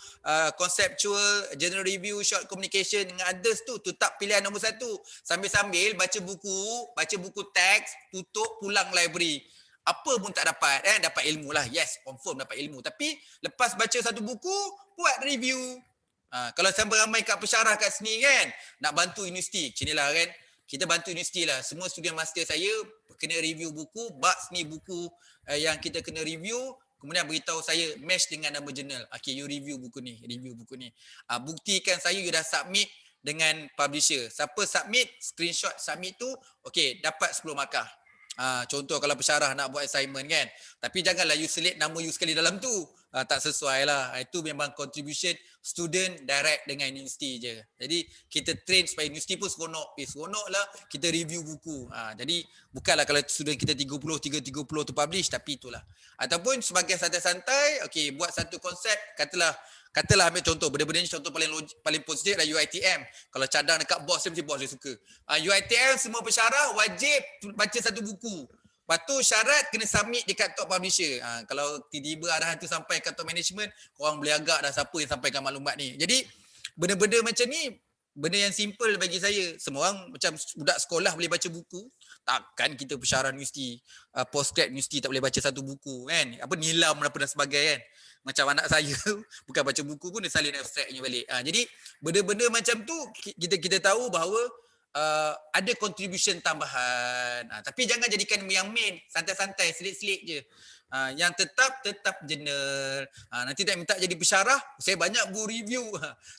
conceptual, general review, short communication dengan others tu tetap pilihan nombor 1. Sambil-sambil baca buku teks, tutup, pulang library. Apa pun tak dapat, dapat ilmu lah. Yes, confirm dapat ilmu. Tapi lepas baca satu buku, buat review. Kalau sampai ramai kat pesyarah kat sini kan, nak bantu universiti. Macam inilah kan. Kita bantu universiti lah. Semua student master saya kena review buku. Buds ni buku yang kita kena review. Kemudian beritahu saya match dengan nama jurnal. Okay, you review buku ni. Buktikan saya you dah submit dengan publisher. Siapa submit, screenshot submit tu, okey, dapat 10 markah. Contoh kalau pensyarah nak buat assignment kan. Tapi janganlah you select nama you sekali dalam tu. Tak sesuai lah. Itu memang contribution student direct dengan universiti je. Jadi kita train supaya universiti pun seronok. Seronok lah kita review buku. Jadi bukanlah kalau student kita 30 tu publish, tapi itulah. Ataupun sebagai santai-santai, okey, buat satu konsep, katalah ambil contoh, benda-benda ni contoh paling positif adalah UiTM. Kalau cadang dekat bos dia, mesti bos dia suka. UiTM semua pensyarah wajib baca satu buku. Lepas tu syarat kena submit dekat top publisher. Kalau tiba-tiba arahan tu sampai kat top management, korang boleh agak dah siapa yang sampaikan maklumat ni. Jadi benda-benda macam ni, benda yang simple bagi saya. Semua orang macam budak sekolah boleh baca buku. Takkan kita pensyarah universiti, postgrad universiti tak boleh baca satu buku kan. Apa nilam apa dan sebagainya kan. Macam anak saya bukan baca buku pun dia salin abstraknya balik. Jadi benda-benda macam tu kita tahu bahawa ada contribution tambahan. Tapi jangan jadikan yang main, santai-santai, selit-selit je. Yang tetap jurnal. Nanti tak minta jadi pensyarah, saya banyak book review.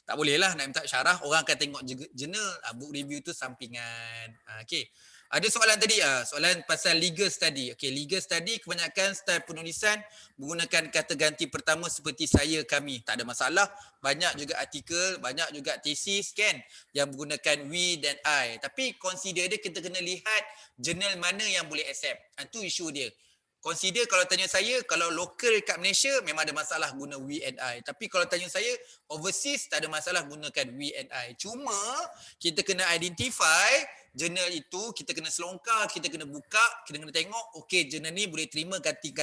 Tak boleh lah nak minta syarah, orang akan tengok jurnal. Book review tu sampingan. Okey. Ada soalan tadi, soalan pasal legal study. Okey, legal study kebanyakan style penulisan menggunakan kata ganti pertama seperti saya, kami. Tak ada masalah. Banyak juga artikel, banyak juga tesis kan yang menggunakan we dan I. Tapi consider dia, kita kena lihat jurnal mana yang boleh accept. Itu isu dia. Consider kalau tanya saya, kalau local kat Malaysia memang ada masalah guna we and I. Tapi kalau tanya saya, overseas tak ada masalah gunakan we and I. Cuma kita kena identify jurnal itu, kita kena selongkar, kita kena buka, kita kena tengok, okey jurnal ni boleh terima ganti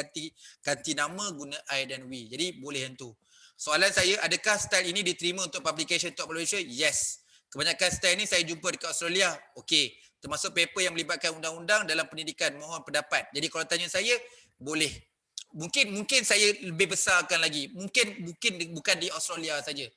nama guna I dan we. Jadi boleh yang tu. Soalan saya, adakah style ini diterima untuk publication top publisher? Yes. Kebanyakan style ni saya jumpa dekat Australia. Okey. Termasuk paper yang melibatkan undang-undang dalam pendidikan, mohon pendapat. Jadi kalau tanya saya, boleh. Mungkin saya lebih besarkan lagi. Mungkin bukan di Australia saja.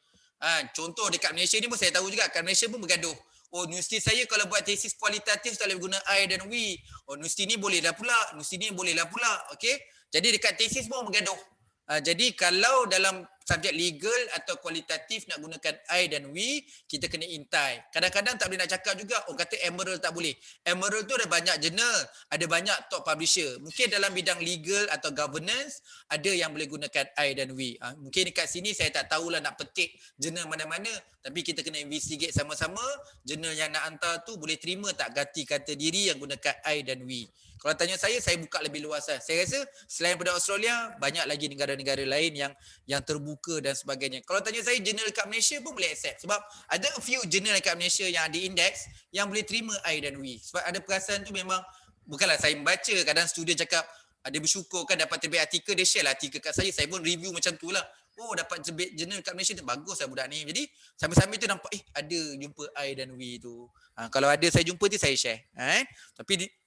Contoh dekat Malaysia ni pun saya tahu juga, kat Malaysia pun bergaduh. Oh, universiti saya kalau buat tesis kualitatif tak boleh guna I dan we. Oh, universiti ni boleh dah pula, universiti ni boleh lah pula. Okey. Jadi dekat tesis pun bergaduh. Jadi kalau dalam subjek legal atau kualitatif nak gunakan I dan we, kita kena intai. Kadang-kadang tak boleh nak cakap juga, kata Emerald tak boleh. Emerald tu ada banyak jurnal, ada banyak top publisher. Mungkin dalam bidang legal atau governance, ada yang boleh gunakan I dan we. Mungkin dekat sini saya tak tahulah nak petik jurnal mana-mana, tapi kita kena investigate sama-sama, jurnal yang nak hantar tu boleh terima tak ganti kata diri yang gunakan I dan we. Kalau tanya saya buka lebih luas lah. Saya rasa selain daripada Australia, banyak lagi negara-negara lain yang terbuka dan sebagainya. Kalau tanya saya, jurnal kat Malaysia pun boleh accept. Sebab ada a few jurnal kat Malaysia yang ada index yang boleh terima I dan we. Sebab ada perasaan tu memang, bukanlah saya membaca, kadang student cakap, dia bersyukur kan dapat terbit artikel, dia share lah artikel kat saya pun review macam tu lah. Oh, dapat terbit jurnal kat Malaysia tu, bagus lah budak ni. Jadi sambil-sambil tu nampak, ada jumpa I dan we tu. Kalau ada saya jumpa tu, saya share.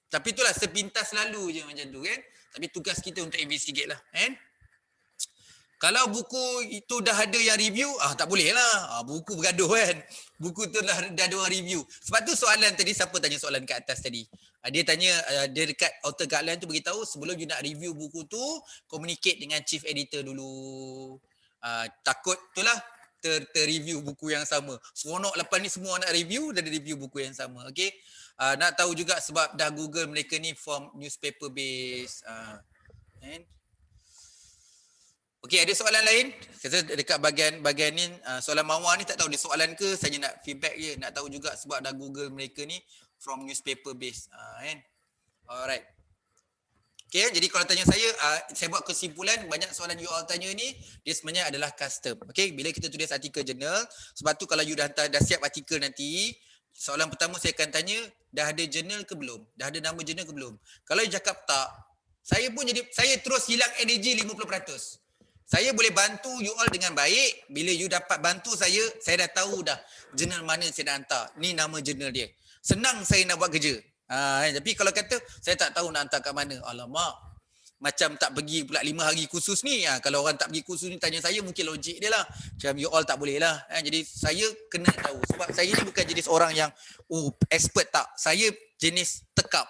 Tapi itulah sepintas lalu je macam tu kan. Tapi tugas kita untuk investigate lah kan. Kalau buku itu dah ada yang review, tak boleh lah. Buku bergaduh kan. Buku tu dah ada orang review. Sebab tu soalan tadi, siapa tanya soalan kat atas tadi? Dia tanya, dia dekat author guideline tu beritahu, sebelum you nak review buku tu, communicate dengan chief editor dulu. Takut itulah ter-review buku yang sama. Seronok lepas ni semua nak review, dan review buku yang sama. Okay. Nak tahu juga sebab dah Google mereka ni from newspaper base. Okey, ada soalan lain? Saya dekat bahagian ni, soalan Mawar ni tak tahu dia soalan ke, saya nak feedback je. Nak tahu juga sebab dah Google mereka ni from newspaper base. Alright. Okay, jadi kalau tanya saya buat kesimpulan, banyak soalan you all tanya ni, dia sebenarnya adalah custom. Okay, bila kita tulis artikel jurnal, sebab tu kalau you dah siap artikel nanti, soalan pertama saya akan tanya, dah ada jurnal ke belum? Dah ada nama jurnal ke belum? Kalau you cakap tak, saya terus hilang energi 50%. Saya boleh bantu you all dengan baik. Bila you dapat bantu saya dah tahu dah jurnal mana saya nak hantar. Ni nama jurnal dia. Senang saya nak buat kerja. Tapi kalau kata, saya tak tahu nak hantar kat mana. Alamak, macam tak pergi pula 5 hari kursus ni. Kalau orang tak pergi kursus ni tanya saya, mungkin logik dia lah. Macam you all tak boleh lah. Jadi saya kena tahu. Sebab saya ni bukan jenis orang yang expert tak. Saya jenis tekap.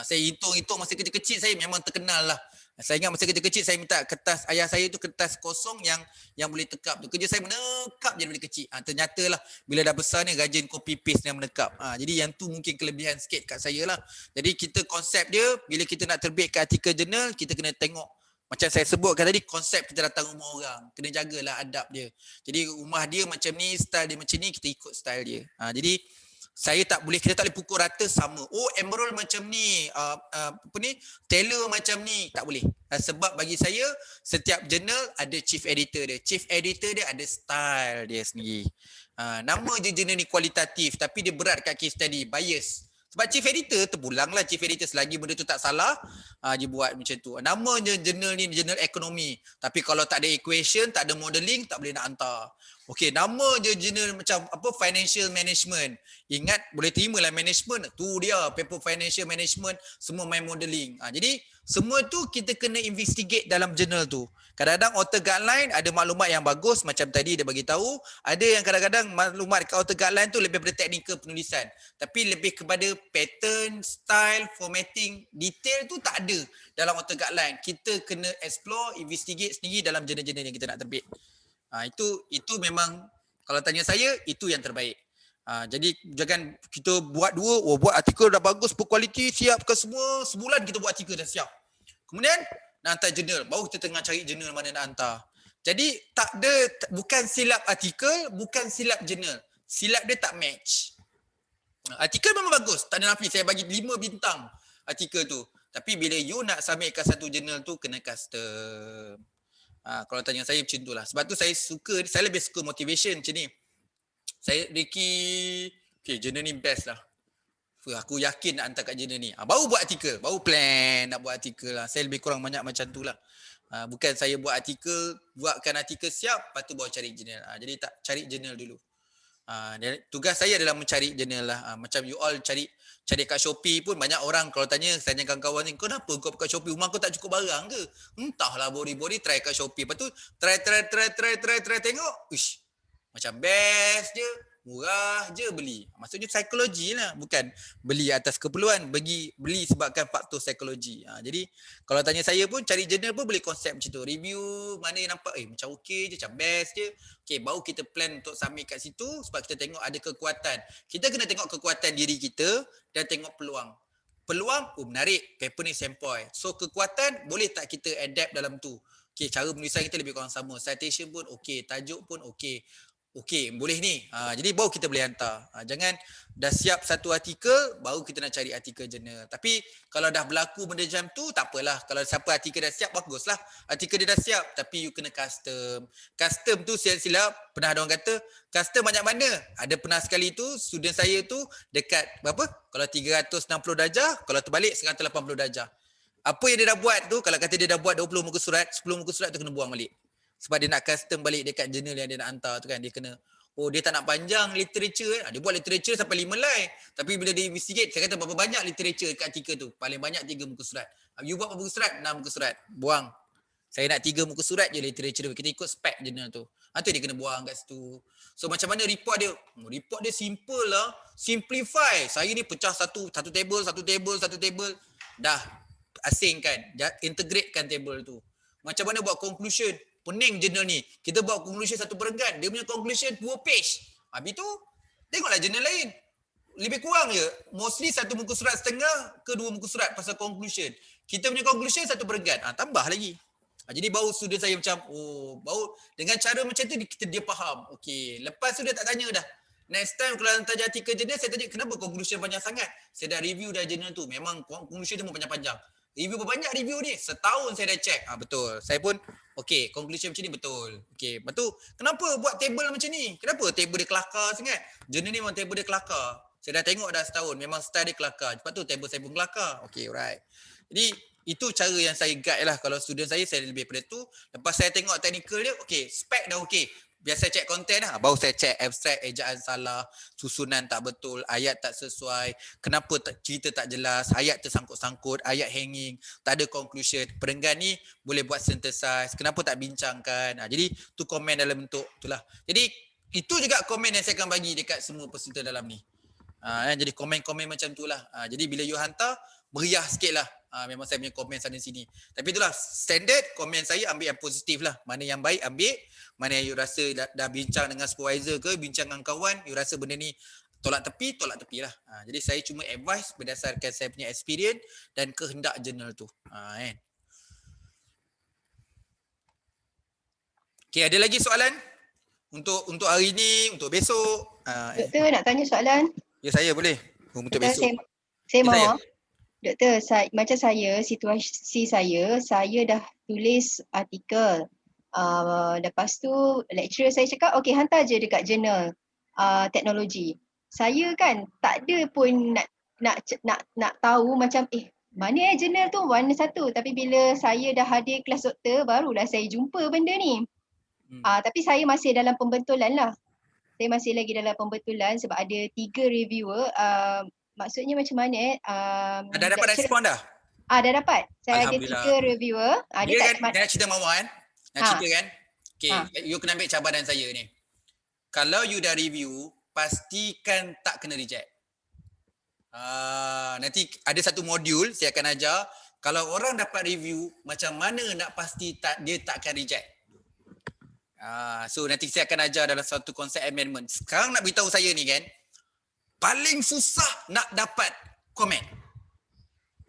Saya hitung-hitung masa kecil-kecil saya memang terkenal lah. Saya ingat masa kerja kecil saya minta kertas ayah saya tu kertas kosong yang boleh tekap tu. Kerja saya menekap je boleh kecil. Ternyata lah bila dah besar ni rajin copy paste yang menekap. Jadi yang tu mungkin kelebihan sikit kat saya lah. Jadi kita konsep dia bila kita nak terbitkan artikel jurnal kita kena tengok macam saya sebutkan tadi konsep kita datang rumah orang. Kena jagalah adab dia. Jadi rumah dia macam ni, style dia macam ni, kita ikut style dia. Jadi kita tak boleh pukul rata sama. Oh, emerald macam ni, Taylor macam ni, tak boleh. Sebab bagi saya setiap jurnal ada chief editor dia. Chief editor dia ada style dia sendiri. Nama je jurnal ni kualitatif tapi dia berat kat case study, bias. Sebab chief editor terpulanglah chief editor selagi benda tu tak salah, dia buat macam tu. Nama je jurnal ni jurnal ekonomi. Tapi kalau tak ada equation, tak ada modeling, tak boleh nak hantar. Okey, nama je jurnal macam financial management. Ingat boleh terima lah management. Tu dia paper financial management semua main modeling. Jadi semua tu kita kena investigate dalam jurnal tu. Kadang-kadang author guideline ada maklumat yang bagus macam tadi dia bagi tahu, ada yang kadang-kadang maklumat kat author guideline tu lebih daripada teknikal penulisan. Tapi lebih kepada pattern, style, formatting, detail tu tak ada dalam author guideline. Kita kena explore, investigate sendiri dalam jurnal-jurnal yang kita nak terbit. Itu memang kalau tanya saya itu yang terbaik. Jadi jangan kita buat buat artikel dah bagus berkualiti, siap ke semua, sebulan kita buat artikel dah siap. Kemudian nak hantar jurnal, baru kita tengah cari jurnal mana nak hantar. Jadi bukan silap artikel, bukan silap jurnal. Silap dia tak match. Artikel memang bagus, tak ada nafi, saya bagi 5 bintang artikel tu. Tapi bila you nak submitkan satu jurnal tu kena custom. Kalau tanya saya macam tu lah. Sebab tu saya lebih suka motivation macam ni. Saya Ricky, jurnal ni best lah. Aku yakin nak hantar kat jurnal ni. Baru buat artikel, baru plan nak buat artikel lah. Saya lebih kurang banyak macam tu lah. Bukan saya buatkan artikel siap, lepas tu baru cari jurnal. Jadi tak cari jurnal dulu. Tugas saya adalah mencari jurnal lah. Macam you all cari kat Shopee pun banyak orang kalau tanya, saya tanya kawan-kawan ni, kenapa kau kat Shopee, rumah kau tak cukup barang ke? Entahlah, bori-bori try kat Shopee. Lepas tu try tengok, macam best je, murah je beli. Maksudnya psikologi lah, bukan beli atas keperluan, beli sebabkan faktor psikologi. Jadi kalau tanya saya pun cari jurnal pun boleh konsep macam tu. Review mana yang nampak macam okey je, macam best je. Okey, baru kita plan untuk submit kat situ sebab kita tengok ada kekuatan. Kita kena tengok kekuatan diri kita dan tengok peluang. Peluang, menarik, paper ni sempoi. So kekuatan boleh tak kita adapt dalam tu. Okey, cara penulisan kita lebih kurang sama. Citation pun okey, tajuk pun okey. Okey, boleh ni. Jadi baru kita boleh hantar. Jangan dah siap satu artikel, baru kita nak cari artikel jurnal. Tapi kalau dah berlaku benda macam tu, tak apalah. Kalau siapa artikel dah siap, baguslah. Artikel dia dah siap, tapi you kena custom. Custom tu silap-silap, pernah ada orang kata, custom banyak mana? Ada pernah sekali tu, student saya tu dekat berapa? Kalau 360 darjah, kalau terbalik 180 darjah. Apa yang dia dah buat tu, kalau kata dia dah buat 20 muka surat, 10 muka surat tu kena buang balik. Sebab dia nak custom balik dekat jurnal yang dia nak hantar tu kan. Dia kena, dia tak nak panjang literature. Dia buat literature sampai 5 line. Tapi bila dia investigate, saya kata berapa banyak literature dekat artikel tu. Paling banyak 3 muka surat. You buat berapa muka surat? 6 muka surat. Buang. Saya nak 3 muka surat je literature tu. Kita ikut spek jurnal tu. Tu dia kena buang kat situ. So macam mana report dia? Report dia simple lah. Simplify. Saya ni pecah satu table. Dah asingkan. Integratekan table tu. Macam mana buat conclusion? Pening jurnal ni. Kita buat conclusion satu perenggan. Dia punya conclusion 2 page. Habis tu, tengoklah jurnal lain. Lebih kurang je. Mostly 1 muka surat setengah ke 2 muka surat pasal conclusion. Kita punya conclusion 1 perenggan. Tambah lagi. Jadi baru student saya macam, baru dengan cara macam tu dia faham. Okey, lepas tu dia tak tanya dah. Next time kalau hantar artikel jurnal, saya tanya kenapa conclusion panjang sangat? Saya dah review dah jurnal tu. Memang conclusion tu panjang-panjang. Review berapa banyak review ni? Setahun saya dah check. Betul. Saya pun, okey, conclusion macam ni betul. Okey, lepas tu, kenapa buat table macam ni? Kenapa table dia kelakar sangat? Jurnal ni memang table dia kelakar. Saya dah tengok dah setahun, memang style dia kelakar. Lepas tu table saya pun kelakar. Okey, alright. Jadi, itu cara yang saya guide lah. Kalau student saya lebih pada tu. Lepas saya tengok technical dia, okey, spec dah okey. Biasa check content lah. Baru saya check abstract, ejaan salah, susunan tak betul, ayat tak sesuai, kenapa cerita tak jelas, ayat tersangkut-sangkut, ayat hanging, tak ada conclusion. Perenggan ni boleh buat synthesize, kenapa tak bincangkan. Jadi tu komen dalam bentuk itulah. Jadi itu juga komen yang saya akan bagi dekat semua peserta dalam ni. Jadi komen-komen macam tu lah. Jadi bila you hantar, meriah sikit lah. Memang saya punya komen sana sini. Tapi itulah standard komen saya, ambil yang positif lah. Mana yang baik ambil, mana yang you rasa dah bincang dengan supervisor ke, bincang dengan kawan, you rasa benda ni tolak tepi lah. Jadi saya cuma advice berdasarkan saya punya experience dan kehendak jurnal tu. Kan. Okay, ada lagi soalan? Untuk hari ni, untuk besok? Doktor nak tanya soalan. Ya, saya boleh. Untuk Doktor, besok. saya Ya, mahu. Doktor, macam saya, situasi saya dah tulis artikel. Lepas tu lecturer saya cakap, okey hantar je dekat jurnal teknologi. Saya kan tak ada pun nak tahu macam mana jurnal tu mana satu. Tapi bila saya dah hadir kelas doktor, barulah saya jumpa benda ni. Tapi saya masih dalam pembentulan lah. Saya masih lagi dalam pembentulan sebab ada 3 reviewer. Maksudnya macam mana Dah dapat respon dah? Dah dapat. Saya ada Alhamdullah. 3 reviewer. Dia kan, nak cerita Mawar kan? Nak cerita kan? Okay, you kena ambil cabaran saya ni. Kalau you dah review, pastikan tak kena reject. Nanti ada satu modul saya akan ajar. Kalau orang dapat review, macam mana nak pasti dia tak akan reject. So nanti saya akan ajar dalam satu konsep amendment. Sekarang nak beritahu saya ni kan, paling susah nak dapat komen.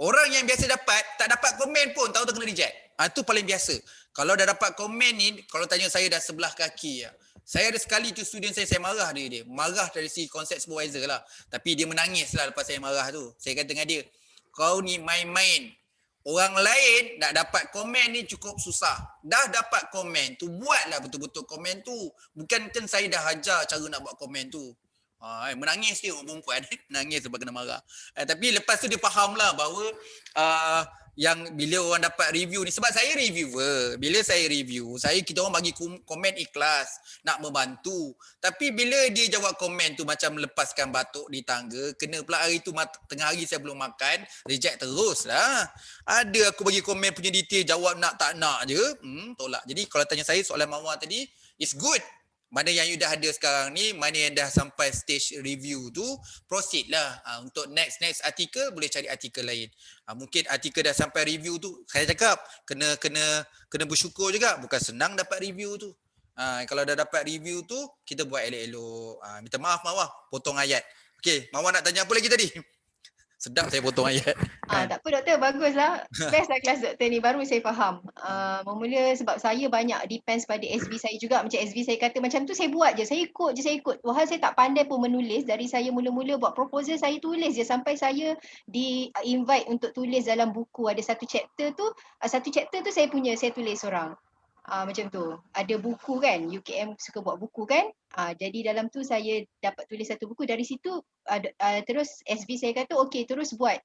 Orang yang biasa dapat, tak dapat komen pun tahu tak kena reject. Itu paling biasa. Kalau dah dapat komen ni, kalau tanya saya dah sebelah kaki. Saya ada sekali tu student saya marah dia. Marah dari si konsep supervisor lah. Tapi dia menangis lah lepas saya marah tu. Saya kata dengan dia, kau ni main-main. Orang lain nak dapat komen ni cukup susah. Dah dapat komen tu, buatlah betul-betul komen tu. Bukan kan saya dah ajar cara nak buat komen tu. Menangis dia orang perempuan. Menangis sebab kena marah. Tapi lepas tu dia faham lah bahawa yang bila orang dapat review ni, sebab saya reviewer, bila saya review, kita orang bagi komen ikhlas, nak membantu. Tapi bila dia jawab komen tu macam lepaskan batuk di tangga, kena pula hari tu tengah hari saya belum makan, reject terus lah. Ada aku bagi komen punya detail, jawab nak tak nak je, tolak. Jadi kalau tanya saya soalan Mawar tadi, it's good. Mana yang you dah ada sekarang ni, mana yang dah sampai stage review tu, proceed lah. Untuk next artikel, boleh cari artikel lain. Mungkin artikel dah sampai review tu, saya cakap, kena bersyukur juga. Bukan senang dapat review tu. Kalau dah dapat review tu, kita buat elok-elok. Minta maaf Mawar, potong ayat. Okey, Mawar nak tanya apa lagi tadi? Sedap saya potong ayat. Tak apa doktor, baguslah. Best lah kelas doktor ni, baru saya faham. Memula sebab saya banyak depends pada SB saya juga. Macam SB saya kata macam tu, saya buat je, saya ikut. Wahal saya tak pandai pun menulis. Dari saya mula-mula buat proposal, saya tulis je sampai saya di invite untuk tulis dalam buku. Ada satu chapter tu saya tulis seorang. Macam tu. Ada buku kan, UKM suka buat buku kan. Jadi dalam tu saya dapat tulis satu buku. Dari situ terus SB saya kata okey terus buat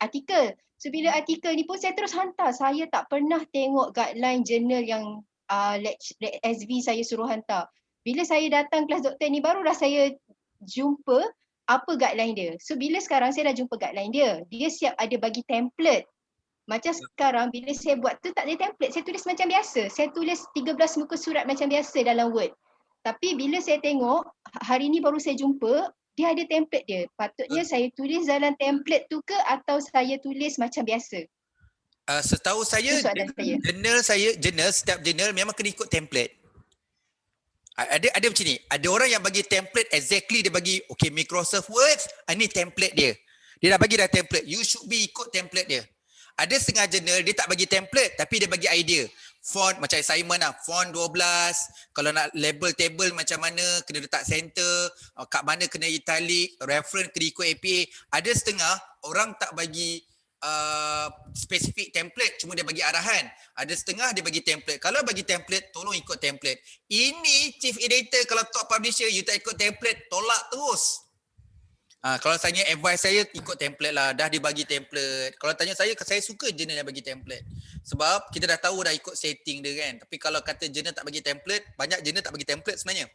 artikel. So bila artikel ni pun saya terus hantar. Saya tak pernah tengok guideline jurnal yang SB saya suruh hantar. Bila saya datang kelas doktor ni barulah saya jumpa apa guideline dia. So bila sekarang saya dah jumpa guideline dia, dia siap ada bagi template. Macam sekarang bila saya buat tu tak ada template, saya tulis macam biasa. Saya tulis 13 muka surat macam biasa dalam Word. Tapi bila saya tengok, hari ni baru saya jumpa, dia ada template dia. Patutnya saya tulis dalam template tu ke atau saya tulis macam biasa? Setahu saya, setiap jurnal memang kena ikut template. Ada macam ni, ada orang yang bagi template exactly, dia bagi, okay Microsoft Word, ini template dia. Dia dah bagi dah template, you should be ikut template dia. Ada setengah jurnal dia tak bagi template tapi dia bagi idea. Font macam assignment lah, font 12, kalau nak label table macam mana, kena letak center, kat mana kena italic, reference kena ikut APA. Ada setengah orang tak bagi spesifik template, cuma dia bagi arahan. Ada setengah dia bagi template. Kalau bagi template, tolong ikut template. Ini chief editor kalau top publisher, you tak ikut template, tolak terus. Kalau tanya advice saya, ikut template lah. Dah dibagi template. Kalau tanya saya suka jurnal yang bagi template. Sebab kita dah tahu dah ikut setting dia kan. Tapi kalau kata jurnal tak bagi template, banyak jurnal tak bagi template sebenarnya.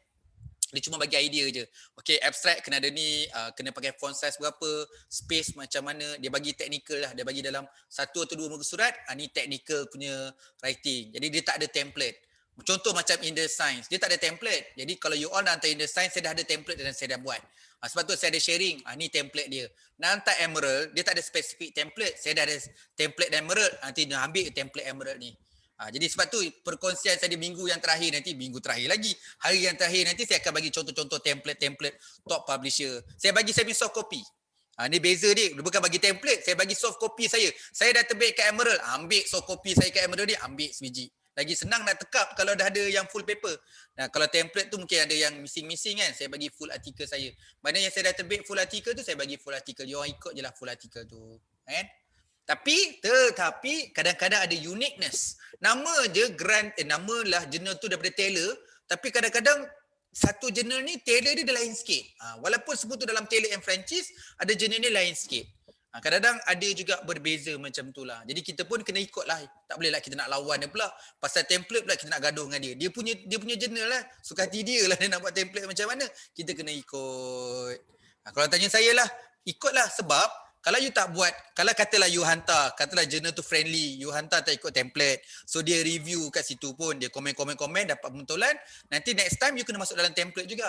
Dia cuma bagi idea je. Okay, abstract kena ada ni, kena pakai font size berapa, space macam mana. Dia bagi technical lah. Dia bagi dalam 1 atau 2 muka surat, ni technical punya writing. Jadi dia tak ada template. Contoh macam in the science, dia tak ada template. Jadi kalau you all nak hantar in the science, saya dah ada template dan saya dah buat. Sebab tu saya ada sharing, ni template dia. Nak hantar Emerald, dia tak ada spesifik template. Saya dah ada template Emerald, nanti dia ambil template Emerald ni. Jadi sebab tu perkongsian saya di minggu yang terakhir nanti, minggu terakhir lagi, hari yang terakhir nanti saya akan bagi contoh-contoh template top publisher. Saya bagi saya punya soft copy. Ni beza dia, bukan bagi template, saya bagi soft copy saya. Saya dah terbit kat Emerald, ambil soft copy saya kat Emerald dia, ambil sebiji. Lagi senang nak tekap kalau dah ada yang full paper. Nah, kalau template tu mungkin ada yang missing kan, saya bagi full artikel saya. Mana yang saya dah terbit full artikel tu, saya bagi full artikel. Dia orang ikut je lah full artikel tu. Kan? Tetapi kadang-kadang ada uniqueness. Nama je nama lah jurnal tu daripada Taylor, tapi kadang-kadang satu jurnal ni Taylor dia lain sikit. Walaupun sebut tu dalam Taylor and Francis, ada jurnal ni lain sikit. Kadang-kadang ada juga berbeza macam tu lah. Jadi kita pun kena ikut lah. Tak boleh lah kita nak lawan dia pula. Pasal template pula kita nak gaduh dengan dia. Dia punya jurnal lah. Suka hati dia lah dia nak buat template macam mana. Kita kena ikut. Kalau tanya saya lah, ikutlah sebab kalau you tak buat, kalau katalah you hantar, katalah jurnal tu friendly, you hantar tak ikut template. So dia review kat situ pun, dia komen, dapat pembentolan. Nanti next time you kena masuk dalam template juga.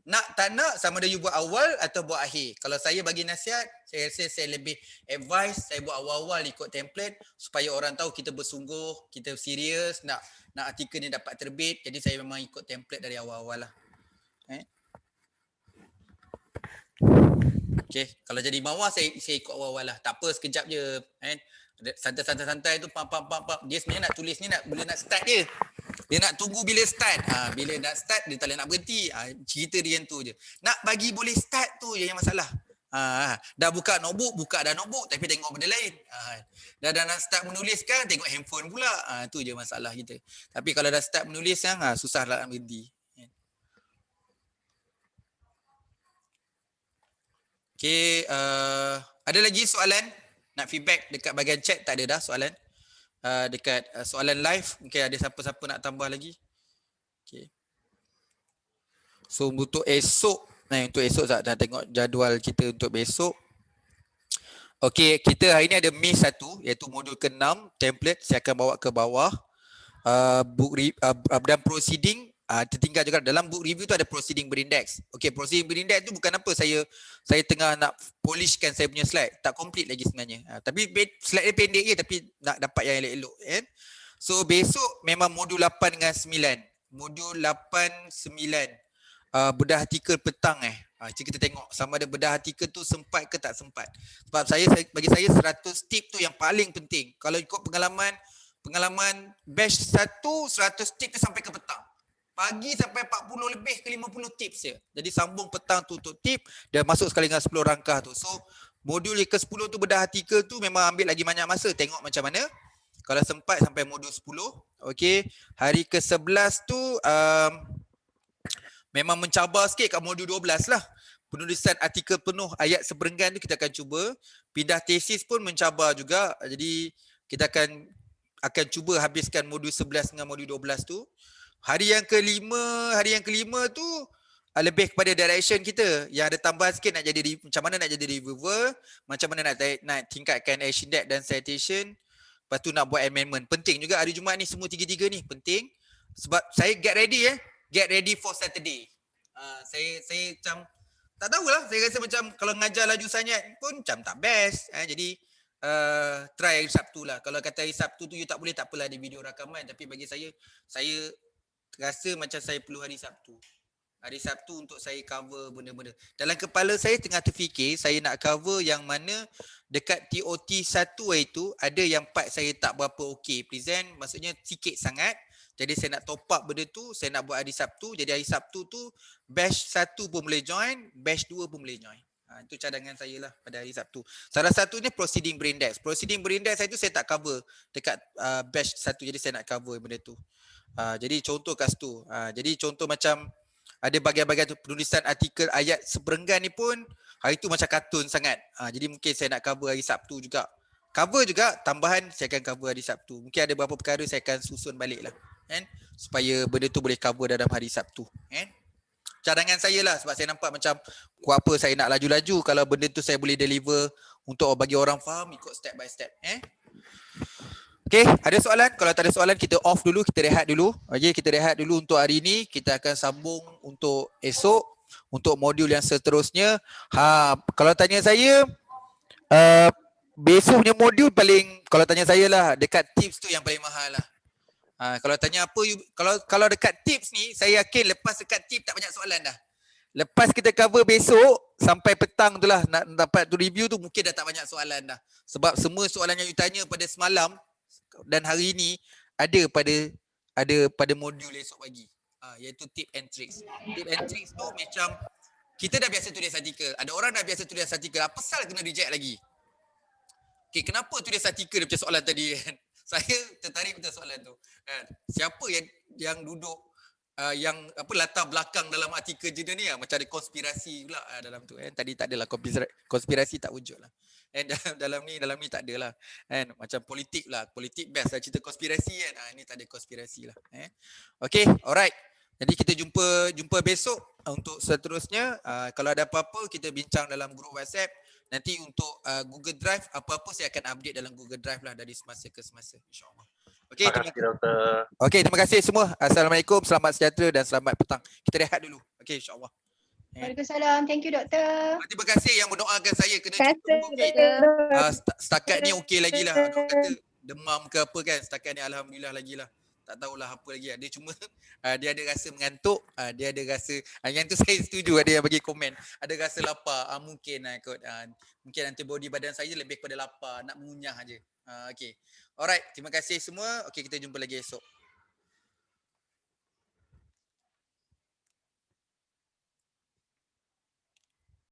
Nak tak nak, sama ada you buat awal atau buat akhir. Kalau saya bagi nasihat, saya rasa saya lebih advice, saya buat awal-awal ikut template supaya orang tahu kita bersungguh, kita serius, nak artikel ni dapat terbit. Jadi saya memang ikut template dari awal-awal lah. Okay, kalau jadi mawar saya ikut awal-awal lah. Tak apa, sekejap je. Santai-santai tu pam. Dia sebenarnya nak tulis ni bila nak start dia. Dia nak tunggu bila start. Bila nak start dia tak boleh nak berhenti. Cerita dia yang tu je. Nak bagi boleh start tu je yang masalah. Dah buka notebook tapi tengok benda lain. Dah nak start menulis kan, tengok handphone pula. Tu je masalah kita. Tapi kalau dah start menulis kan, susah lah nak berhenti. Okay, ada lagi soalan? Nak feedback dekat bahagian chat tak ada dah soalan? Dekat soalan live, mungkin ada siapa-siapa nak tambah lagi? Okay. So untuk esok, nak tengok jadual kita untuk besok. Okay, kita hari ni ada miss 1, iaitu modul ke-6, template, saya akan bawa ke bawah. Dan proceeding, tertinggal juga dalam book review tu ada proceeding berindex. Okay, proceeding berindex tu bukan apa saya tengah nak polishkan saya punya slide. Tak complete lagi sebenarnya. Tapi slide dia pendek je tapi nak dapat yang elok-elok. So besok memang modul 8 dengan 9. Modul 8, 9. Bedah artikel petang kita tengok sama ada bedah artikel tu sempat ke tak sempat. Sebab bagi saya 100 tip tu yang paling penting. Kalau ikut pengalaman batch 1, 100 tip tu sampai ke petang. Pagi sampai 40 lebih ke 50 tips je. Jadi sambung petang tu untuk tip dan masuk sekali dengan 10 rangkah tu. So modul ke-10 tu bedah artikel tu memang ambil lagi banyak masa. Tengok macam mana. Kalau sempat sampai modul 10. Okay. Hari ke-11 tu memang mencabar sikit kat modul 12 lah. Penulisan artikel penuh ayat seperenggan tu kita akan cuba. Pindah tesis pun mencabar juga. Jadi kita akan cuba habiskan modul 11 dengan modul 12 tu. Hari yang kelima tu lebih kepada direction kita. Yang ada tambahan sikit macam mana nak jadi reviewer, macam mana nak tingkatkan action depth dan citation. Lepas tu nak buat amendment. Penting juga hari Jumaat ni semua tiga-tiga ni penting. Sebab saya get ready for Saturday. Saya macam tak tahulah, saya rasa macam kalau ngajar laju sangat pun macam tak best. Jadi try hari Sabtu lah. Kalau kata hari Sabtu tu you tak boleh, tak apalah ada video rakaman. Tapi bagi saya rasa macam saya perlu hari Sabtu. Hari Sabtu untuk saya cover benda-benda. Dalam kepala saya tengah terfikir saya nak cover yang mana dekat TOT 1 itu ada yang part saya tak berapa okey present, maksudnya sikit sangat. Jadi saya nak top up benda tu, saya nak buat hari Sabtu. Jadi hari Sabtu tu batch 1 pun boleh join, batch 2 pun boleh join. Itu cadangan saya lah pada hari Sabtu. Salah satunya proceeding berindex. Proceeding berindex itu saya tak cover dekat batch 1, jadi saya nak cover benda tu. Jadi contoh kat situ. Jadi contoh macam ada bahagian-bahagian penulisan artikel ayat seperenggan ni pun hari tu macam kartun sangat. Jadi mungkin saya nak cover hari Sabtu juga. Cover juga tambahan saya akan cover hari Sabtu. Mungkin ada beberapa perkara saya akan susun balik lah. Supaya benda tu boleh cover dalam hari Sabtu. Cadangan saya lah sebab saya nampak macam kuat apa saya nak laju-laju. Kalau benda tu saya boleh deliver untuk bagi orang faham ikut step by step. Okay, ada soalan? Kalau tak ada soalan kita off dulu, kita rehat dulu. Okay, kita rehat dulu untuk hari ini. Kita akan sambung untuk esok. untuk modul yang seterusnya. Kalau tanya saya, besok punya modul paling, kalau tanya saya lah, dekat tips tu yang paling mahal lah. Kalau tanya apa, kalau dekat tips ni, saya yakin lepas dekat tips tak banyak soalan dah. Lepas kita cover besok sampai petang tu lah nak dapat tu review tu, mungkin dah tak banyak soalan dah. Sebab semua soalan yang you tanya pada semalam dan hari ni ada pada modul esok pagi. Iaitu tip and tricks. Tip and tricks tu macam kita dah biasa tulis artikel. Ada orang dah biasa tulis artikel. Apa salah kena reject lagi? Okay, kenapa tulis artikel macam soalan tadi kan? Saya tertarik betul soalan tu. Kan? Siapa yang duduk yang apa latar belakang dalam artikel jurnal ni macam ada konspirasi pula dalam tu kan. Tadi tak adalah konspirasi, tak wujud lah. Dalam ni tak adalah. Kan macam politik lah. Politik best lah cerita konspirasi kan. Ni tak ada konspirasi lah. Okay, alright. Jadi kita jumpa besok untuk seterusnya. Kalau ada apa-apa kita bincang dalam grup WhatsApp. Nanti untuk Google Drive, apa-apa saya akan update dalam Google Drive lah dari semasa ke semasa, insyaAllah. Okay, Terima kasih doktor. Okay, terima kasih semua. Assalamualaikum, selamat sejahtera dan selamat petang. Kita rehat dulu. Okay, insyaAllah. Waalaikumsalam. Thank you doktor. Terima kasih yang mendoakan saya kena Terima jumpa kasih, COVID. Setakat ni okey lagi lah. Orang kata demam ke apa kan. Setakat ni alhamdulillah lagi lah. Tak tahulah apa lagi. Dia cuma dia ada rasa mengantuk. Dia ada rasa, yang tu saya setuju ada yang bagi komen. Ada rasa lapar. Mungkin kot. Mungkin antibody badan saya lebih kepada lapar. Nak mengunyah aje. Okay. Alright. Terima kasih semua. Okay, kita jumpa lagi esok.